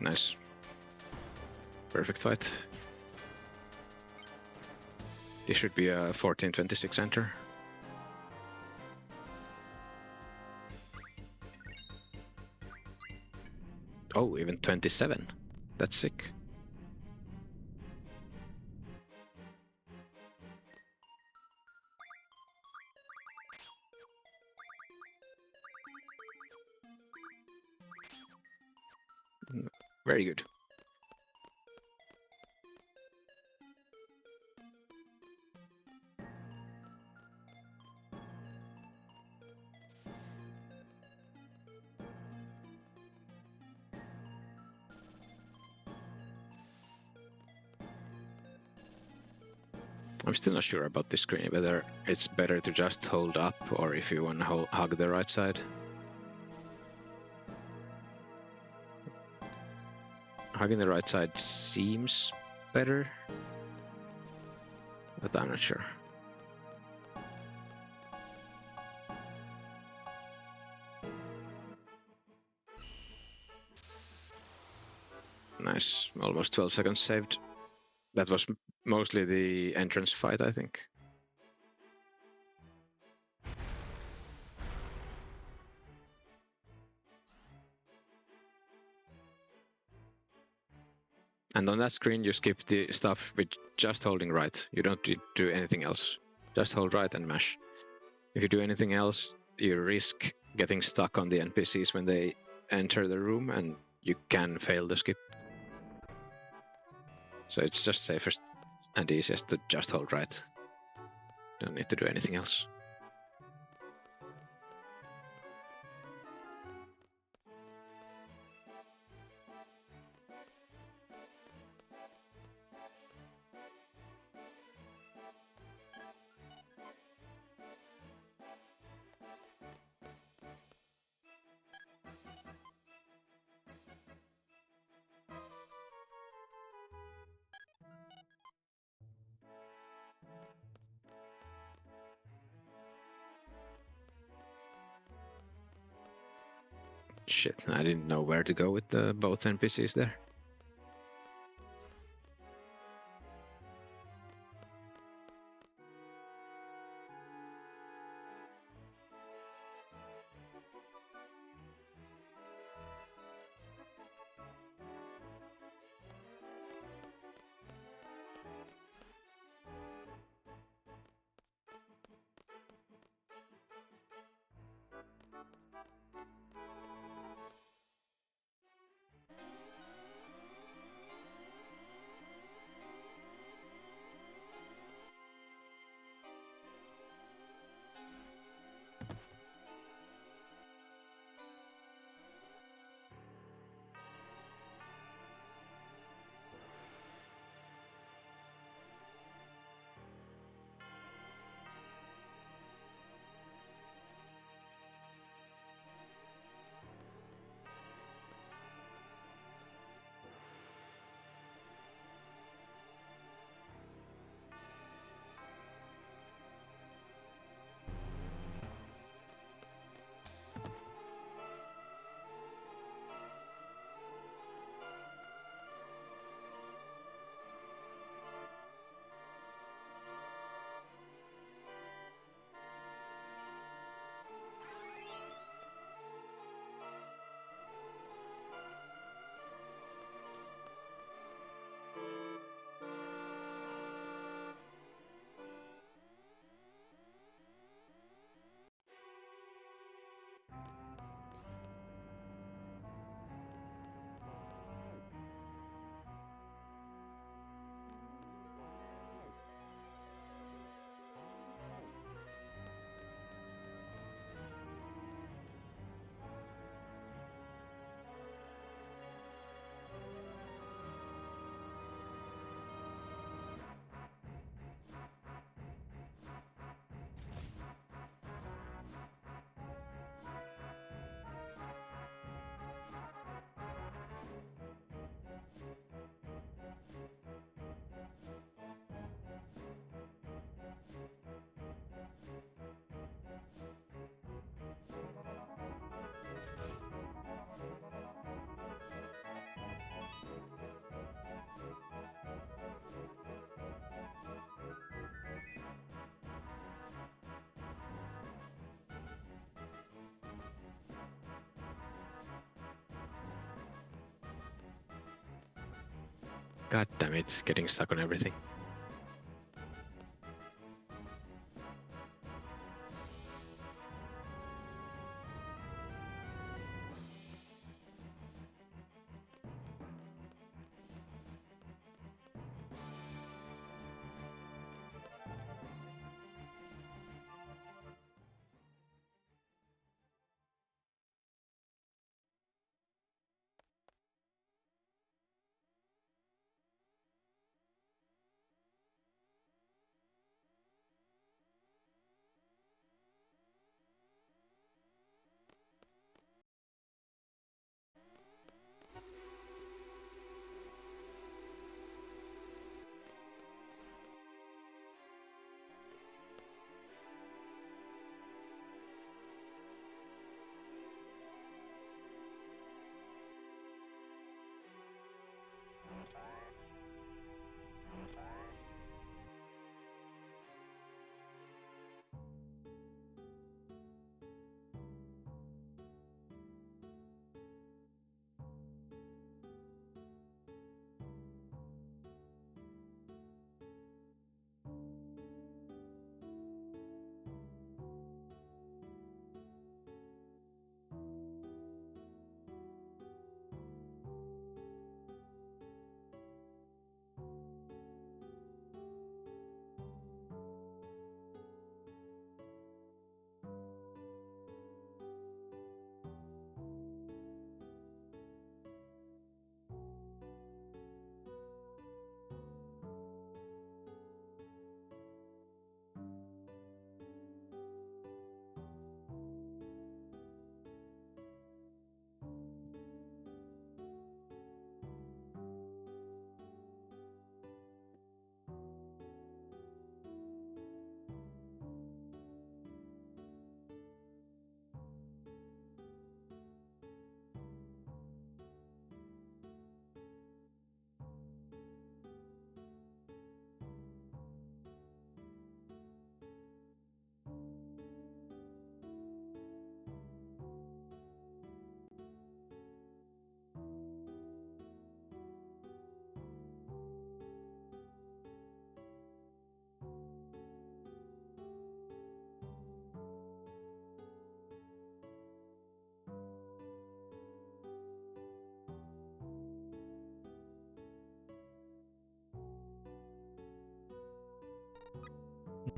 Nice. Perfect fight. This should be a 1426 enter. Oh, even 27. That's sick. Very good. I'm still not sure about this screen, whether it's better to just hold up or if you want to hug the right side. Hugging the right side seems better, but I'm not sure. Nice, almost 12 seconds saved. That was mostly the entrance fight, I think. And on that screen you skip the stuff with just holding right. You don't do anything else. Just hold right and mash. If you do anything else, you risk getting stuck on the NPCs when they enter the room and you can fail the skip. So it's just safest and easiest to just hold right. Don't need to do anything else. Shit, I didn't know where to go with both NPCs there. God damn it, getting stuck on everything.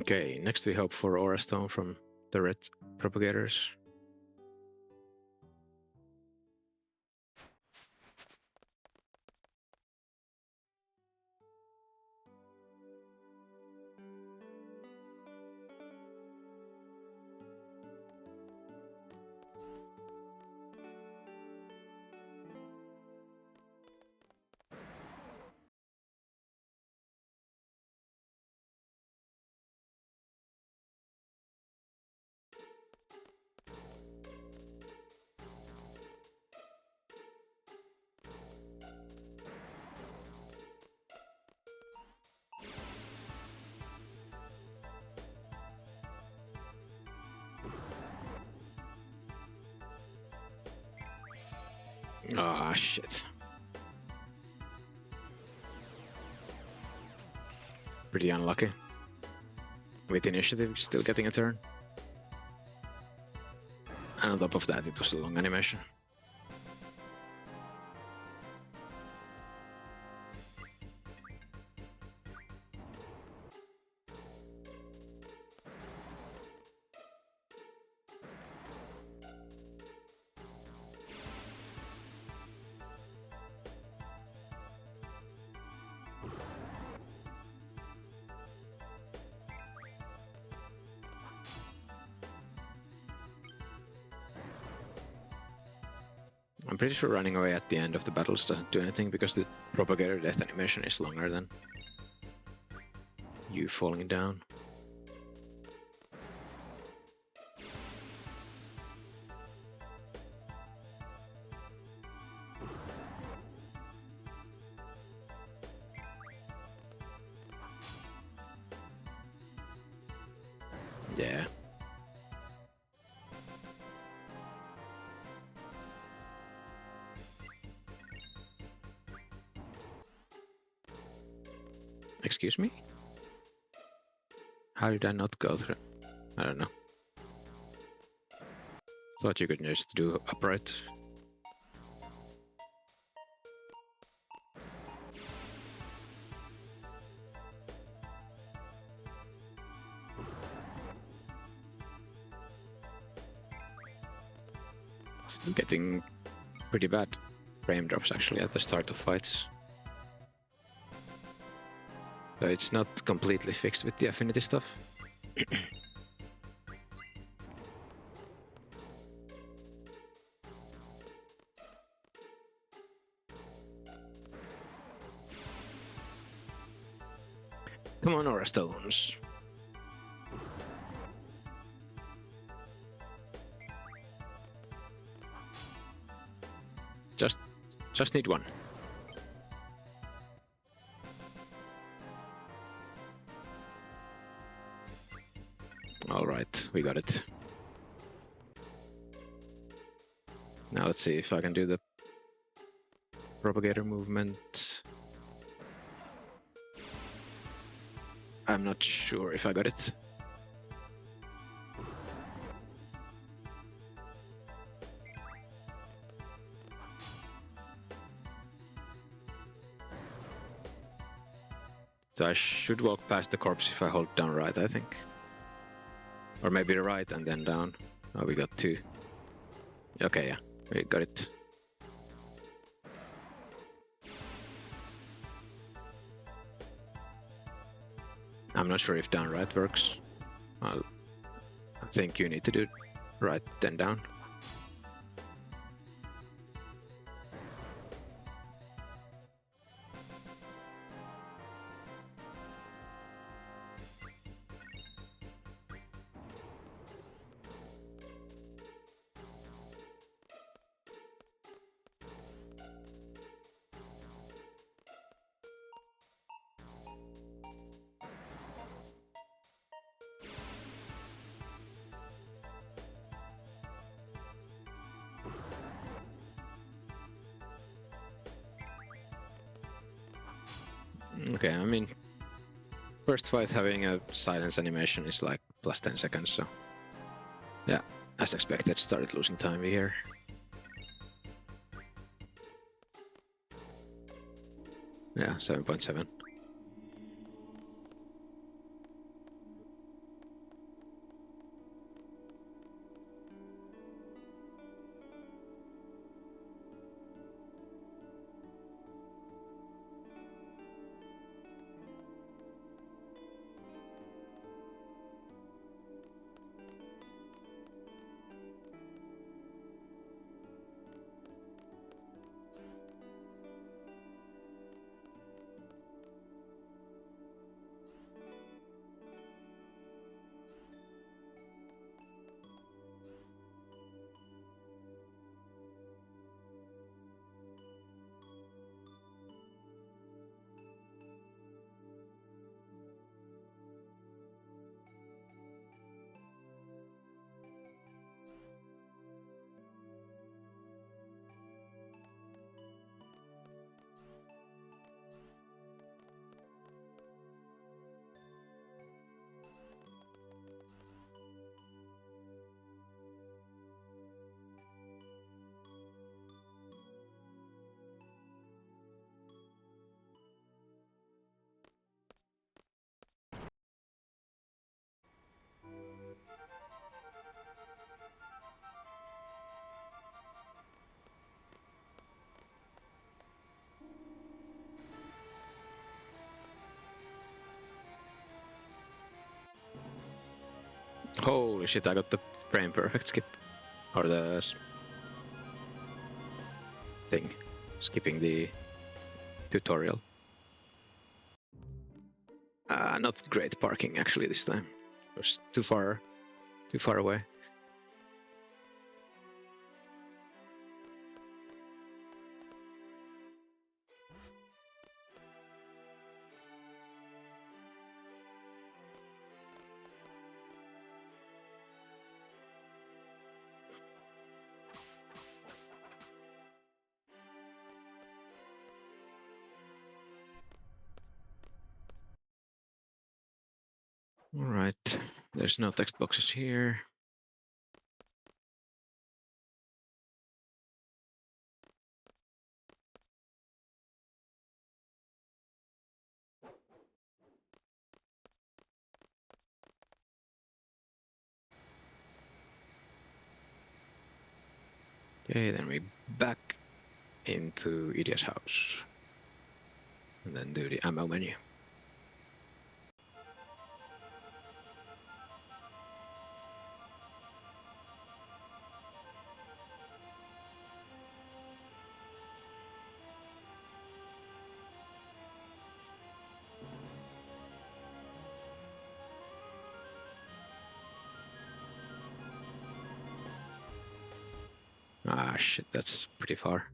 Okay, next we hope for Aura Stone from the red propagators. Ah, shit. Pretty unlucky. With initiative, still getting a turn. And on top of that, it was a long animation. I'm pretty sure running away at the end of the battles doesn't do anything because the propagator death animation is longer than you falling down. Yeah. Excuse me? How did I not go through? I don't know. Thought you could just do upright. Still getting pretty bad frame drops actually at the start of fights. So it's not completely fixed with the affinity stuff. Come on, Aura Stones. Just need one. Alright, we got it. Now let's see if I can do the propagator movement. I'm not sure if I got it. So I should walk past the corpse if I hold down right, I think. Or maybe right and then down. Oh, we got two. Okay, yeah, we got it. I'm not sure if down right works. I think you need to do right then down. Okay, I mean, first fight having a silence animation is like plus 10 seconds, so yeah, as expected, started losing time here. Yeah, 7.7. Holy shit, I got the frame perfect skip. Or the thing. Skipping the tutorial. Not great parking actually this time. It was too far away. Alright, there's no text boxes here. Okay, then we back into Idia's house. And then do the ammo menu. Ah shit, that's pretty far.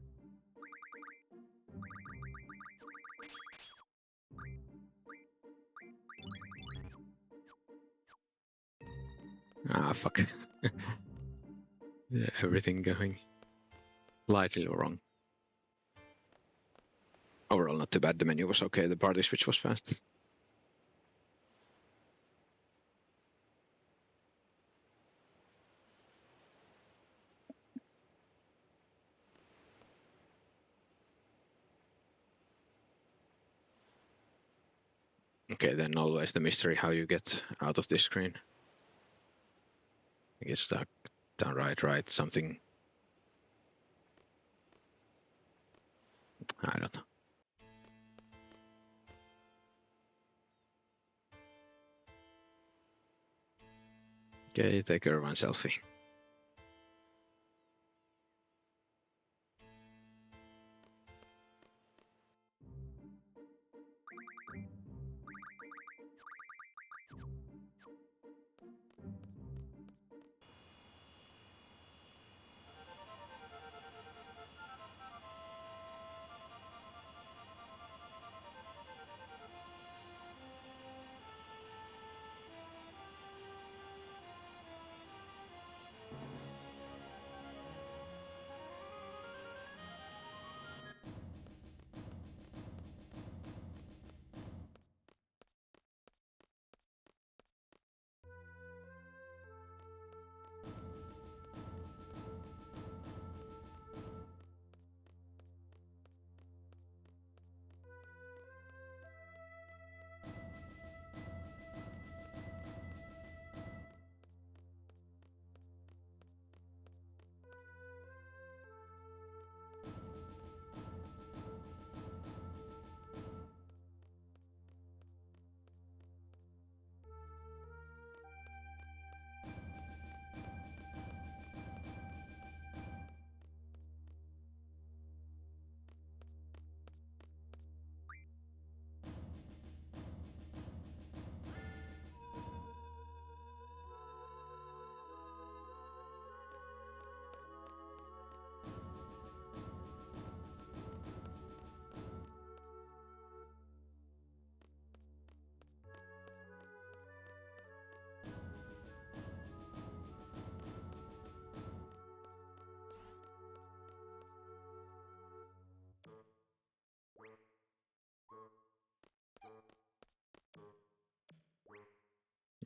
Ah fuck. Yeah, everything going slightly wrong. Overall not too bad, the menu was okay, the party switch was fast. Okay, then always the mystery how you get out of this screen. I get stuck down right, something. I don't know. Okay, take her one selfie.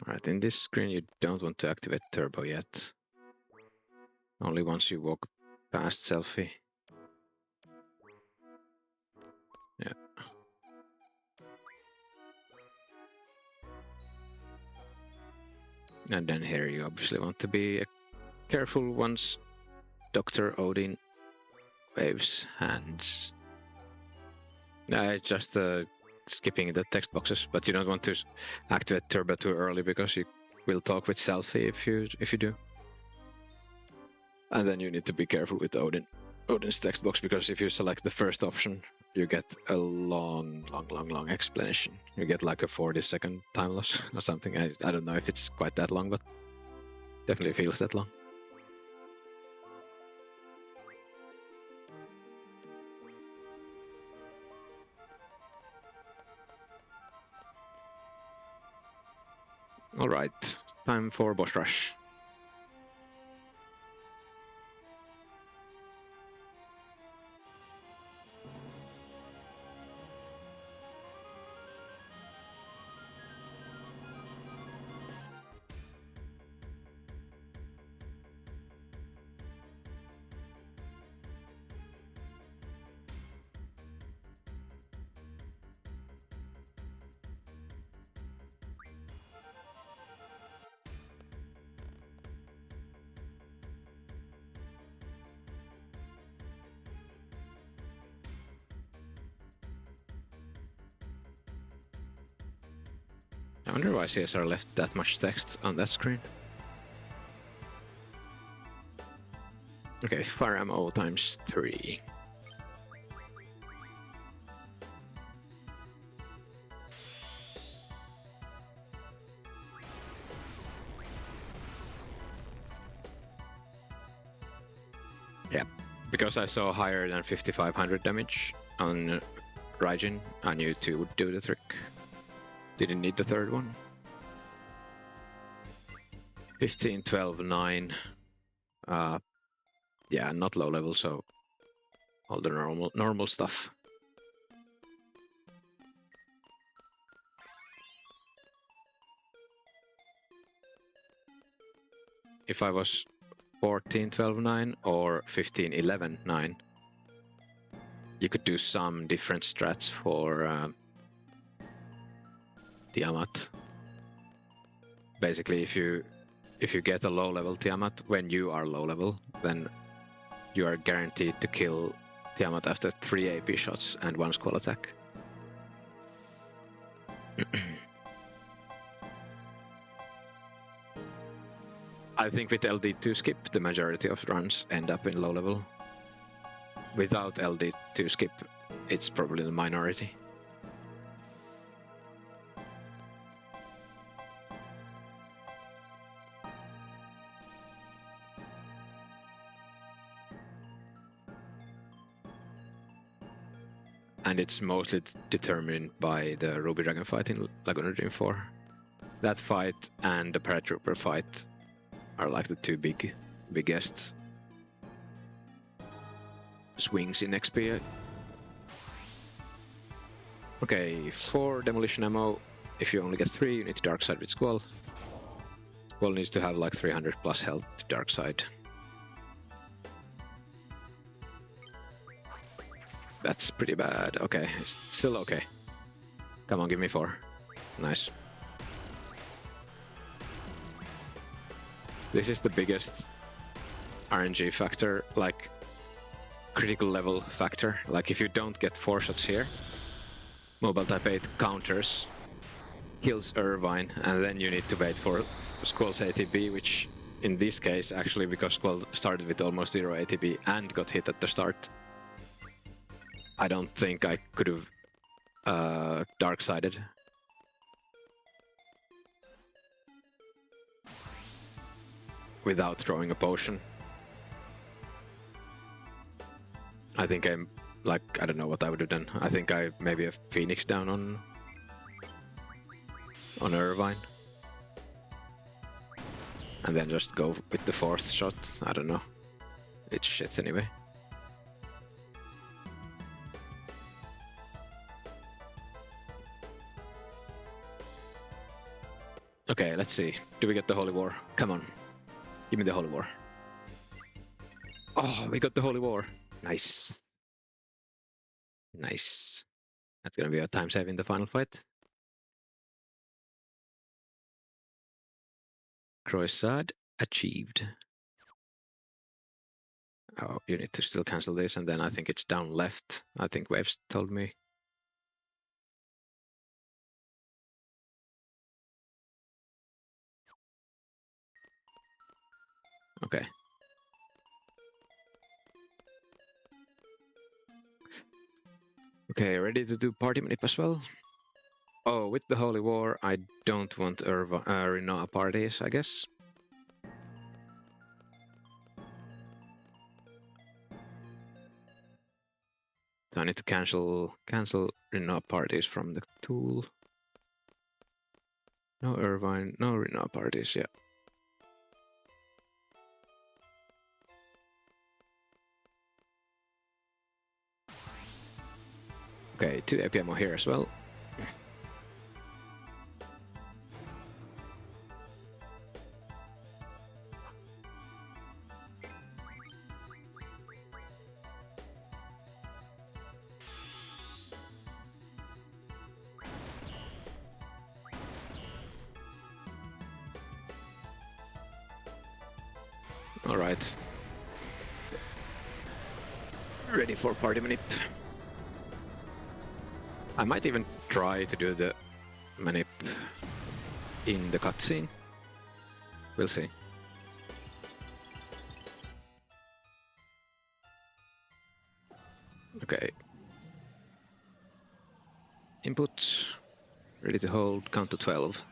Alright, in this screen you don't want to activate turbo yet. Only once you walk past selfie. Yeah. And then here you obviously want to be careful once Dr. Odin waves hands. Just skipping the text boxes, but you don't want to activate turbo too early because you will talk with selfie if you do. And then you need to be careful with Odin's text box, because if you select the first option, you get a long explanation. You get like a 40-second time loss or something. I don't know if it's quite that long, but definitely feels that long. Alright, time for boss rush. wonder why CSR left that much text on that screen. Okay, fire ammo times 3. Yeah, because I saw higher than 5500 damage on Raijin, I knew 2 would do the trick. Didn't need the third one. 15, 12, 9. Yeah, not low level, so all the normal stuff. If I was 14, 12, 9 or 15, 11, 9, you could do some different strats for Tiamat. Basically, if you get a low level Tiamat when you are low level, then you are guaranteed to kill Tiamat after 3 AP shots and 1 squall attack. I think with LD2 skip, the majority of runs end up in low level. Without LD2 skip, it's probably the minority. And it's mostly determined by the Ruby Dragon fight in Laguna Dream 4. That fight and the Paratrooper fight are like the 2 biggest swings in XP. Okay, 4 demolition ammo. If you only get 3, you need to dark side with Squall. Squall needs to have like 300 plus health to dark side. That's pretty bad. Okay, it's still okay. Come on, give me 4. Nice. This is the biggest RNG factor, like critical level factor. Like if you don't get 4 shots here, Mobile Type 8 counters, kills Irvine, and then you need to wait for Squall's ATB, which in this case, actually, because Squall started with almost 0 ATB and got hit at the start, I don't think I could have dark-sided. Without throwing a potion. I think I'm like, I don't know what I would have done. I think I maybe have Phoenix down on Irvine. And then just go with the 4th shot. I don't know. It's shit anyway. Okay, let's see. Do we get the Holy War? Come on. Give me the Holy War. Oh, we got the Holy War. Nice. Nice. That's gonna be a time save in the final fight. Croissant achieved. Oh, you need to still cancel this, and then I think it's down left. I think Waves told me. Okay. Okay, ready to do party manip as well? Oh, with the Holy War, I don't want Rinoa parties, I guess. So I need to cancel Rinoa parties from the tool. No Irvine, no Rinoa parties, yeah. Okay, 2 APMO here as well. Alright. Ready for party manip. I might even try to do the manip in the cutscene. We'll see. Okay. Input. Ready to hold. Count to 12.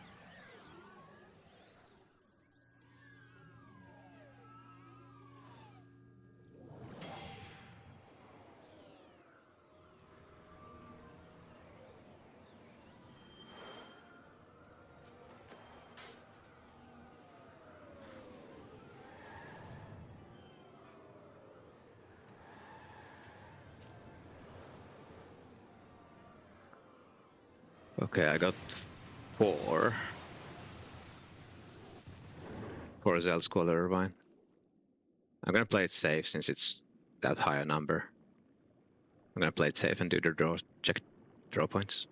Okay, I got 4. For Zell's Squaller Irvine. I'm gonna play it safe since it's that high a number. I'm gonna play it safe and do the draw, check draw points.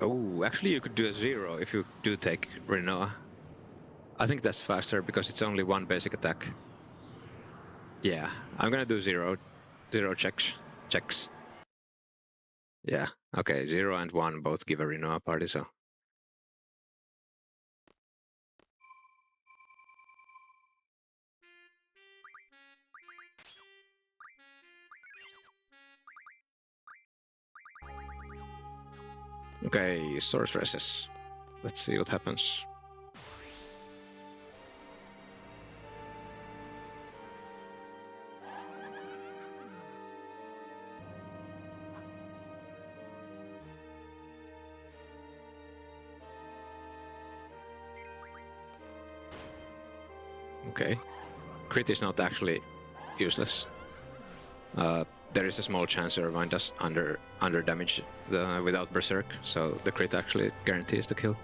Oh, actually you could do a 0 if you do take Renoa. I think that's faster because it's only 1 basic attack. Yeah, I'm gonna do 0 checks. Yeah, okay, 0 and 1 both give a Renoa party, so. Okay, sorceresses. Let's see what happens. Okay, crit is not actually useless. There is a small chance Irvine does under damage without Berserk, so the crit actually guarantees the kill.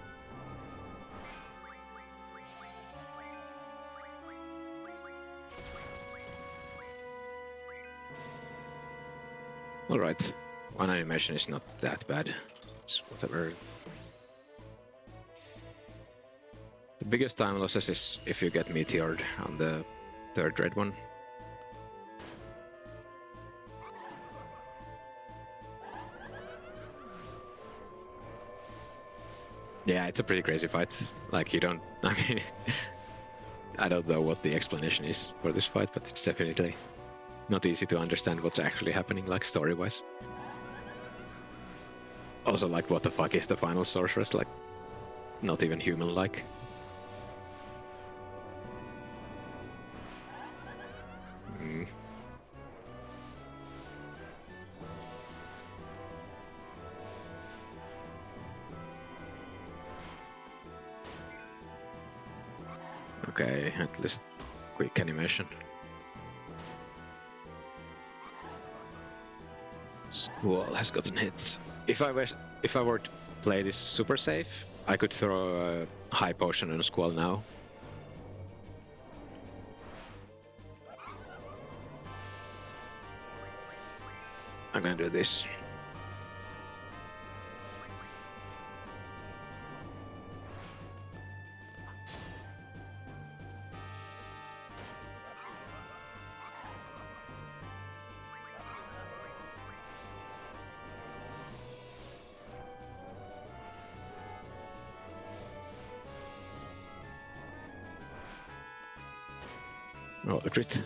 Alright, 1 animation is not that bad. It's whatever. The biggest time losses is if you get meteored on the 3rd red one. Yeah, it's a pretty crazy fight. Like, you don't... I mean... I don't know what the explanation is for this fight, but it's definitely not easy to understand what's actually happening, like, story-wise. Also, like, what the fuck is the final sorceress? Like, not even human-like. Okay, at least quick animation. Squall has gotten hit. If I were to play this super safe, I could throw a high potion on Squall now. I'm gonna do this. Oh, the crit.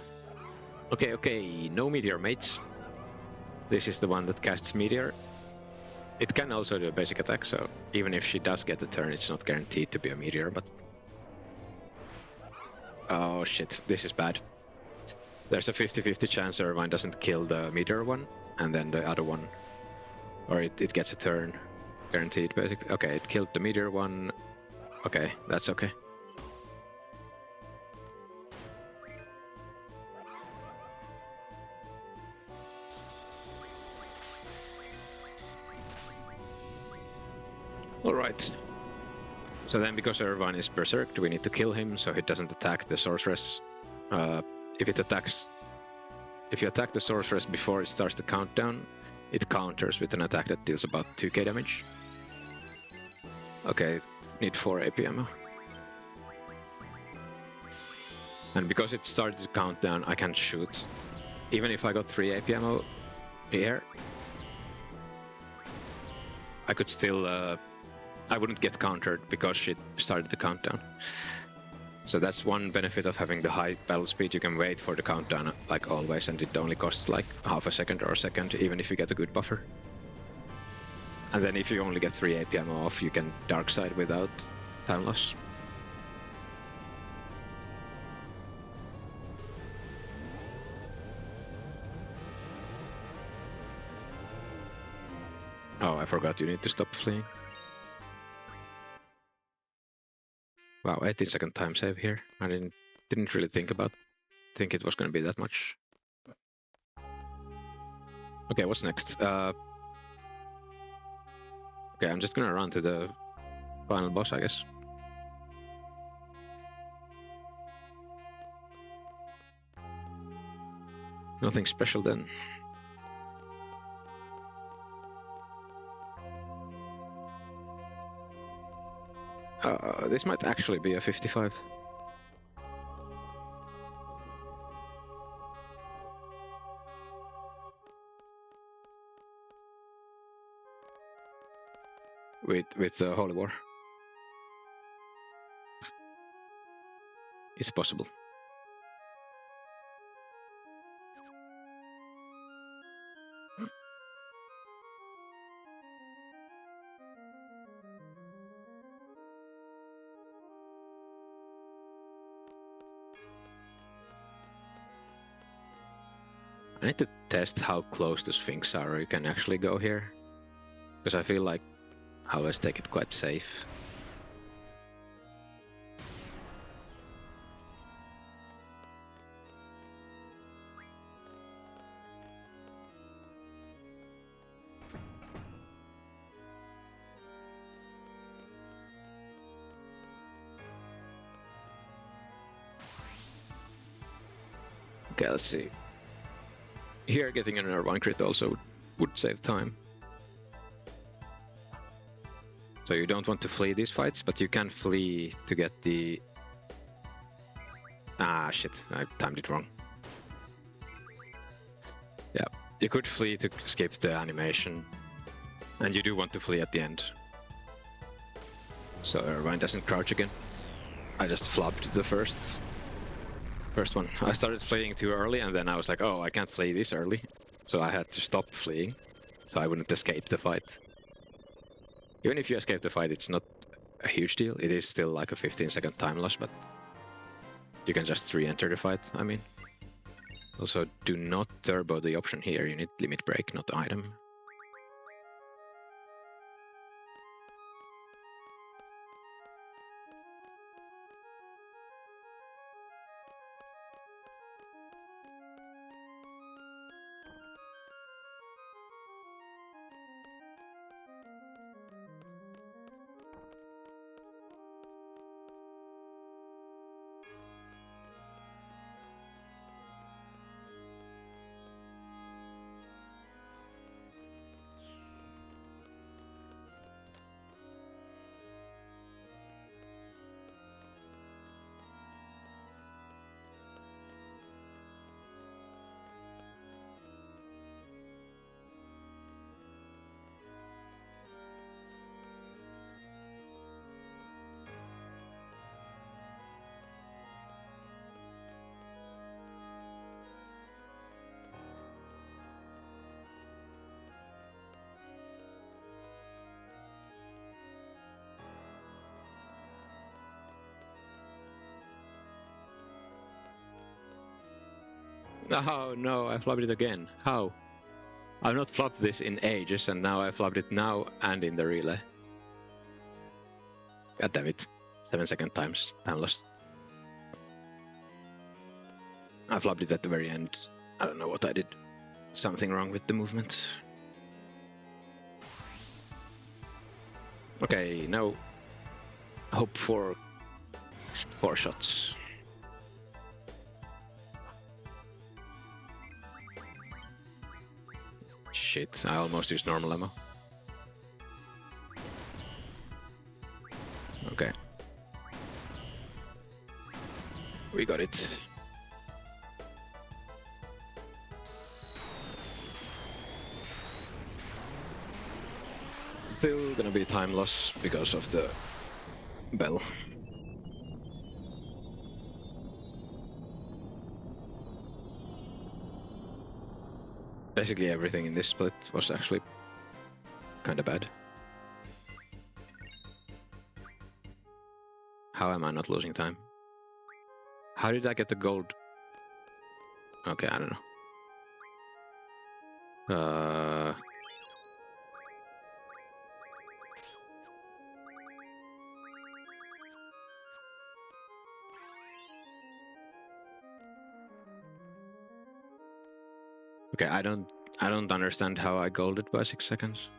Okay, no meteor, mates. This is the one that casts meteor. It can also do a basic attack, so even if she does get a turn, it's not guaranteed to be a meteor, but... Oh shit, this is bad. There's a 50-50 chance Irvine doesn't kill the meteor one, and then the other one... Or it gets a turn. Guaranteed, basically. Okay, it killed the meteor one. Okay, that's okay. Alright. So then, because Irvine is berserked, we need to kill him so he doesn't attack the sorceress. If it attacks if you attack the sorceress before it starts the countdown, it counters with an attack that deals about 2k damage. Okay, need 4 AP ammo. And because it started to count down, I can't shoot. Even if I got 3 AP ammo here, I could still... I wouldn't get countered because she started the countdown. So that's one benefit of having the high battle speed. You can wait for the countdown like always, and it only costs like half a second or a second, even if you get a good buffer. And then if you only get 3 AP ammo off, you can dark side without time loss. Oh, I forgot you need to stop fleeing. Wow, 18-second time save here. I didn't really think it was gonna be that much. Okay, what's next? Okay, I'm just gonna run to the final boss, I guess. Nothing special then. This might actually be a 55. With the Holy War. It's possible. I need to test how close the Sphinx are you can actually go here. Because I feel like I always take it quite safe. Okay, let's see. Here, getting an Irvine crit also would save time. So you don't want to flee these fights, but you can flee to get the... Ah, shit, I timed it wrong. Yeah, you could flee to skip the animation, and you do want to flee at the end. So Irvine doesn't crouch again. I just flopped the first one. I started fleeing too early, and then I was like, oh, I can't flee this early. So I had to stop fleeing, so I wouldn't escape the fight. Even if you escape the fight, it's not a huge deal. It is still like a 15-second time loss, but you can just re-enter the fight, I mean. Also, do not turbo the option here. You need limit break, not item. Oh no, I flopped it again. How? I've not flopped this in ages, and now I flopped it now and in the relay. God damn it. 7-second time lost. I flopped it at the very end. I don't know what I did. Something wrong with the movement. Okay, now hope for 4 shots. shit, I almost used normal ammo. Okay. We got it. Still gonna be time loss because of the bell. Basically everything in this split was actually kinda bad. How am I not losing time? How did I get the gold? Okay, I don't know. Okay, I don't understand how I golded by 6 seconds.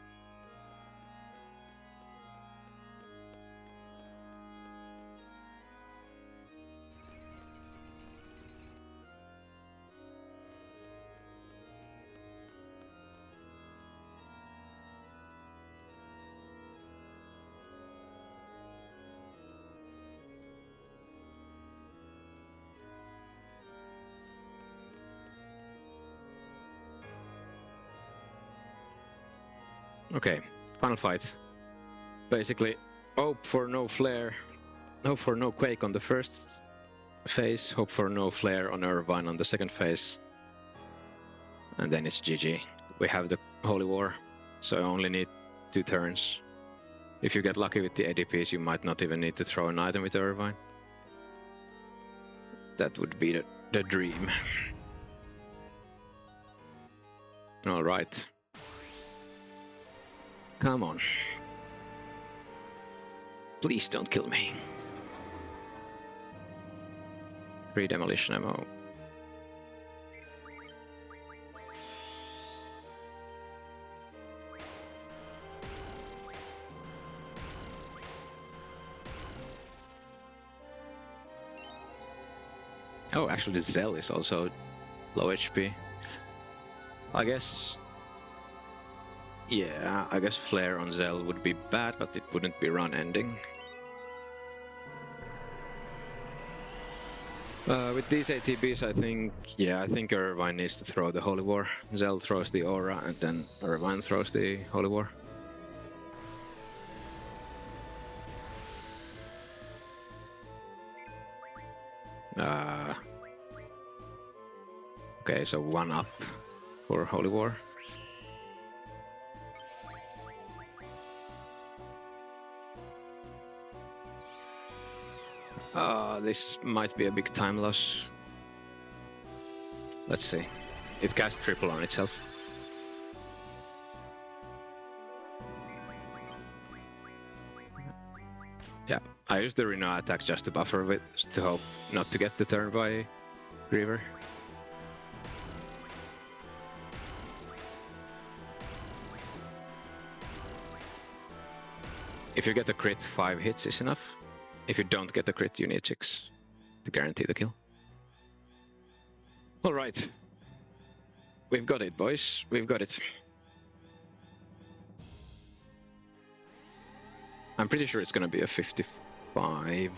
Okay, final fight. Basically, hope for no flare, hope for no quake on the first phase, hope for no flare on Irvine on the second phase, and then it's GG. We have the Holy War, so I only need 2 turns. If you get lucky with the ADPs, you might not even need to throw an item with Irvine. That would be the dream. Alright. Come on. Please don't kill me. 3 demolition ammo. Oh, actually the Zell is also low HP. I guess... yeah, I guess flare on Zell would be bad, but it wouldn't be run ending. With these ATBs, I think Irvine needs to throw the Holy War. Zell throws the Aura, and then Irvine throws the Holy War. Okay, so 1 up for Holy War. This might be a big time loss. Let's see. It cast triple on itself. Yeah, I used the Reno attack just to buffer a bit, to hope not to get the turn by Griever. If you get a crit, 5 hits is enough. If you don't get a crit, you need 6 to guarantee the kill. Alright. We've got it, boys. We've got it. I'm pretty sure it's gonna be a 55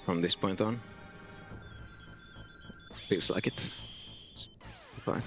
from this point on. Feels like it. Fine.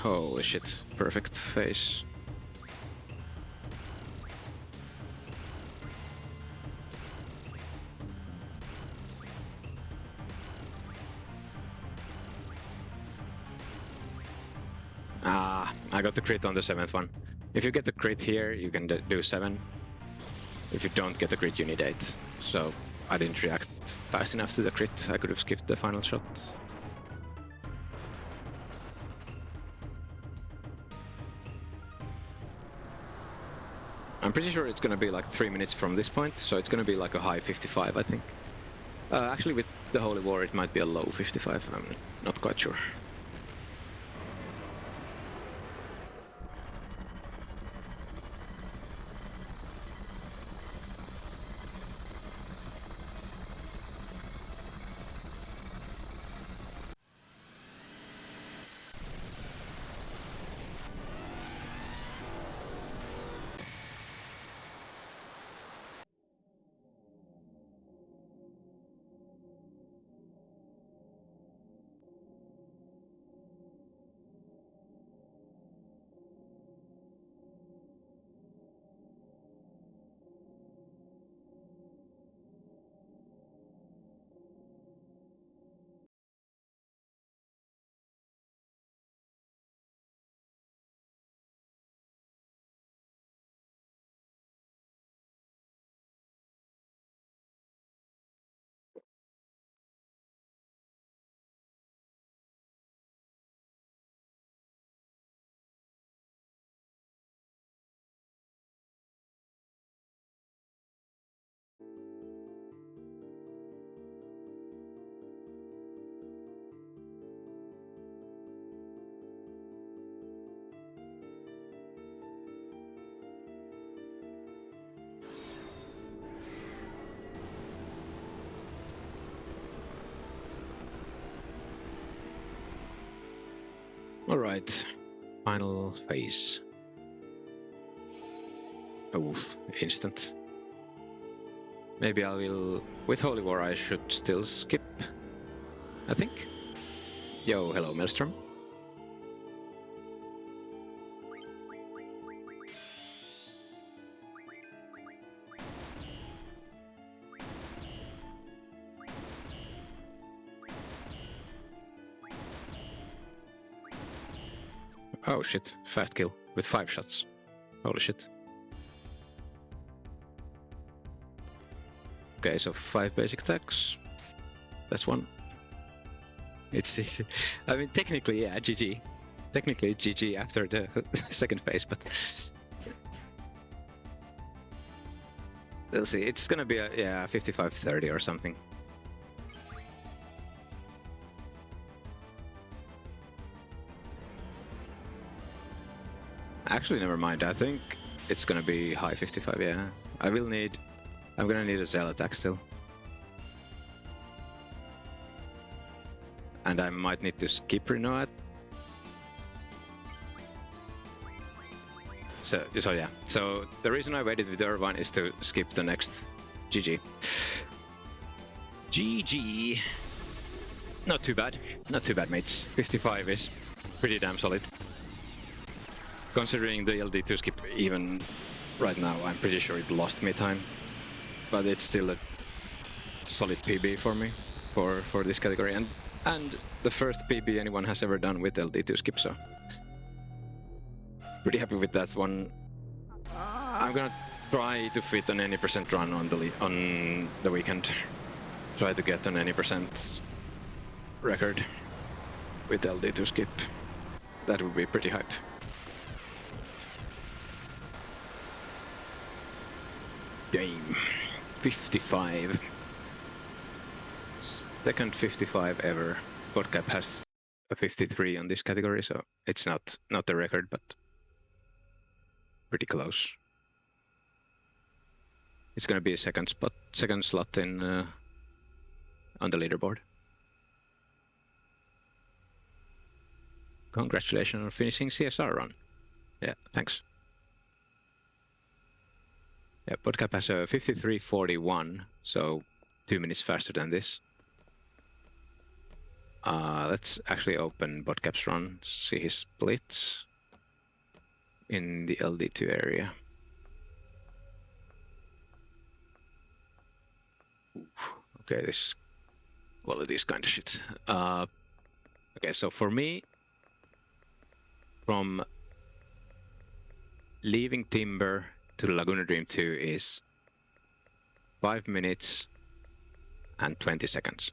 Holy shit, perfect face. I got the crit on the 7th one. If you get the crit here, you can do 7. If you don't get the crit, you need 8. So I didn't react fast enough to the crit. I could have skipped the final shot. I'm pretty sure it's gonna be like 3 minutes from this point, so it's gonna be like a high 55, I think. Actually, with the Holy War, it might be a low 55. I'm not quite sure. Alright, final phase. Oof, instant. Maybe I will... With Holy War I should still skip, I think. Yo, hello Maelstrom. Oh shit, fast kill with 5 shots. Holy shit. Okay, so 5 basic attacks. That's 1. It's I mean, technically, yeah, GG. Technically, GG after the second phase, but we'll see. It's gonna be a 55-30 or something. Actually, never mind. I think it's gonna be high 55. Yeah, I'm gonna need a Zeal attack still. And I might need to skip Renoat. So yeah. So the reason I waited with Irvine is to skip the next GG. GG. Not too bad. Not too bad, mates. 55 is pretty damn solid. Considering the LD2 skip, even right now, I'm pretty sure it lost me time. But it's still a solid PB for me, for this category. And the first PB anyone has ever done with LD2 skip, so pretty happy with that one. I'm gonna try to fit an any percent run on the weekend. Try to get an any percent record with LD2 skip. That would be pretty hype. Game 55. Second 55 ever. Podcap has a 53 on this category, so it's not the record, but pretty close. It's gonna be a second slot in on the leaderboard. Congratulations on finishing CSR run. Yeah, thanks. Yeah, Podcap has a 53.41, so 2 minutes faster than this. Let's actually open Podcap's run, see his splits in the LD2 area. Oof. Okay, this quality is kind of shit. Okay, so for me, from leaving Timber to Laguna Dream 2 is 5 minutes and 20 seconds.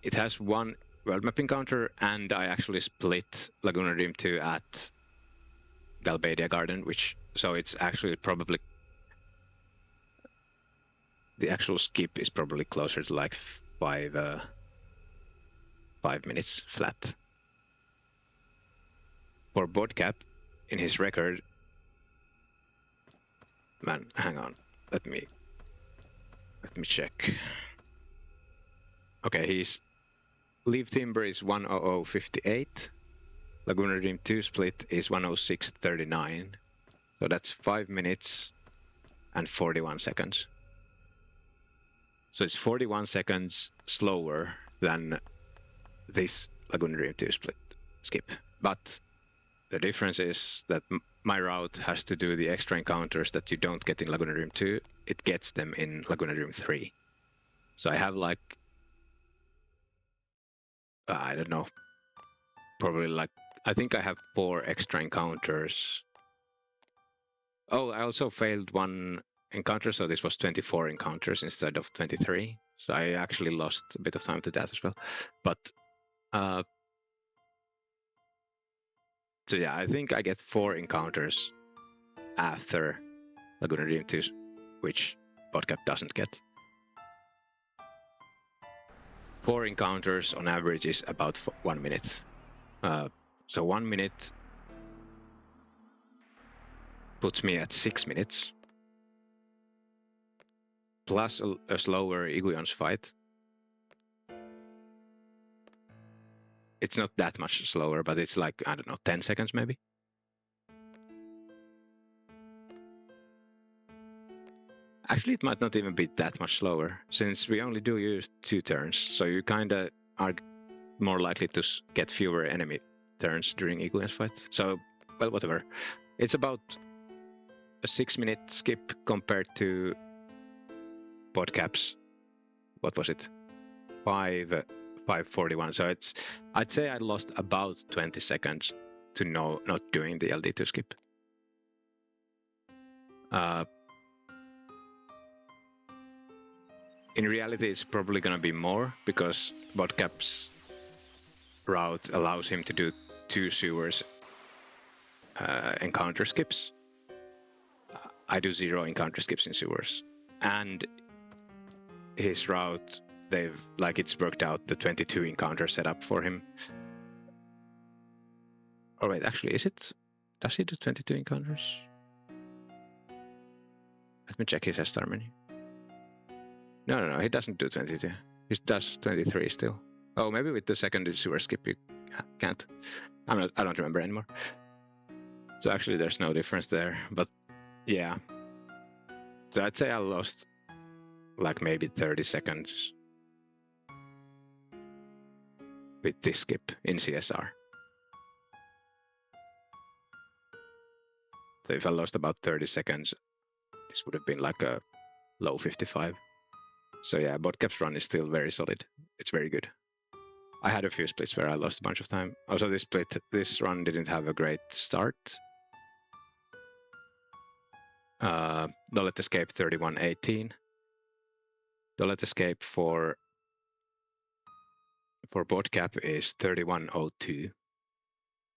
It has one world map encounter, and I actually split Laguna Dream 2 at Galbadia Garden, so it's actually probably the actual skip is probably closer to like 5 minutes flat. For Bodcap, in his record, man, hang on, let me check. Okay, his Leave Timber is 1:00:58. Laguna Dream 2 split is 1:06:39. So that's 5 minutes and 41 seconds. So it's 41 seconds slower than this Laguna Dream 2 skip. But the difference is that my route has to do the extra encounters that you don't get in Laguna Dream 2. It gets them in Laguna Dream 3. So I have like, I don't know, probably like, I think I have 4 extra encounters. Oh, I also failed one encounter, so this was 24 encounters instead of 23. So I actually lost a bit of time to that as well. But so yeah, I think I get 4 encounters after Laguna Dream 2, which Bodcap doesn't get. 4 encounters on average is about 1 minute. So 1 minute puts me at 6 minutes. Plus a slower Iguion's fight. It's not that much slower, but it's like, I don't know, 10 seconds maybe. Actually, it might not even be that much slower, since we only do use 2 turns, so you kinda are more likely to get fewer enemy turns during Iguion's fight. So, well, whatever. It's about a 6-minute skip compared to Bodcap's, what was it? 5:41. So I'd say I lost about 20 seconds to not doing the LD2 skip. In reality, it's probably gonna be more because Bodcap's route allows him to do 2 sewers encounter skips. I do 0 encounter skips in sewers, and his route, it's worked out the 22 encounter setup for him. Oh wait, actually, does he do 22 encounters? Let me check his S-star menu. No, he doesn't do 22. He does 23 still. Oh, maybe with the second sewer skip you can't. I don't remember anymore. So actually there's no difference there, but yeah. So I'd say I lost like maybe 30 seconds with this skip in CSR. So if I lost about 30 seconds, this would have been like a low 55. So yeah, Bodcap's run is still very solid. It's very good. I had a few splits where I lost a bunch of time. Also, this run didn't have a great start. Dollet Escape 31:18. Dollet Escape for Bodcap is 31:02.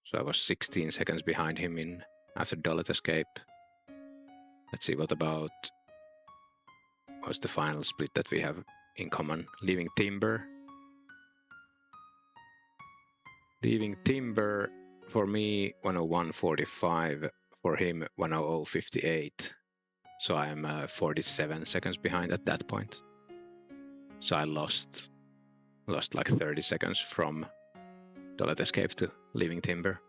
So I was 16 seconds behind him after Dollet Escape. Let's see, what's the final split that we have in common? Leaving Timber. Leaving Timber for me 1:01:45. For him 1:00:58. So I'm 47 seconds behind at that point. So I lost like 30 seconds from Dollet Escape to Leaving Timber.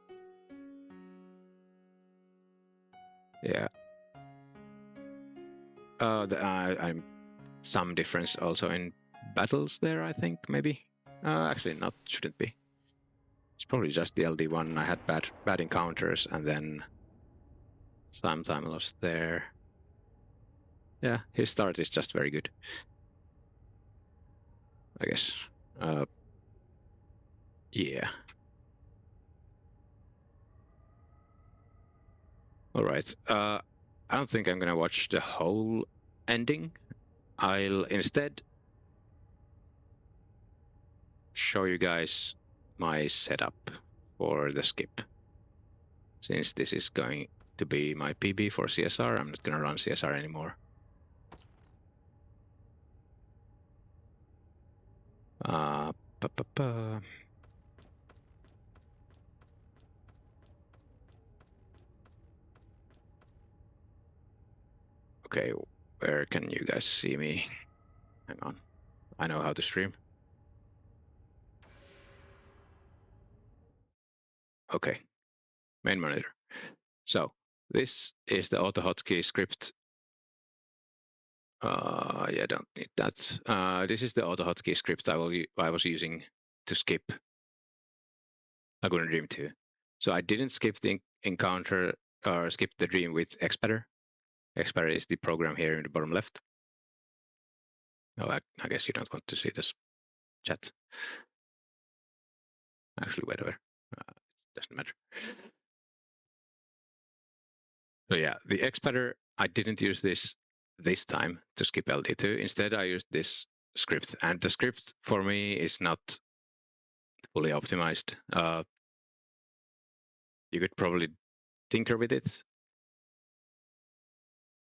Yeah. I'm some difference also in battles there, I think, maybe. Actually, shouldn't be. It's probably just the LD1. I had bad encounters, and then some time lost there. Yeah, his start is just very good, I guess. Yeah. All right. I don't think I'm gonna watch the whole ending. I'll instead show you guys my setup for the skip. Since this is going to be my PB for CSR, I'm not gonna run CSR anymore. Okay, where can you guys see me? Hang on, I know how to stream. Okay, main monitor. So this is the AutoHotKey script. Yeah, don't need that. This is the AutoHotKey script I was using to skip Laguna Dream 2. So I didn't skip the encounter or skip the dream with XPadder. XPadder is the program here in the bottom left. Oh, I guess you don't want to see this chat. Actually, whatever. Doesn't matter. So yeah, the XPadder, I didn't use this time to skip LD2. Instead, I used this script, and the script for me is not fully optimized. You could probably tinker with it,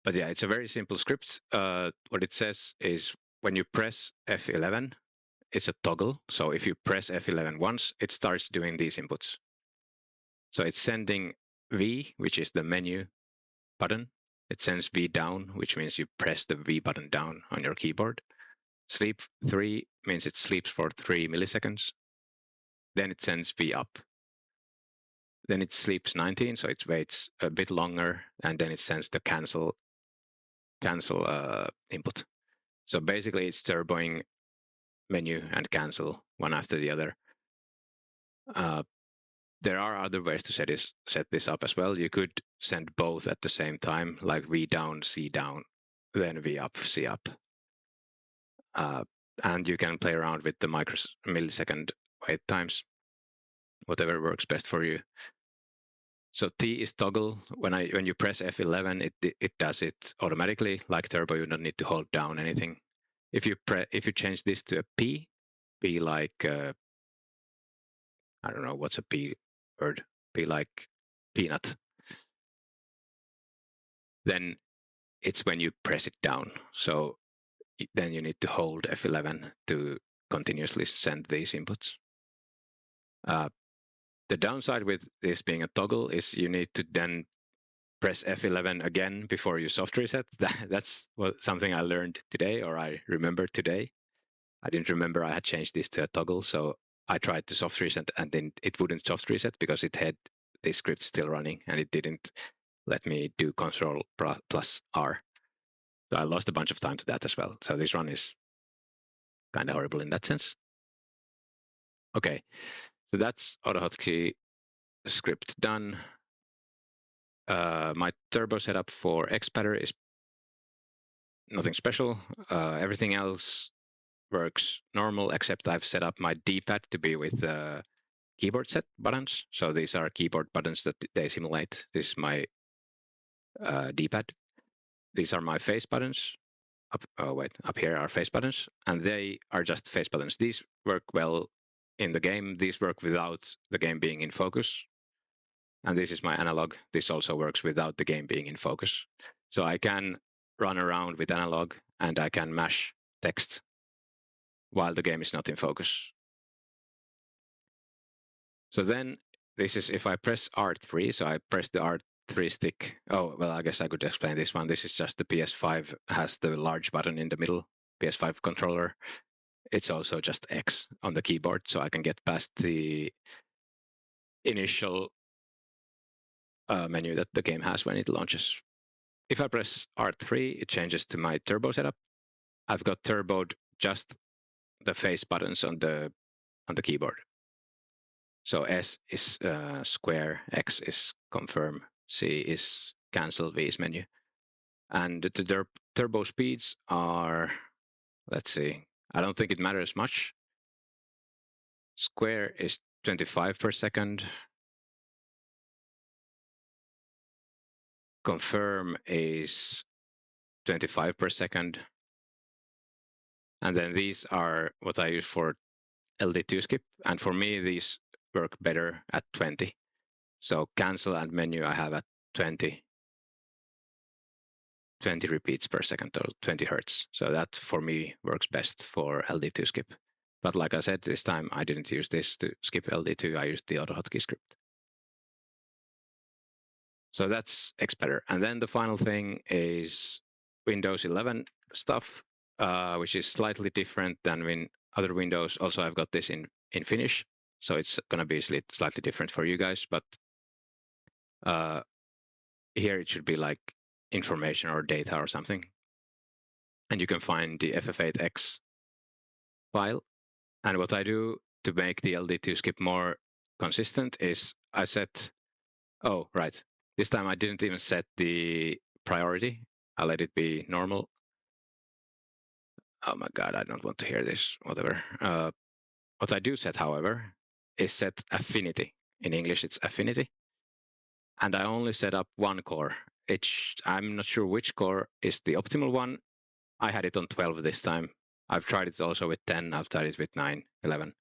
but yeah, it's a very simple script. What it says is when you press F11, it's a toggle. So if you press F11 once, it starts doing these inputs. So it's sending V, which is the menu button. It sends V down, which means you press the V button down on your keyboard. Sleep 3 means it sleeps for 3 milliseconds. Then it sends V up. Then it sleeps 19, so it waits a bit longer, and then it sends the cancel input. So basically, it's turboing menu and cancel one after the other. There are other ways to set this up as well. You could send both at the same time, like V down, C down, then V up, C up. And you can play around with the millisecond wait times, whatever works best for you. So T is toggle. When you press F11, it does it automatically. Like turbo, you don't need to hold down anything. If you change this to a P like I don't know what's a P word. P like peanut. Then it's when you press it down. So then you need to hold F11 to continuously send these inputs. The downside with this being a toggle is you need to then press F11 again before you soft reset. That's something I learned today, or I remembered today. I didn't remember I had changed this to a toggle, so I tried to soft reset and then it wouldn't soft reset because it had this script still running and it didn't let me do Control plus R. So I lost a bunch of time to that as well. So this run is kind of horrible in that sense. Okay, so that's AutoHotKey script done. My turbo setup for XPadder is nothing special. Everything else works normal, except I've set up my D-pad to be with keyboard set buttons. So these are keyboard buttons that they simulate. This is my D-pad. These are my face buttons. Up here are face buttons, and they are just face buttons. These work well in the game. These work without the game being in focus. And this is my analog. This also works without the game being in focus. So I can run around with analog and I can mash text while the game is not in focus. So then this is if I press R3, so I press the R3 stick. Oh, well, I guess I could explain this one. This is just the PS5 has the large button in the middle, PS5 controller. It's also just X on the keyboard, so I can get past the initial menu that the game has when it launches. If I press R3, it changes to my turbo setup. I've got turboed just the face buttons on the keyboard. So S is square, X is confirm, C is cancel, V is menu. And the turbo speeds are, let's see, I don't think it matters much. Square is 25 per second. confirm is 25 per second. And then these are what I use for LD2 skip. And for me, these work better at 20. So cancel and menu I have at 20 repeats per second, or 20 hertz. So that for me works best for LD2 skip. But like I said, this time I didn't use this to skip LD2. I used the AutoHotKey script. So that's XPadder. And then the final thing is Windows 11 stuff, which is slightly different than in other Windows. Also, I've got this in Finnish, so it's going to be slightly different for you guys. But here it should be like information or data or something. And you can find the FF8X file. And what I do to make the LD2 skip more consistent is I set, oh, right. This time I didn't even set the priority. I let it be normal. Oh my God, I don't want to hear this, whatever. What I do set, however, is set affinity. In English, it's affinity. And I only set up one core. I'm not sure which core is the optimal one. I had it on 12 this time. I've tried it also with 10. I've tried it with 9, 11.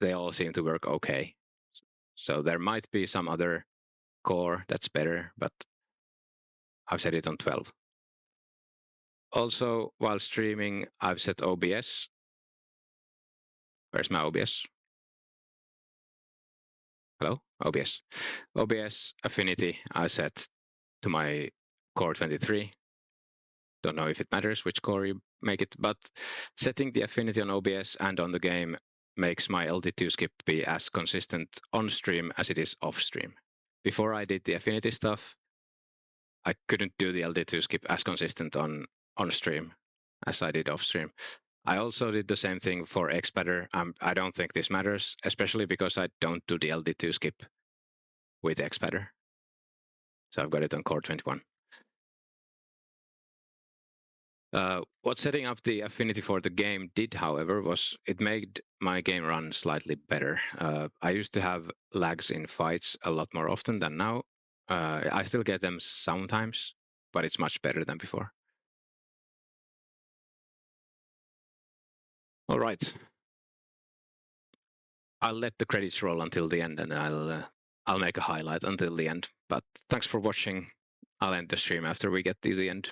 They all seem to work okay. So there might be some other core that's better, but I've set it on 12. Also, while streaming, I've set OBS. Where's my OBS? Hello? OBS. OBS affinity I set to my core 23. Don't know if it matters which core you make it, but setting the affinity on OBS and on the game makes my LD2 skip be as consistent on stream as it is off stream. Before I did the affinity stuff, I couldn't do the LD2 skip as consistent on stream as I did off stream. I also did the same thing for XPadder. I don't think this matters, especially because I don't do the LD2 skip with XPadder. So I've got it on core 21. What setting up the affinity for the game did, however, was it made my game run slightly better. I used to have lags in fights a lot more often than now. I still get them sometimes, but it's much better than before. All right. I'll let the credits roll until the end, and I'll make a highlight until the end. But thanks for watching. I'll end the stream after we get to the end.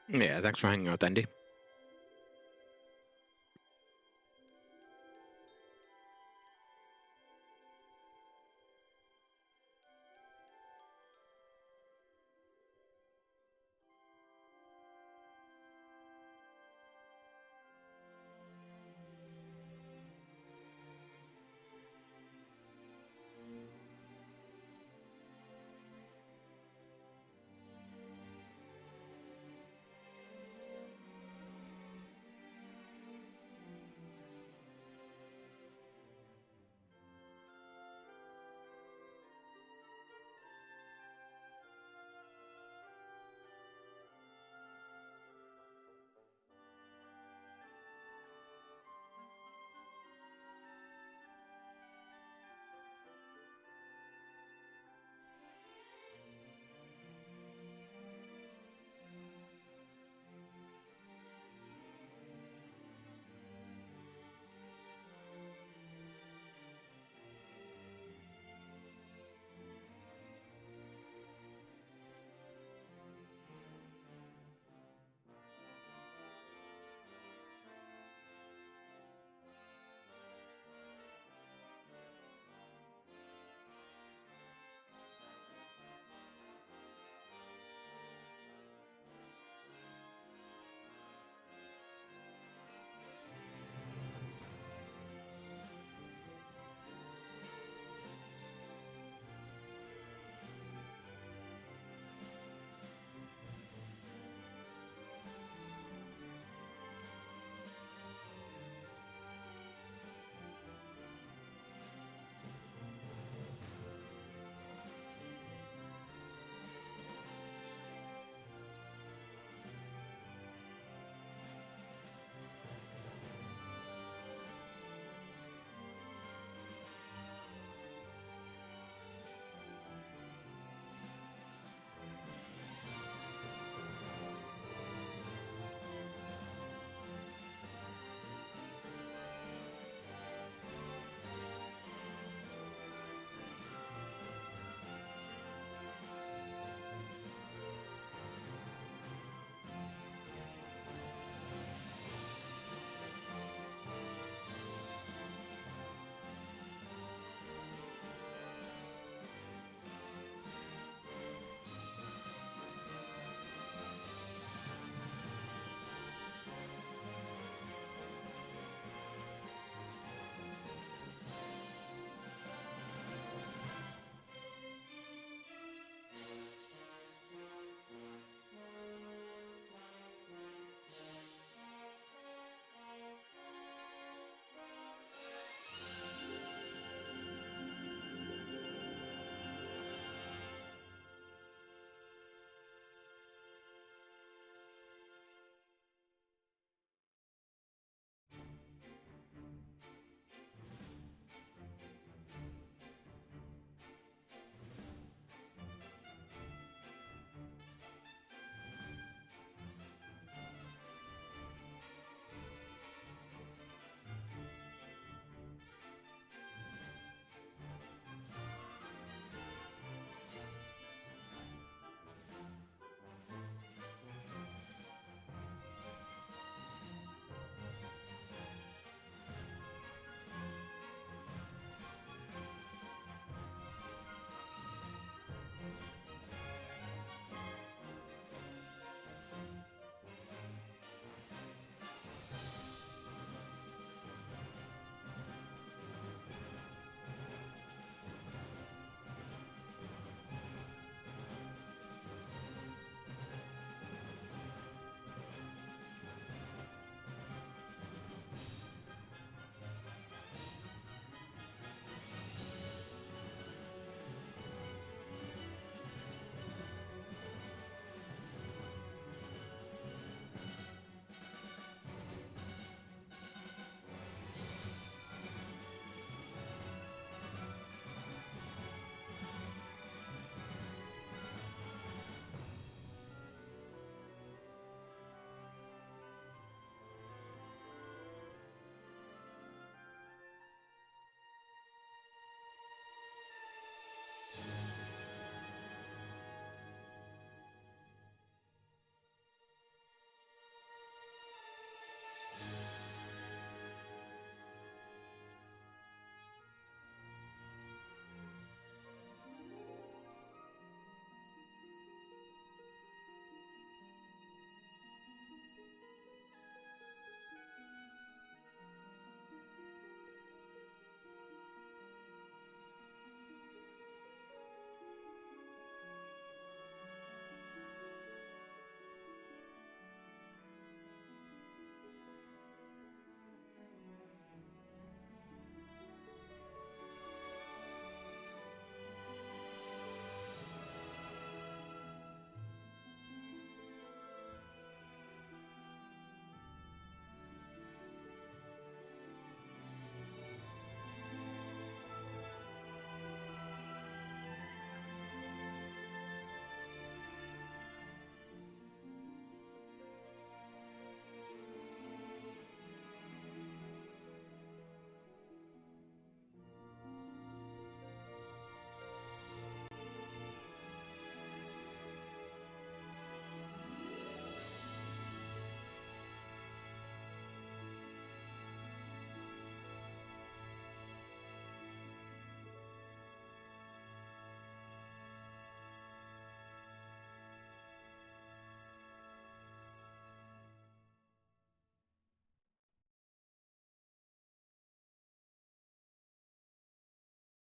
Yeah, thanks for hanging out, Andy.